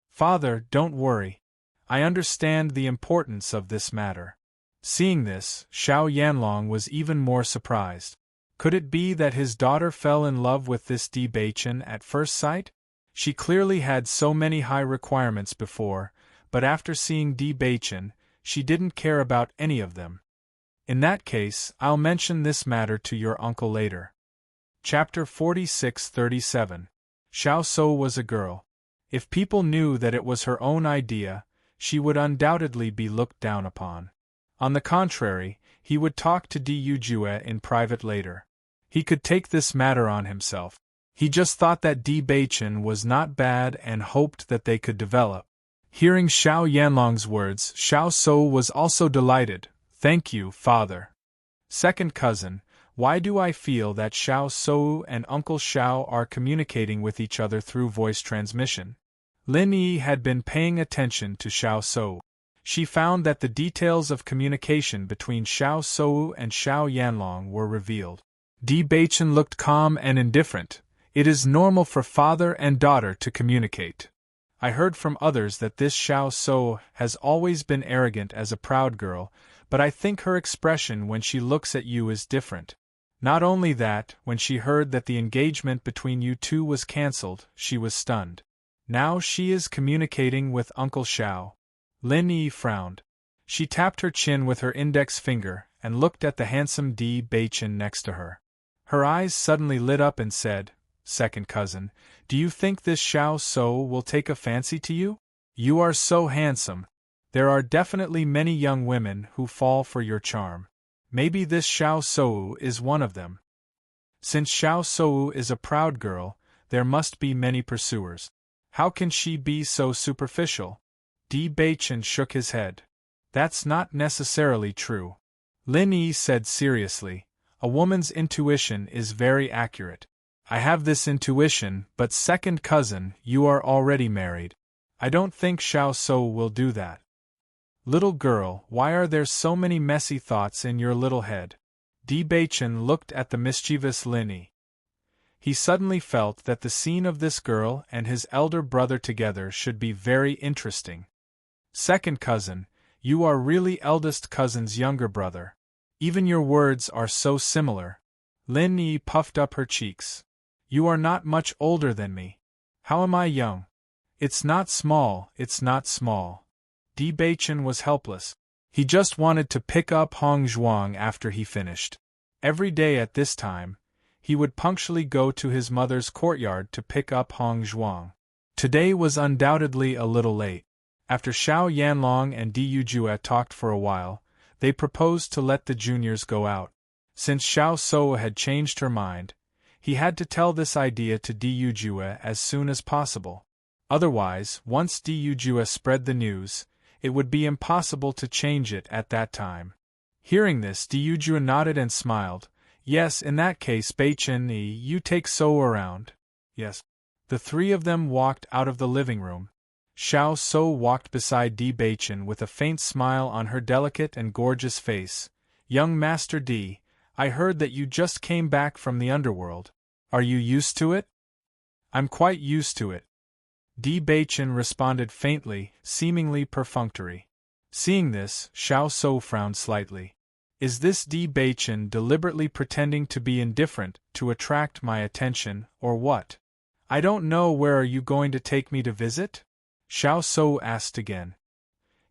Father, don't worry. I understand the importance of this matter. Seeing this, Xiao Yanlong was even more surprised. Could it be that his daughter fell in love with this Di Baichen at first sight? She clearly had so many high requirements before, but after seeing Di Baichen, she didn't care about any of them. In that case, I'll mention this matter to your uncle later. Chapter 46-37. Xiao Shou was a girl. If people knew that it was her own idea, she would undoubtedly be looked down upon. On the contrary, he would talk to Diujue in private later. He could take this matter on himself. He just thought that Di Baichen was not bad and hoped that they could develop. Hearing Xiao Yanlong's words, Xiao Shou was also delighted. Thank you, father. Second cousin, why do I feel that Xiao Shou and Uncle Xiao are communicating with each other through voice transmission? Lin Yi had been paying attention to Xiao Shou. She found that the details of communication between Xiao Shou and Xiao Yanlong were revealed. Di Baichen looked calm and indifferent. It is normal for father and daughter to communicate. I heard from others that this Xiao Shou has always been arrogant as a proud girl, but I think her expression when she looks at you is different. Not only that, when she heard that the engagement between you two was cancelled, she was stunned. Now she is communicating with Uncle Xiao. Lin Yi frowned. She tapped her chin with her index finger and looked at the handsome Di Baichen next to her. Her eyes suddenly lit up and said, Second cousin, do you think this Xiao Shou will take a fancy to you? You are so handsome. There are definitely many young women who fall for your charm. Maybe this Xiao Shou is one of them. Since Xiao Shou is a proud girl, there must be many pursuers. How can she be so superficial? Di Baichen shook his head. That's not necessarily true. Lin Yi said seriously, a woman's intuition is very accurate. I have this intuition, but second cousin, you are already married. I don't think Xiao Shou will do that. Little girl, why are there so many messy thoughts in your little head? Di Baichen looked at the mischievous Lin Yi. He suddenly felt that the scene of this girl and his elder brother together should be very interesting. Second cousin, you are really eldest cousin's younger brother. Even your words are so similar. Lin Yi puffed up her cheeks. You are not much older than me. How am I young? It's not small, it's not small. Di Baichen was helpless. He just wanted to pick up Hong Zhuang after he finished. Every day at this time, he would punctually go to his mother's courtyard to pick up Hong Zhuang. Today was undoubtedly a little late. After Xiao Yanlong and Diujue talked for a while, they proposed to let the juniors go out. Since Xiao Shou had changed her mind, He had to tell this idea to Dujua as soon as possible. Otherwise, once Dujua spread the news, it would be impossible to change it at that time. Hearing this, Dujua nodded and smiled. Yes, in that case, Baichen, you take So around. Yes. The three of them walked out of the living room. Xiao So walked beside Di Baichen with a faint smile on her delicate and gorgeous face. Young Master Di, I heard that you just came back from the underworld. Are you used to it? I'm quite used to it. Di Baichen responded faintly, seemingly perfunctory. Seeing this, Xiao So frowned slightly. Is this Di Baichen deliberately pretending to be indifferent to attract my attention, or what? I don't know. Where are you going to take me to visit? Xiao So asked again.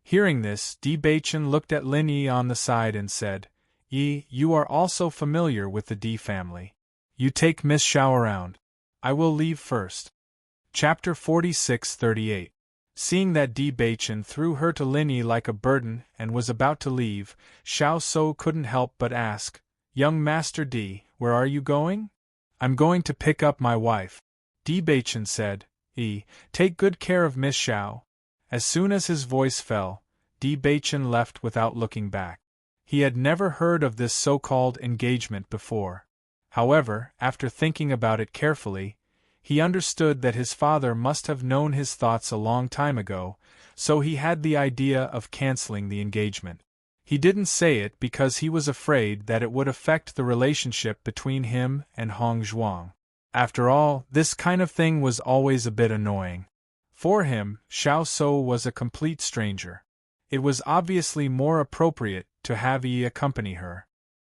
Hearing this, Di Baichen looked at Lin Yi on the side and said, Yi, you are also familiar with the Di family. You take Miss Xiao around. I will leave first. Chapter 46-38. Seeing that Di Baichen threw her to Lin Yi like a burden and was about to leave, Xiao So couldn't help but ask, Young Master Di, where are you going? I'm going to pick up my wife. Di Baichen said, take good care of Miss Xiao. As soon as his voice fell, Di Baichen left without looking back. He had never heard of this so-called engagement before. However, after thinking about it carefully, he understood that his father must have known his thoughts a long time ago, so he had the idea of canceling the engagement. He didn't say it because he was afraid that it would affect the relationship between him and Hong Zhuang. After all, this kind of thing was always a bit annoying. For him, Xiao So was a complete stranger. It was obviously more appropriate to have Yi accompany her.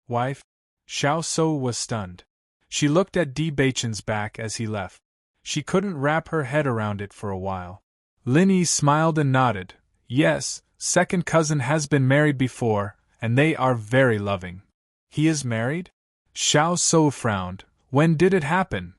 Wife? Xiao So was stunned. She looked at Di Baichen's back as he left. She couldn't wrap her head around it for a while. Lin Yi smiled and nodded. Yes, second cousin has been married before, and they are very loving. He is married? Xiao So frowned. When did it happen?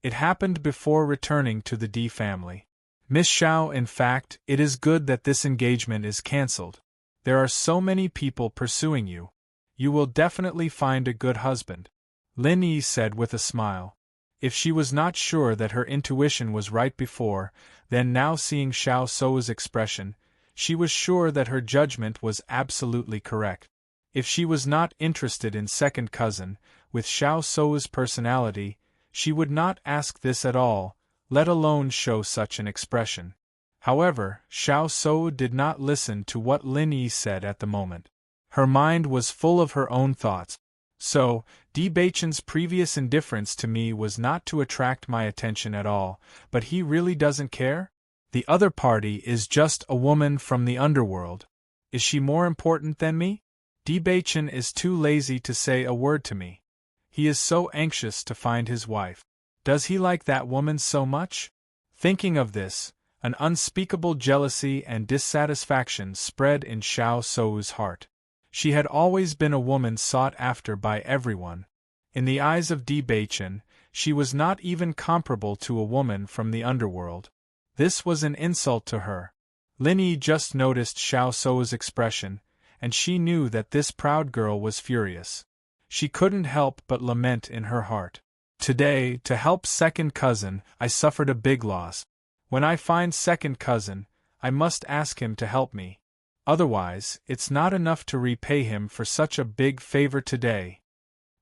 It happened before returning to the Di family. Miss Xiao, in fact, it is good that this engagement is cancelled. There are so many people pursuing you. You will definitely find a good husband. Lin Yi said with a smile. If she was not sure that her intuition was right before, then now seeing Xiao So's expression, she was sure that her judgment was absolutely correct. If she was not interested in second cousin, with Xiao So's personality, she would not ask this at all, let alone show such an expression. However, Xiao So did not listen to what Lin Yi said at the moment. Her mind was full of her own thoughts. So, Di Baichen's previous indifference to me was not to attract my attention at all, but he really doesn't care? The other party is just a woman from the underworld. Is she more important than me? Di Baichen is too lazy to say a word to me. He is so anxious to find his wife. Does he like that woman so much? Thinking of this, an unspeakable jealousy and dissatisfaction spread in Xiao So's heart. She had always been a woman sought after by everyone. In the eyes of Di Baichen, she was not even comparable to a woman from the underworld. This was an insult to her. Lin Yi just noticed Xiao So's expression, and she knew that this proud girl was furious. She couldn't help but lament in her heart. Today, to help second cousin, I suffered a big loss. When I find second cousin, I must ask him to help me. Otherwise, it's not enough to repay him for such a big favor today.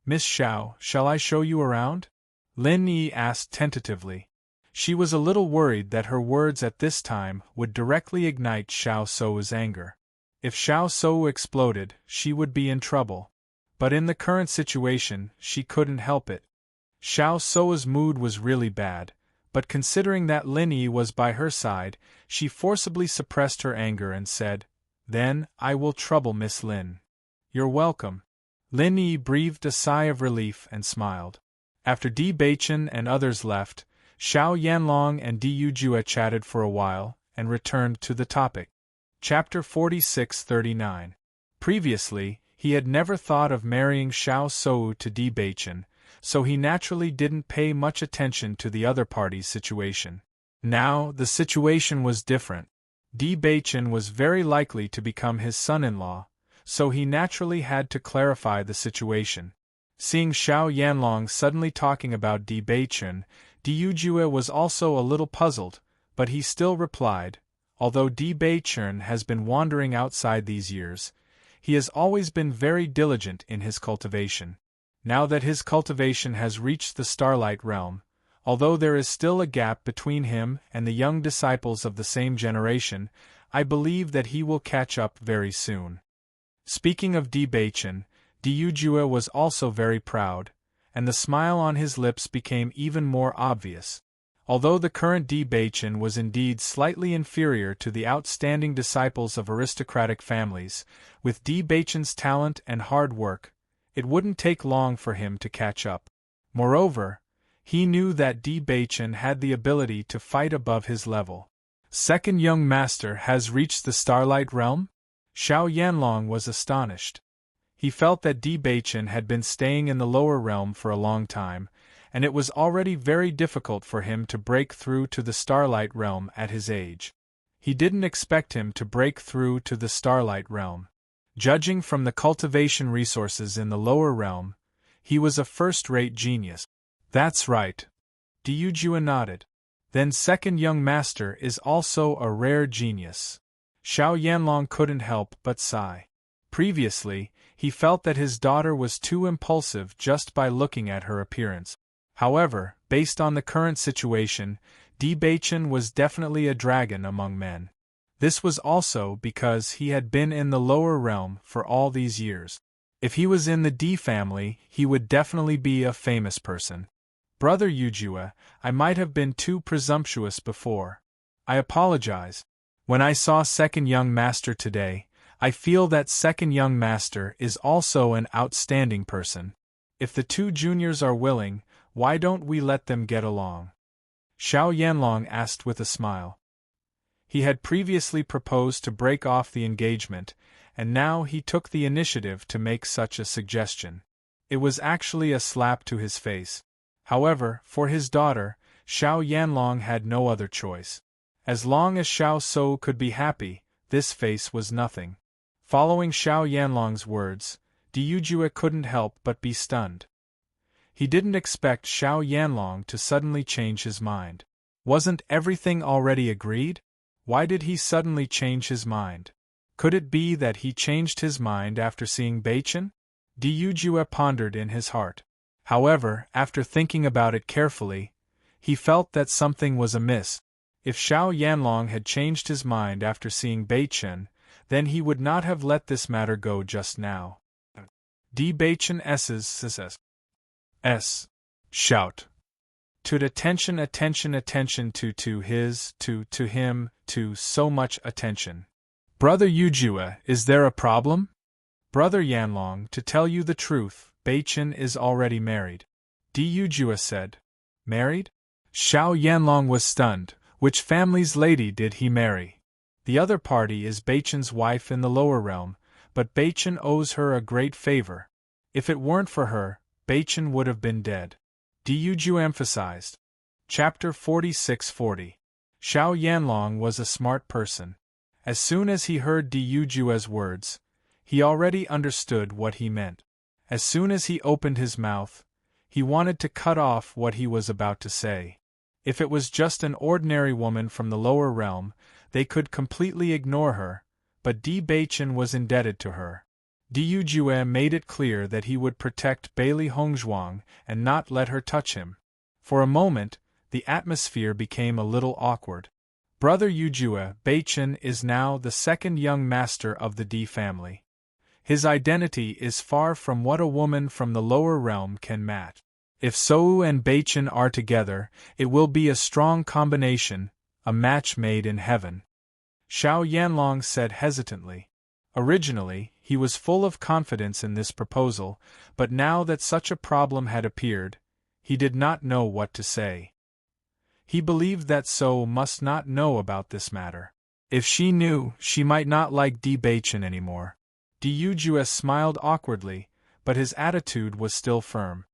Miss Xiao, shall I show you around? Lin Yi asked tentatively. She was a little worried that her words at this time would directly ignite Xiao So's anger. If Xiao So exploded, she would be in trouble. But in the current situation, she couldn't help it. Xiao So's mood was really bad, but considering that Lin Yi was by her side, she forcibly suppressed her anger and said, Then, I will trouble Miss Lin. You're welcome. Lin Yi breathed a sigh of relief and smiled. After Di Baichen and others left, Xiao Yanlong and Dujua chatted for a while, and returned to the topic. Chapter 46-39. Previously, he had never thought of marrying Xiao So to Di Baichen, so he naturally didn't pay much attention to the other party's situation. Now, the situation was different. Di Baichen was very likely to become his son-in-law, so he naturally had to clarify the situation. Seeing Xiao Yanlong suddenly talking about Di Beichun, Diu Jue was also a little puzzled, but he still replied, although Di Beichun has been wandering outside these years, he has always been very diligent in his cultivation. Now that his cultivation has reached the Starlight Realm, although there is still a gap between him and the young disciples of the same generation, I believe that he will catch up very soon. Speaking of Di Beichun, Diu Jue was also very proud, and the smile on his lips became even more obvious. Although the current Di Beichun was indeed slightly inferior to the outstanding disciples of aristocratic families, with Di Beichun's talent and hard work, it wouldn't take long for him to catch up. Moreover, he knew that Di Beichun had the ability to fight above his level. Second young master has reached the Starlight Realm? Xiao Yanlong was astonished. He felt that Di Beichun had been staying in the lower realm for a long time, and it was already very difficult for him to break through to the Starlight Realm at his age. He didn't expect him to break through to the Starlight Realm. Judging from the cultivation resources in the lower realm, he was a first-rate genius. That's right. Diu Jue nodded. Then second young master is also a rare genius. Xiao Yanlong couldn't help but sigh. Previously, he felt that his daughter was too impulsive just by looking at her appearance. However, based on the current situation, Di Beichun was definitely a dragon among men. This was also because he had been in the lower realm for all these years. If he was in the Di family, he would definitely be a famous person. Brother Yujue, I might have been too presumptuous before. I apologize. When I saw second young master today, I feel that second young master is also an outstanding person. If the two juniors are willing, why don't we let them get along? Xiao Yanlong asked with a smile. He had previously proposed to break off the engagement, and now he took the initiative to make such a suggestion. It was actually a slap to his face. However, for his daughter, Xiao Yanlong had no other choice. As long as Xiao Shou could be happy, this face was nothing. Following Xiao Yanlong's words, Diu Jue couldn't help but be stunned. He didn't expect Xiao Yanlong to suddenly change his mind. Wasn't everything already agreed? Why did he suddenly change his mind? Could it be that he changed his mind after seeing Beichun? Diu Jue pondered in his heart. However, after thinking about it carefully, he felt that something was amiss. If Xiao Yanlong had changed his mind after seeing Beichun, then he would not have let this matter go just now. Di Beichun S. Shout. To attention to him, to so much attention. Brother Yujue, is there a problem? Brother Yanlong, to tell you the truth, Beichun is already married. Diu Jue said. Married? Xiao Yanlong was stunned. Which family's lady did he marry? The other party is Beichun's wife in the lower realm, but Beichun owes her a great favor. If it weren't for her, Beichun would have been dead. Diu Jue emphasized. Chapter 4640. Xiao Yanlong was a smart person. As soon as he heard Diu Jue's words, he already understood what he meant. As soon as he opened his mouth, he wanted to cut off what he was about to say. If it was just an ordinary woman from the lower realm, they could completely ignore her, but Di Beichun was indebted to her. Diu Jue made it clear that he would protect Bailey Hongzhuang and not let her touch him. For a moment, the atmosphere became a little awkward. Brother Yujue, Beichun is now the second young master of the Di family. His identity is far from what a woman from the lower realm can match. If Shou and Beichun are together, it will be a strong combination, a match made in heaven. Xiao Yanlong said hesitantly. Originally, he was full of confidence in this proposal, but now that such a problem had appeared, he did not know what to say. He believed that Shou must not know about this matter. If she knew, she might not like Di Beichun anymore. Diu Jue smiled awkwardly, but his attitude was still firm.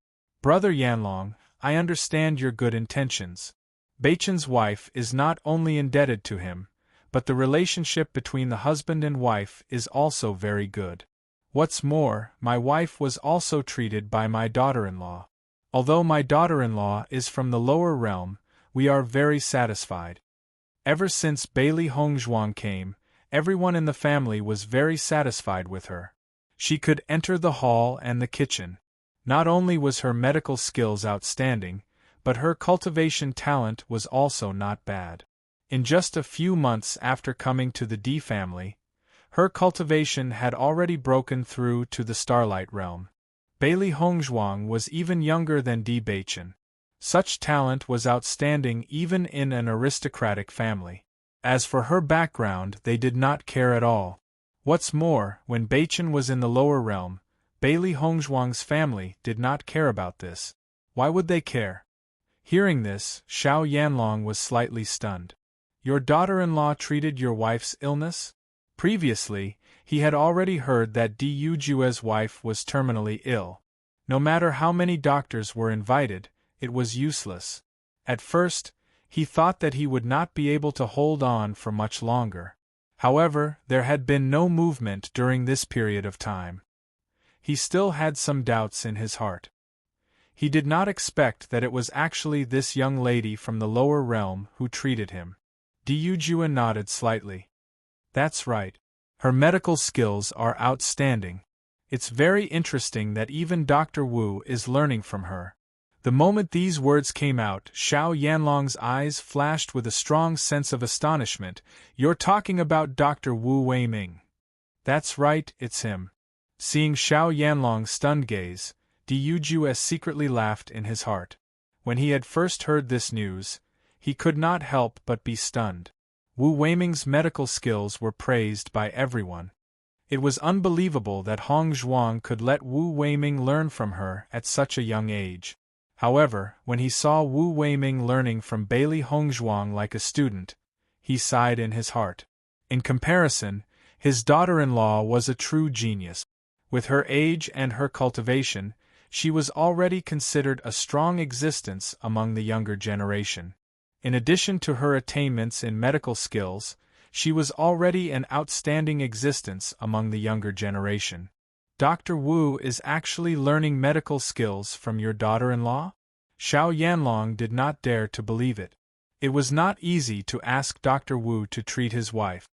Brother Yanlong, I understand your good intentions. Beichun's wife is not only indebted to him, but the relationship between the husband and wife is also very good. What's more, my wife was also treated by my daughter-in-law. Although my daughter-in-law is from the lower realm, we are very satisfied. Ever since Bailey Hongzhuang came, everyone in the family was very satisfied with her. She could enter the hall and the kitchen. Not only was her medical skills outstanding, but her cultivation talent was also not bad. In just a few months after coming to the D family, her cultivation had already broken through to the Starlight realm. Bailey Hongzhuang was even younger than Di Baichen. Such talent was outstanding even in an aristocratic family. As for her background, they did not care at all. What's more, when Baichen was in the lower realm, Bailey Hongzhuang's family did not care about this. Why would they care? Hearing this, Xiao Yanlong was slightly stunned. Your daughter-in-law treated your wife's illness? Previously, he had already heard that Di Yujue's wife was terminally ill. No matter how many doctors were invited, it was useless. At first, he thought that he would not be able to hold on for much longer. However, there had been no movement during this period of time. He still had some doubts in his heart. He did not expect that it was actually this young lady from the lower realm who treated him. Di Yujue nodded slightly. That's right. Her medical skills are outstanding. It's very interesting that even Dr. Wu is learning from her. The moment these words came out, Xiao Yanlong's eyes flashed with a strong sense of astonishment. You're talking about Dr. Wu Weiming. That's right, it's him. Seeing Xiao Yanlong's stunned gaze, Di Yujue secretly laughed in his heart. When he had first heard this news, he could not help but be stunned. Wu Weiming's medical skills were praised by everyone. It was unbelievable that Hongzhuang could let Wu Weiming learn from her at such a young age. However, when he saw Wu Weiming learning from Bailey Hongzhuang like a student, he sighed in his heart. In comparison, his daughter-in-law was a true genius. With her age and her cultivation, she was already considered a strong existence among the younger generation. In addition to her attainments in medical skills, she was already an outstanding existence among the younger generation. Dr. Wu is actually learning medical skills from your daughter-in-law? Xiao Yanlong did not dare to believe it. It was not easy to ask Dr. Wu to treat his wife.